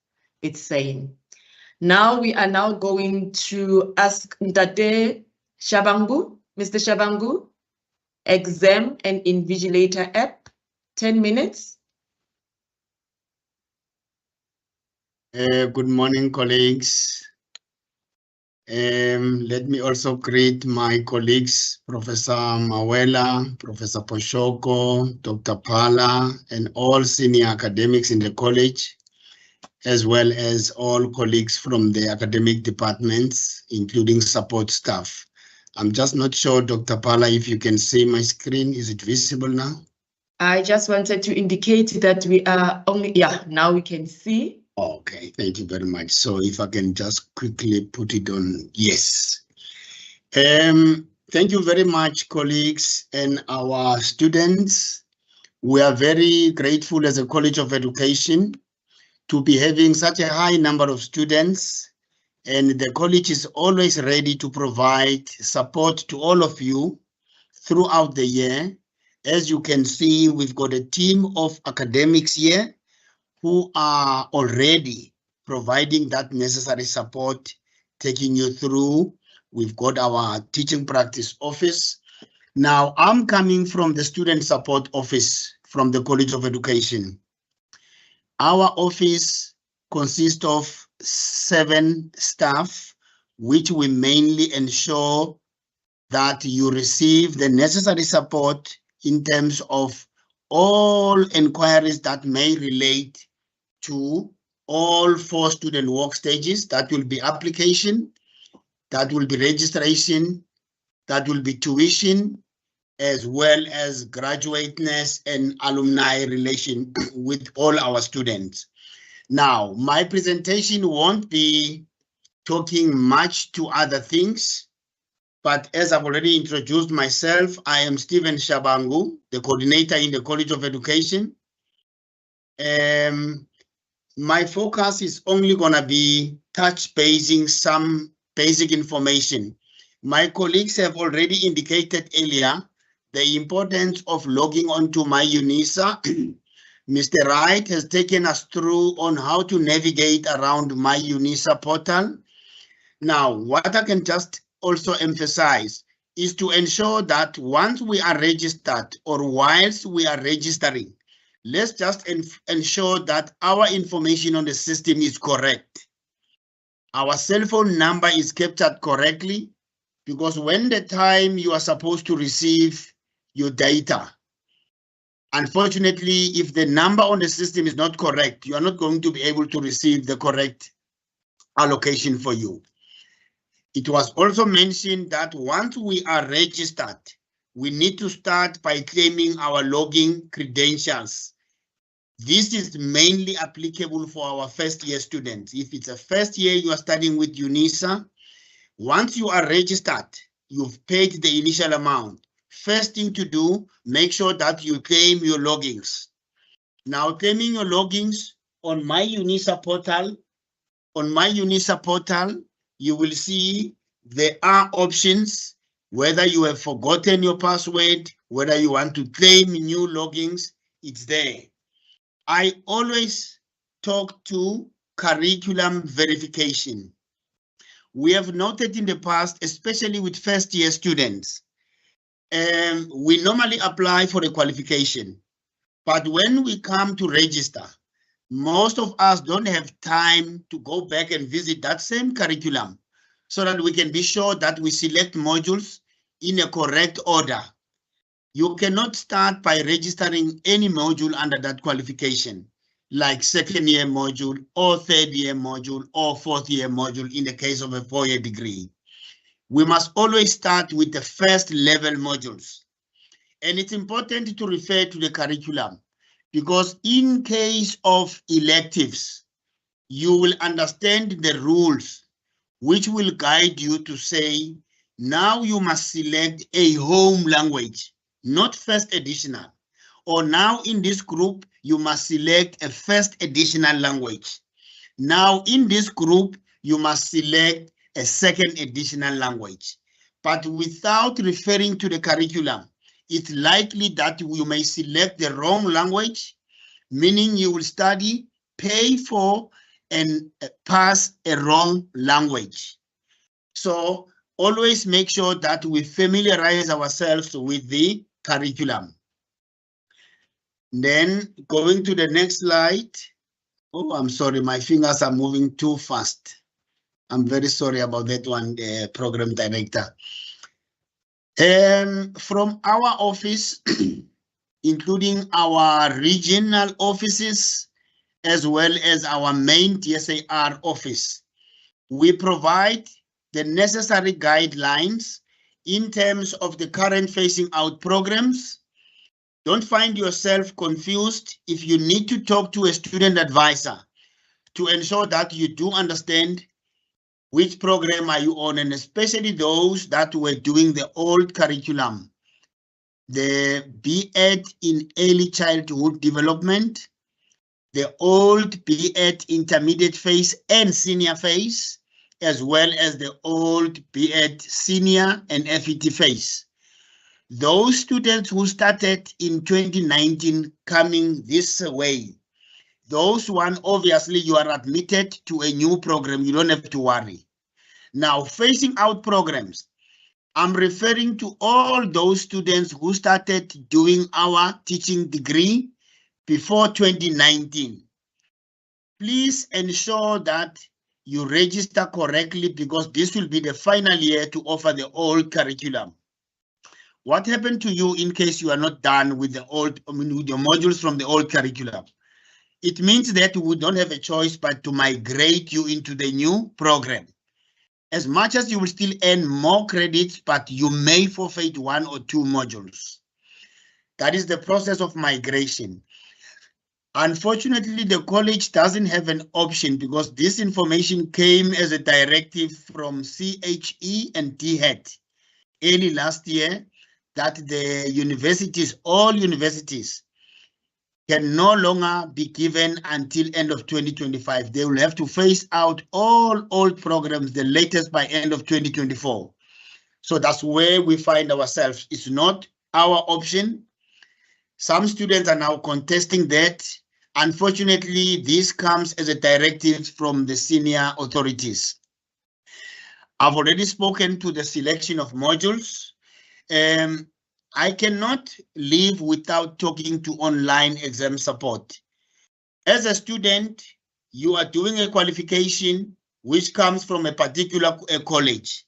Speaker 1: is saying. Now we are now going to ask Ndate Shabangu, Mr. Shabangu, exam and invigilator app, 10 minutes.
Speaker 14: Good morning, colleagues. Let me also greet my colleagues, Professor Mawela, Professor Poshoko, Dr. Pala, and all senior academics in the college, as well as all colleagues from the academic departments, including support staff. I'm just not sure, Dr. Pala, if you can see my screen. Is it visible now?
Speaker 1: I just wanted to indicate that we are only, now we can see.
Speaker 14: Okay, thank you very much. So if I can just quickly put it on, yes. Thank you very much, colleagues and our students. We are very grateful as a College of Education to be having such a high number of students, and the college is always ready to provide support to all of you throughout the year. As you can see, we've got a team of academics here who are already providing that necessary support, taking you through. We've got our teaching practice office. Now, I'm coming from the student support office from the College of Education. Our office consists of 7 staff, which we mainly ensure that you receive the necessary support in terms of all inquiries that may relate to all 4 student work stages. That will be application, that will be registration, that will be tuition, as well as graduateness and alumni relation with all our students. Now, my presentation won't be talking much to other things, but as I've already introduced myself, I am Stephen Shabangu, the coordinator in the College of Education. My focus is only going to be touch basing some basic information. My colleagues have already indicated earlier the importance of logging onto My UNISA. Mr. Wright has taken us through on how to navigate around My UNISA portal. Now, what I can just also emphasize is to ensure that once we are registered or whilst we are registering, let's just ensure that our information on the system is correct. Our cell phone number is captured correctly, because when the time you are supposed to receive your data, unfortunately, if the number on the system is not correct, you are not going to be able to receive the correct allocation for you. It was also mentioned that once we are registered, we need to start by claiming our login credentials. This is mainly applicable for our first year students. If it's a first year you are studying with UNISA, once you are registered, you've paid the initial amount. First thing to do, make sure that you claim your logins. Now, claiming your logins on My UNISA portal, you will see there are options, whether you have forgotten your password, whether you want to claim new logins, it's there. I always talk to curriculum verification. We have noted in the past, especially with first year students, we normally apply for a qualification, but when we come to register, most of us don't have time to go back and visit that same curriculum so that we can be sure that we select modules in a correct order. You cannot start by registering any module under that qualification, like second year module or third year module or fourth year module in the case of a 4-year degree. We must always start with the first level modules. And it's important to refer to the curriculum, because in case of electives, you will understand the rules which will guide you to say, now you must select a home language, not first additional. Or now in this group, you must select a first additional language. Now in this group, you must select a second additional language. But without referring to the curriculum, it's likely that you may select the wrong language, meaning you will study, pay for, and pass a wrong language. So always make sure that we familiarize ourselves with the curriculum. Then going to the next slide. Oh, I'm sorry, my fingers are moving too fast. I'm very sorry about that one, program director. From our office, including our regional offices, as well as our main TSAR office, we provide the necessary guidelines in terms of the current phasing out programs. Don't find yourself confused if you need to talk to a student advisor to ensure that you do understand which program are you on, and especially those that were doing the old curriculum, the B.Ed in Early Childhood Development, the old B.Ed Intermediate Phase and Senior Phase, as well as the old B.Ed Senior and FET Phase. Those students who started in 2019 coming this way, those one, obviously you are admitted to a new program, you don't have to worry. Now, phasing out programs, I'm referring to all those students who started doing our teaching degree before 2019. Please ensure that you register correctly, because this will be the final year to offer the old curriculum. What happened to you in case you are not done with the old, with your modules from the old curriculum? It means that we don't have a choice but to migrate you into the new program. As much as you will still earn more credits, but you may forfeit 1 or 2 modules. That is the process of migration. Unfortunately, the college doesn't have an option, because this information came as a directive from CHE and DHET early last year, that the universities, all universities, can no longer be given until end of 2025. They will have to phase out all old programs, the latest by end of 2024. So that's where we find ourselves. It's not our option. Some students are now contesting that. Unfortunately, this comes as a directive from the senior authorities. I've already spoken to the selection of modules. I cannot leave without talking to online exam support. As a student, you are doing a qualification which comes from a particular college.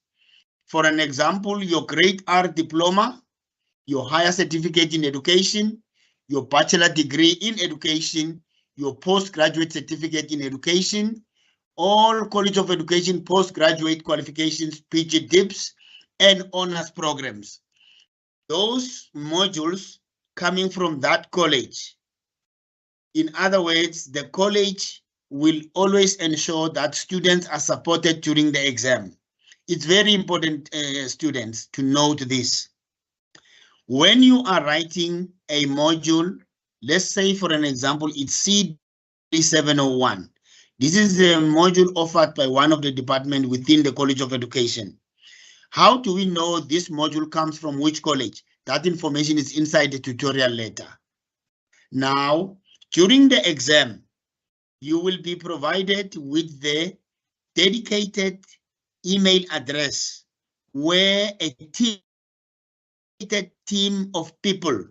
Speaker 14: For an example, your grade R diploma, your higher certificate in education, your bachelor degree in education, your postgraduate certificate in education, all College of Education postgraduate qualifications, PG DIPS, and honors programs. Those modules coming from that college. In other words, the college will always ensure that students are supported during the exam. It's very important, students, to note this. When you are writing a module, let's say for an example, it's C701. This is a module offered by one of the departments within the College of Education. How do we know this module comes from which college? That information is inside the tutorial letter. Now, during the exam, you will be provided with the dedicated email address where a team of people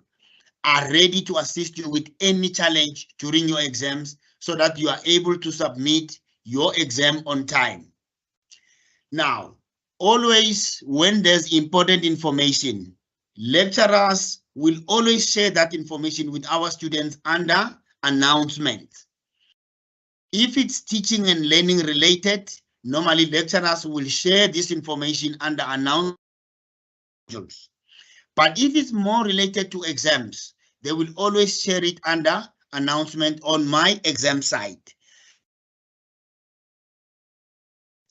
Speaker 14: are ready to assist you with any challenge during your exams, so that you are able to submit your exam on time. Now, always when there's important information, lecturers will always share that information with our students under announcement. If it's teaching and learning related, normally lecturers will share this information under announcements. But if it's more related to exams, they will always share it under announcement on my exam site.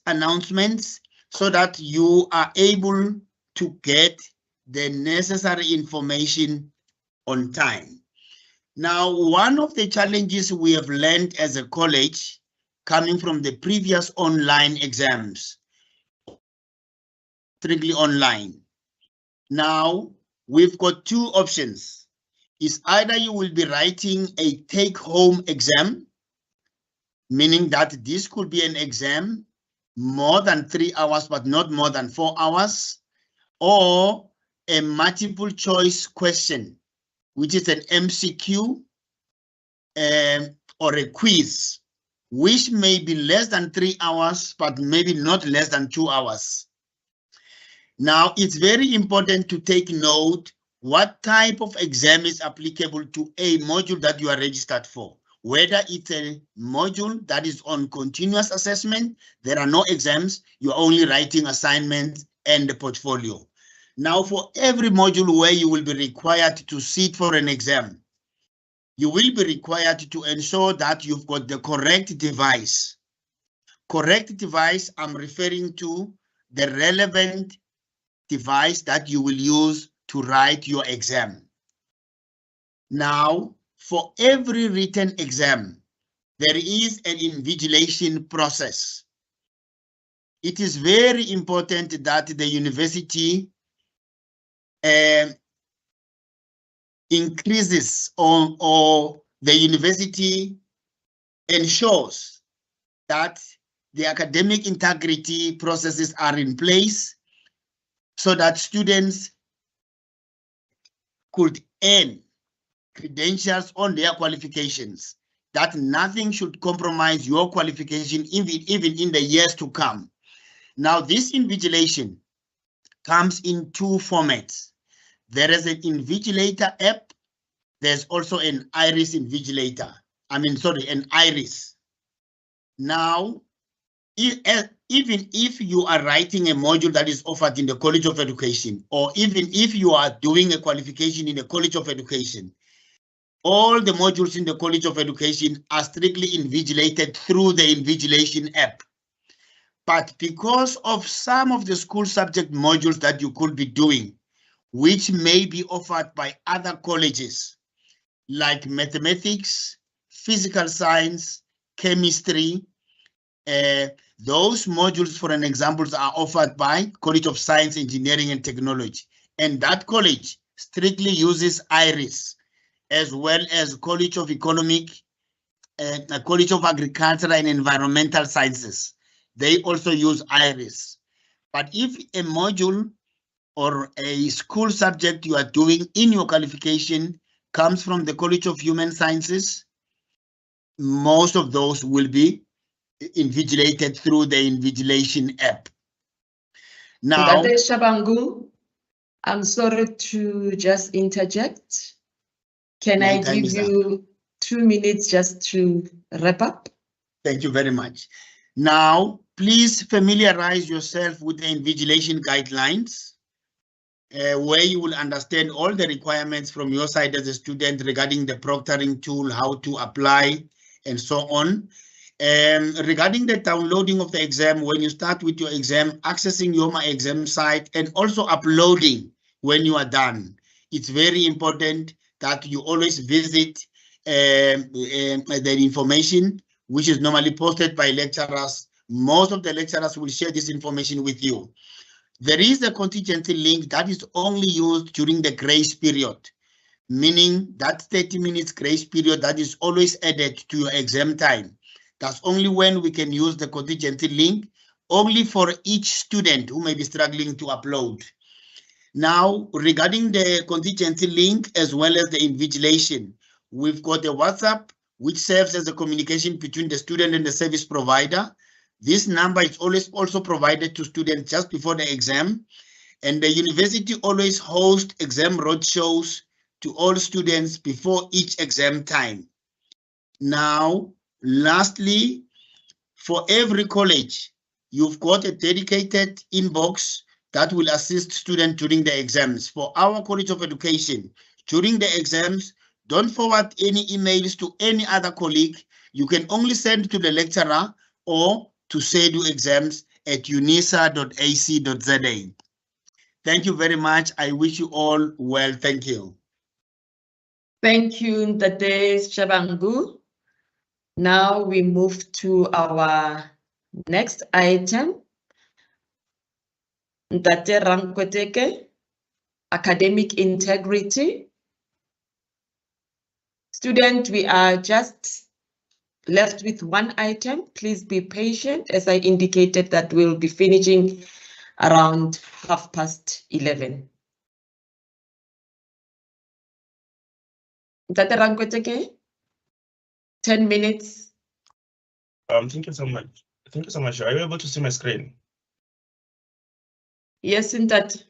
Speaker 14: Announcements so that you are able to get the necessary information on time. Now, one of the challenges we have learned as a college coming from the previous online exams, strictly online. Now, we've got two options. Is either you will be writing a take-home exam, meaning that this could be an exam more than 3 hours, but not more than 4 hours, or a multiple choice question, which is an MCQ or a quiz, which may be less than 3 hours, but maybe not less than 2 hours. Now, it's very important to take note what type of exam is applicable to a module that you are registered for. Whether it's a module that is on continuous assessment, there are no exams, you're only writing assignments and the portfolio. Now, for every module where you will be required to sit for an exam, you will be required to ensure that you've got the correct device. Correct device, I'm referring to the relevant device that you will use to write your exam. Now, for every written exam, there is an invigilation process. It is very important that the university increases or the university ensures that the academic integrity processes are in place so that students could earn credentials on their qualifications, that nothing should compromise your qualification even in the years to come. Now, this invigilation comes in two formats. There is an Invigilator app. There's also an Iris Invigilator. An Iris. Now, even if you are writing a module that is offered in the College of Education, or even if you are doing a qualification in the College of Education, all the modules in the College of Education are strictly invigilated through the Invigilation app. But because of some of the school subject modules that you could be doing, which may be offered by other colleges, like mathematics, physical science, chemistry, those modules, for an example, are offered by College of Science, Engineering and Technology. And that college strictly uses IRIS, as well as College of Economic and College of Agriculture and Environmental Sciences. They also use IRIS. But if a module or a school subject you are doing in your qualification comes from the College of Human Sciences, most of those will be invigilated through the Invigilation app. Now,
Speaker 1: Shabangu, I'm sorry to just interject. Can I give you 2 minutes just to wrap up?
Speaker 14: Thank you very much. Now, please familiarize yourself with the invigilation guidelines, where you will understand all the requirements from your side as a student regarding the proctoring tool, how to apply, and so on. Regarding the downloading of the exam, when you start with your exam, accessing your My Exam site, and also uploading when you are done. It's very important that you always visit the information which is normally posted by lecturers. Most of the lecturers will share this information with you. There is a contingency link that is only used during the grace period, meaning that 30 minutes grace period that is always added to your exam time. That's only when we can use the contingency link, only for each student who may be struggling to upload. Now, regarding the contingency link as well as the invigilation, we've got a WhatsApp which serves as a communication between the student and the service provider. This number is always also provided to students just before the exam, and the university always hosts exam roadshows to all students before each exam time. Now, lastly, for every college, you've got a dedicated inbox that will assist students during the exams. For our College of Education, during the exams, Don't forward any emails to any other colleague. You can only send to the lecturer or to seduexams@unisa.ac.za. Thank you very much. I wish you all well. Thank you.
Speaker 1: Thank you, Ntate Shabangu. Now we move to our next item. Ntate Rankweteke, academic integrity. Student, we are just left with one item. Please be patient. As I indicated, that we'll be finishing around 11:30. Ntate Rankweteke, 10 minutes.
Speaker 15: Thank you so much. Thank you so much. Are you able to see my screen?
Speaker 1: Yes, Ntate.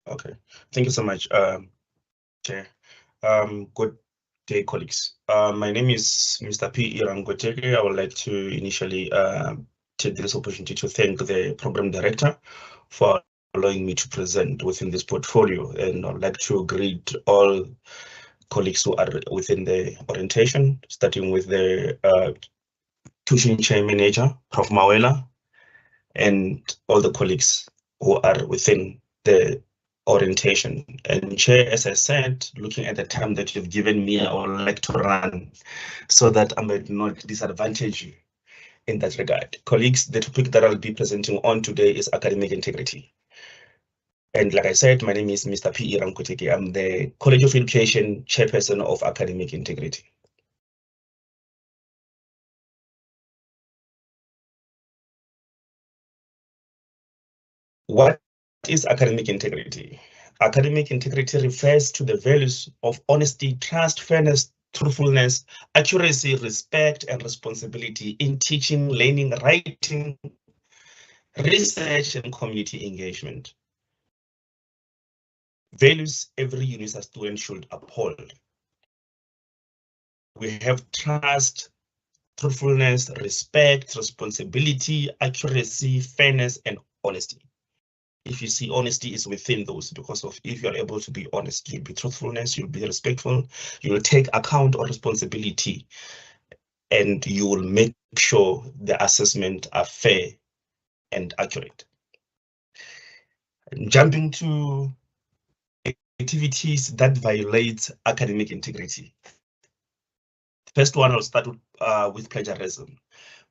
Speaker 15: Okay. Thank you so much, Chair. Good day, colleagues. My name is Mr. P. Irangoteke. I would like to initially take this opportunity to thank the program director for allowing me to present within this portfolio, and I'd like to greet all colleagues who are within the orientation, starting with the tuition chair manager, Prof. Mawela, and all the colleagues who are within the orientation. And Chair, as I said, looking at the time that you've given me, I would like to run so that I might not disadvantage you in that regard. Colleagues, the topic that I'll be presenting on today is academic integrity. And like I said, my name is Mr. P. Irangoteke. I'm the College of Education Chairperson of Academic Integrity. What is academic integrity? Academic integrity refers to the values of honesty, trust, fairness, truthfulness, accuracy, respect, and responsibility in teaching, learning, writing, research, and community engagement. Values every UNISA student should uphold. We have trust, truthfulness, respect, responsibility, accuracy, fairness, and honesty. If you see honesty is within those, because of if you're able to be honest, you'll be truthfulness, you'll be respectful, you'll take account or responsibility, and you will make sure the assessment are fair and accurate. Jumping to activities that violate academic integrity. First one, I'll start with plagiarism.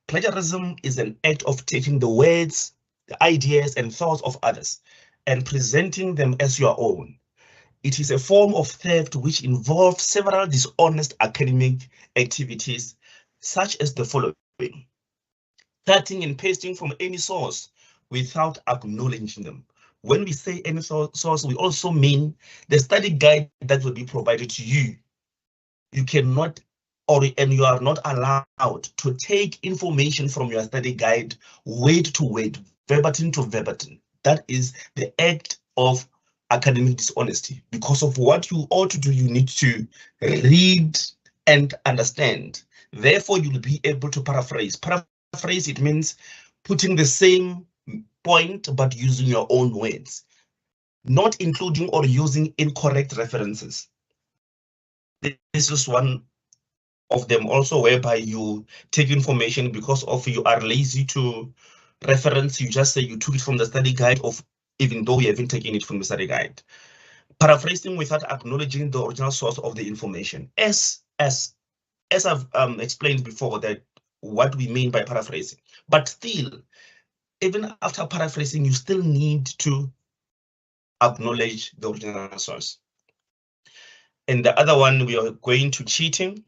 Speaker 15: Plagiarism is an act of taking the words, the ideas, and thoughts of others and presenting them as your own. It is a form of theft which involves several dishonest academic activities, such as the following: cutting and pasting from any source without acknowledging them. When we say any source, we also mean the study guide that will be provided to you. You cannot, and you are not allowed to take information from your study guide word to word, verbatim to verbatim. That is the act of academic dishonesty. Because of what you ought to do, you need to read and understand. Therefore, you'll be able to paraphrase. Paraphrase, it means putting the same point, but using your own words, not including or using incorrect references. This is one of them also, whereby you take information because of you are lazy to reference. You just say you took it from the study guide, of even though you haven't taken it from the study guide. Paraphrasing without acknowledging the original source of the information. As I've explained before, that what we mean by paraphrasing, but still, even after paraphrasing, you still need to acknowledge the original source. And the other one, we are going to cheating.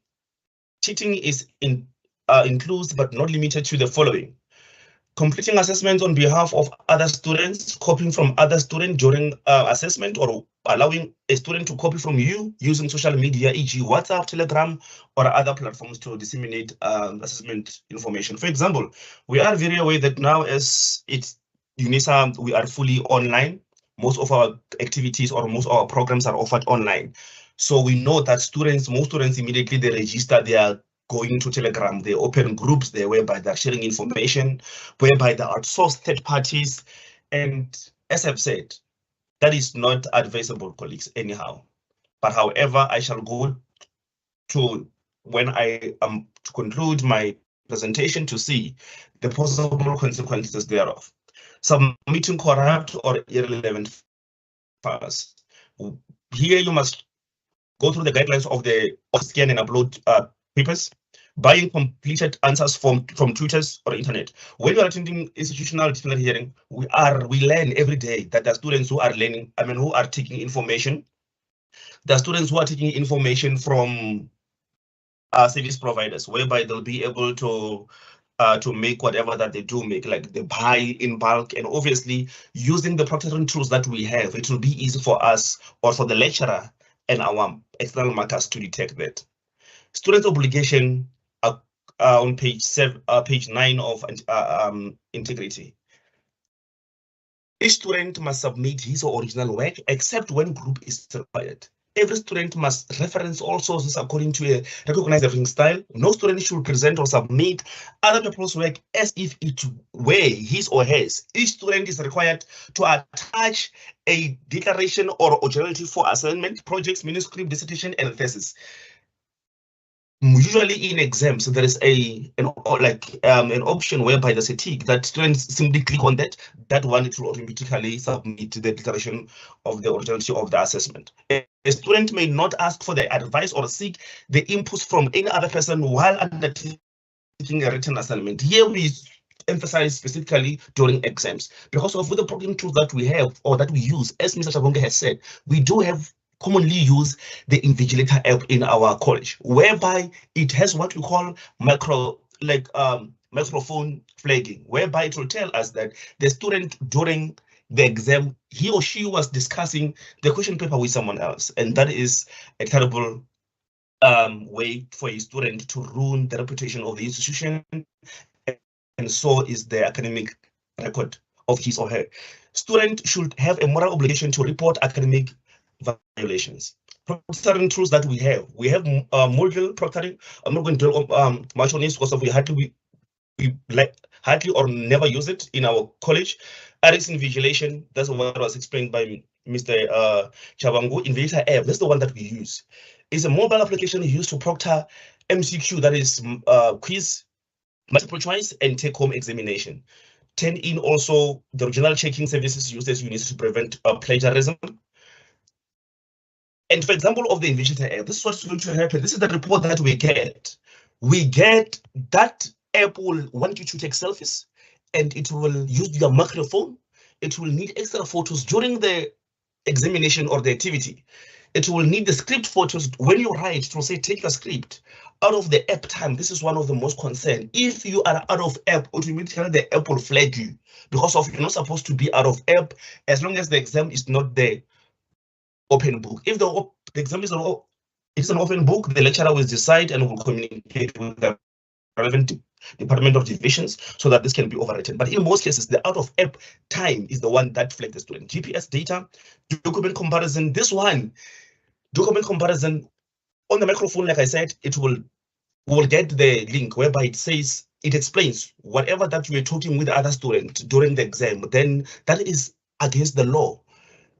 Speaker 15: Cheating is includes but not limited to the following: completing assessments on behalf of other students, copying from other students during assessment, or allowing a student to copy from you using social media, e.g. WhatsApp, Telegram, or other platforms to disseminate assessment information. For example, we are very aware that now, as it's UNISA, we are fully online. Most of our activities or most of our programs are offered online. So we know that most students immediately they register, they are going to Telegram, they open groups there whereby they're sharing information, whereby they outsource third parties. And as I've said, that is not advisable, colleagues, anyhow. But however, I shall go to, when I am to conclude my presentation, to see the possible consequences thereof. Submitting corrupt or irrelevant files. Here you must go through the guidelines of the scan and upload papers, buying completed answers from tutors or internet. When you are attending institutional disciplinary hearing, we learn every day that there are students who are learning, who are taking information. There are students who are taking information from service providers, whereby they'll be able to make whatever that they do make, like they buy in bulk, and obviously using the proctoring tools that we have, it will be easy for us or for the lecturer and our external markers to detect that. Student obligation on page 9 of integrity. Each student must submit his or original work except when group is required. Every student must reference all sources according to a recognized writing style. No student should present or submit other people's work as if it were his or hers. Each student is required to attach a declaration or originality for assignment, projects, manuscript, dissertation, and thesis. Usually in exams, there is an option whereby there's a tick that students simply click on that one, it will automatically submit the declaration of the originality of the assessment. A student may not ask for the advice or seek the inputs from any other person while undertaking a written assignment. Here we emphasize specifically during exams, because of the problem tools that we have or that we use, as Mr. Shabonga has said, we do have commonly use the Invigilator app in our college, whereby it has what we call microphone flagging, whereby it will tell us that the student during the exam, he or she was discussing the question paper with someone else, and that is a terrible way for a student to ruin the reputation of the institution, and so is the academic record of his or her. Student should have a moral obligation to report academic violations. Proctoring tools that we have module proctoring. I'm not going to dwell much on this because we hardly or never use it in our college. Iris invigilation, that's what was explained by Mr. Chabangu. Invigilator app, that's the one that we use. It's a mobile application used to proctor MCQ, that is quiz, multiple choice, and take-home examination. Turn in also the original checking services used as units to prevent plagiarism. And for example, of the Invigilator app, this is what's going to happen. This is the report that we get. We get that app will want you to take selfies, and it will use your microphone. It will need extra photos during the examination or the activity. It will need the script photos. When you write, it will say, take your script. Out of the app time, this is one of the most concerned. If you are out of app, automatically the app will flag you because of you're not supposed to be out of app as long as the exam is not there. Open book. If the exam is an open book, the lecturer will decide and will communicate with the relevant Department of Divisions so that this can be overwritten. But in most cases, the out of app time is the one that flags the student. GPS data, document comparison. This one, document comparison on the microphone, like I said, we will get the link whereby it says, it explains whatever that you were talking with the other student during the exam, then that is against the law.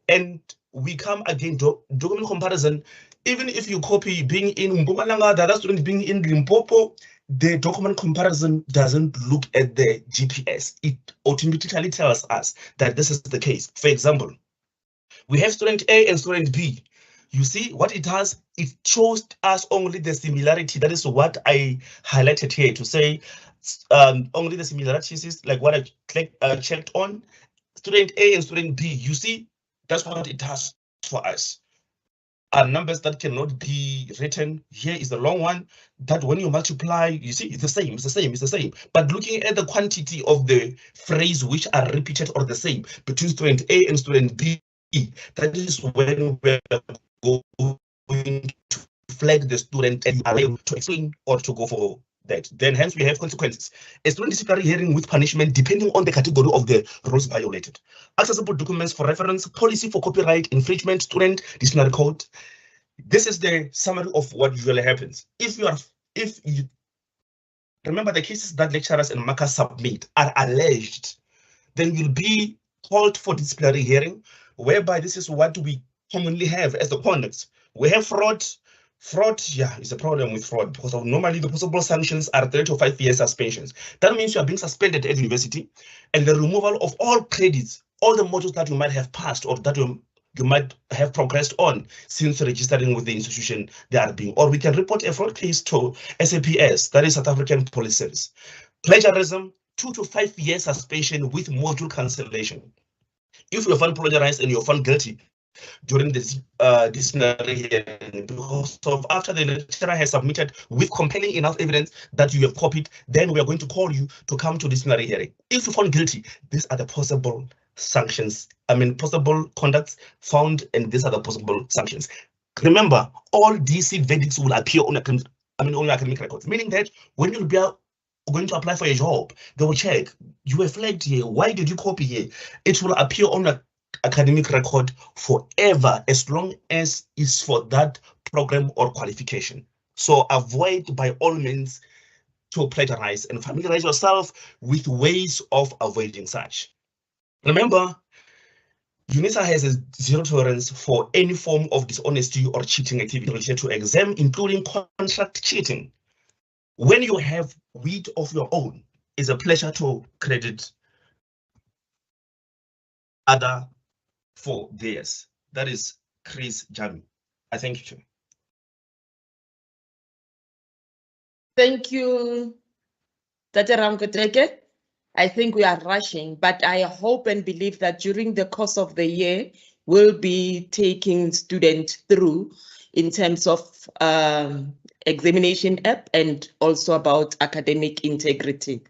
Speaker 15: And we come again to document comparison. Even if you copy being in Mpumalanga, the other student being in Limpopo, the document comparison doesn't look at the GPS. It automatically tells us that this is the case. For example, we have student A and student B. You see what it does? It shows us only the similarity. That is what I highlighted here to say only the similarities is like what I checked on. Student A and student B, you see, that's what it does for us. Are numbers that cannot be written. Here is the long one that when you multiply, you see it's the same. But looking at the quantity of the phrase which are repeated or the same between student A and student B, that is when we're going to flag the student and are able to explain or to go for that. Then hence we have consequences. A student disciplinary hearing with punishment depending on the category of the rules violated. Accessible documents for reference, policy for copyright infringement, student disciplinary code. This is the summary of what usually happens. If you remember the cases that lecturers and markers submit are alleged, then you'll be called for disciplinary hearing, whereby this is what we commonly have as the conduct. We have fraud. Fraud, yeah, is a problem with fraud because of normally the possible sanctions are 3 to 5 year suspensions. That means you are being suspended at university, and the removal of all credits, all the modules that you might have passed or that you might have progressed on since registering with the institution they are being. Or we can report a fraud case to SAPS, that is South African Police Service. Plagiarism, 2 to 5 year suspension with module cancellation. If you're found plagiarized and you're found guilty during this disciplinary hearing, because of after the lecturer has submitted with compelling enough evidence that you have copied, then we are going to call you to come to disciplinary hearing. If you found guilty, these are the possible sanctions. Possible conducts found, and these are the possible sanctions. Remember, all DC verdicts will appear on on academic records, meaning that when you'll be going to apply for a job, they will check, you were flagged here, why did you copy here? It will appear on a academic record forever, as long as it's for that program or qualification. So avoid by all means to plagiarize and familiarize yourself with ways of avoiding such. Remember, UNISA has a zero tolerance for any form of dishonesty or cheating activity related to exam, including contract cheating. When you have wheat of your own, it's a pleasure to credit other for theirs. That is Chris Jami. I thank you, Chair.
Speaker 16: Thank you, Tate Ramkoteke. I think we are rushing, but I hope and believe that during the course of the year, we'll be taking students through in terms of examination app and also about academic integrity.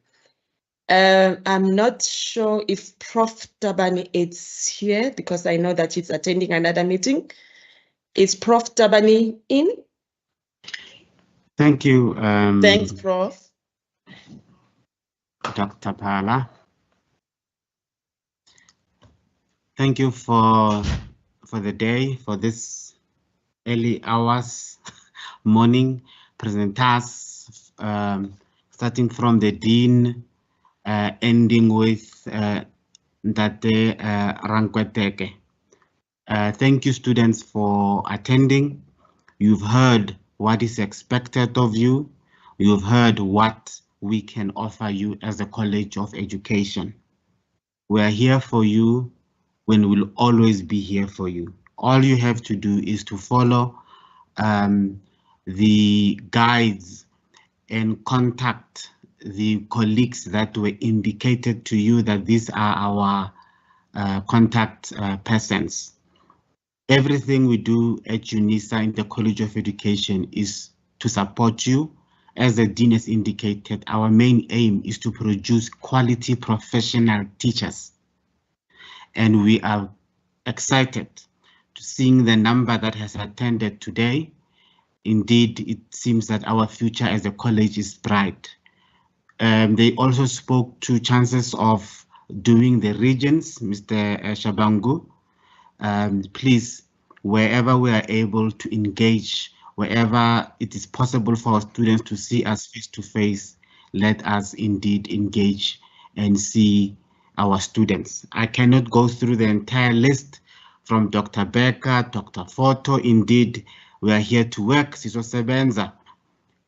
Speaker 16: I'm not sure if Prof. Tabani is here because I know that he's attending another meeting. Is Prof. Tabani in?
Speaker 17: Thank you.
Speaker 16: Thanks, Prof.
Speaker 17: Dr. Phala. Thank you for the day, for this early hours, morning presenters, starting from the Dean, ending with Ndate Rankweteke. Thank you, students, for attending. You've heard what is expected of you. You've heard what we can offer you as a College of Education. We are here for you when we'll always be here for you. All you have to do is to follow the guides and contact the colleagues that were indicated to you that these are our contact persons. Everything we do at UNISA in the College of Education is to support you. As the Dean has indicated, our main aim is to produce quality professional teachers. And we are excited to seeing the number that has attended today. Indeed, it seems that our future as a college is bright. They also spoke to chances of doing the regions, Mr. Shabangu. Please, wherever we are able to engage, wherever it is possible for our students to see us face to face, let us indeed engage and see our students. I cannot go through the entire list from Dr. Becker, Dr. Foto. Indeed, we are here to work. Siso Sebenza,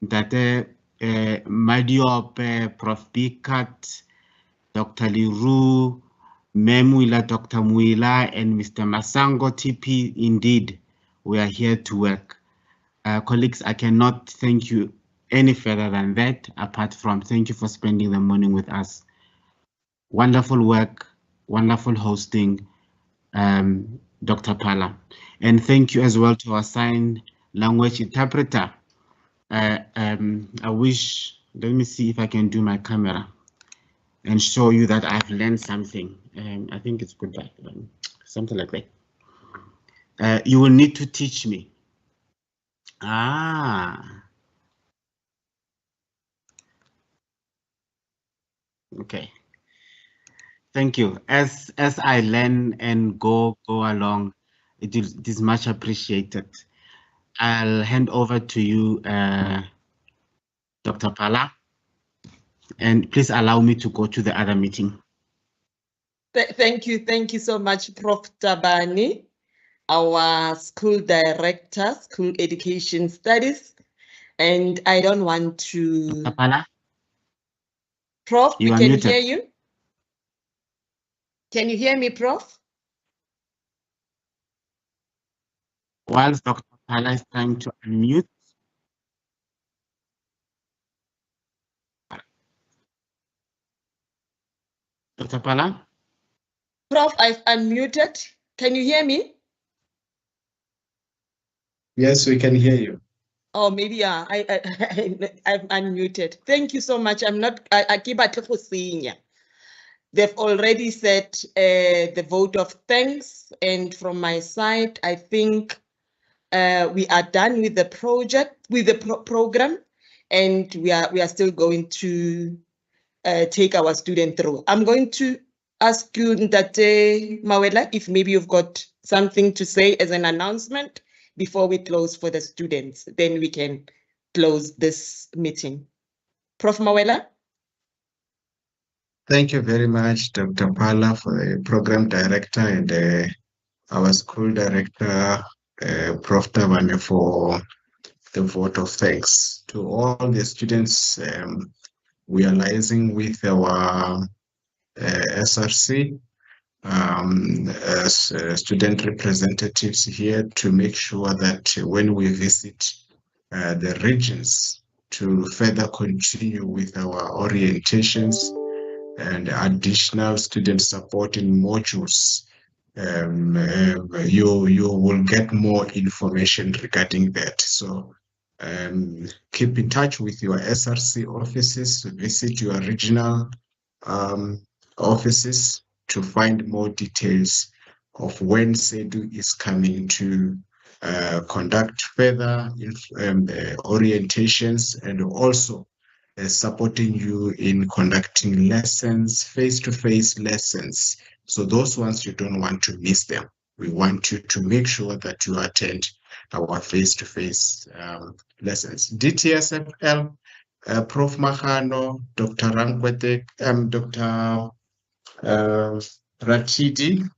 Speaker 17: Dr. Madiop, Prof. Bikat, Dr. Liru, Memwila, Dr. Muila, and Mr. Masango TP. Indeed, we are here to work. Colleagues, I cannot thank you any further than that, apart from thank you for spending the morning with us. Wonderful work, wonderful hosting, Dr. Phala. And thank you as well to our sign language interpreter. I wish, let me see if I can do my camera and show you that I've learned something. I think it's good, something like that. You will need to teach me. Okay. Thank you. As I learn and go along, it is much appreciated. I'll hand over to you, Dr. Phala, and please allow me to go to the other meeting.
Speaker 16: Thank you so much, Prof. Tabani. our school director, school education studies, and I don't want to.
Speaker 17: Kapala,
Speaker 16: Prof,
Speaker 17: you
Speaker 16: we
Speaker 17: are
Speaker 16: can
Speaker 17: muted.
Speaker 16: hear you. Can you hear me, Prof?
Speaker 17: Whilst Dr. Pala is trying to unmute, Dr. Pala?
Speaker 16: Prof, I've unmuted. Can you hear me?
Speaker 3: Yes, we can hear you.
Speaker 16: Oh, maybe yeah, I've unmuted. Thank you so much. I'm not, I keep at senior. They've already said the vote of thanks. And from my side, I think we are done with the project, with the program, and we are still going to take our student through. I'm going to ask you, Ndate Mawela, if maybe you've got something to say as an announcement before we close for the students, then we can close this meeting. Prof. Mawela?
Speaker 3: Thank you very much, Dr. Pala, for the program director, and our school director, Prof. Tabane, for the vote of thanks. To all the students, we are liaising with our SRC as student representatives here to make sure that when we visit the regions, to further continue with our orientations and additional student supporting modules, you will get more information regarding that. So keep in touch with your SRC offices, visit your regional offices to find more details of when SEDU is coming to conduct further orientations, and also supporting you in conducting lessons, face-to-face lessons. So those ones, you don't want to miss them. We want you to make sure that you attend our face-to-face lessons. DTSFL, Prof. Mahano, Dr. Rankwete, Dr. Ratidi,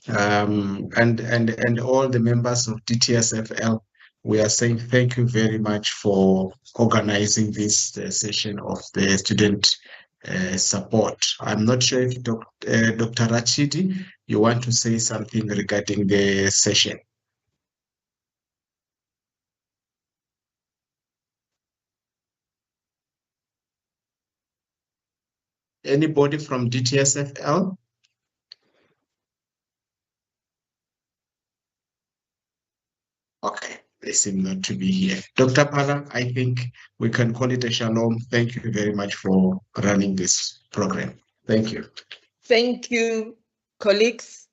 Speaker 3: and all the members of DTSFL, we are saying thank you very much for organizing this session of the student support. I'm not sure if Dr. Rachidi, you want to say something regarding the session. Anybody from DTSFL? Okay, they seem not to be here. Dr. Pala, I think we can call it a shalom. Thank you very much for running this program. Thank you.
Speaker 16: Thank you, colleagues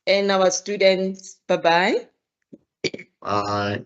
Speaker 16: and our students. Bye-bye.
Speaker 3: Bye.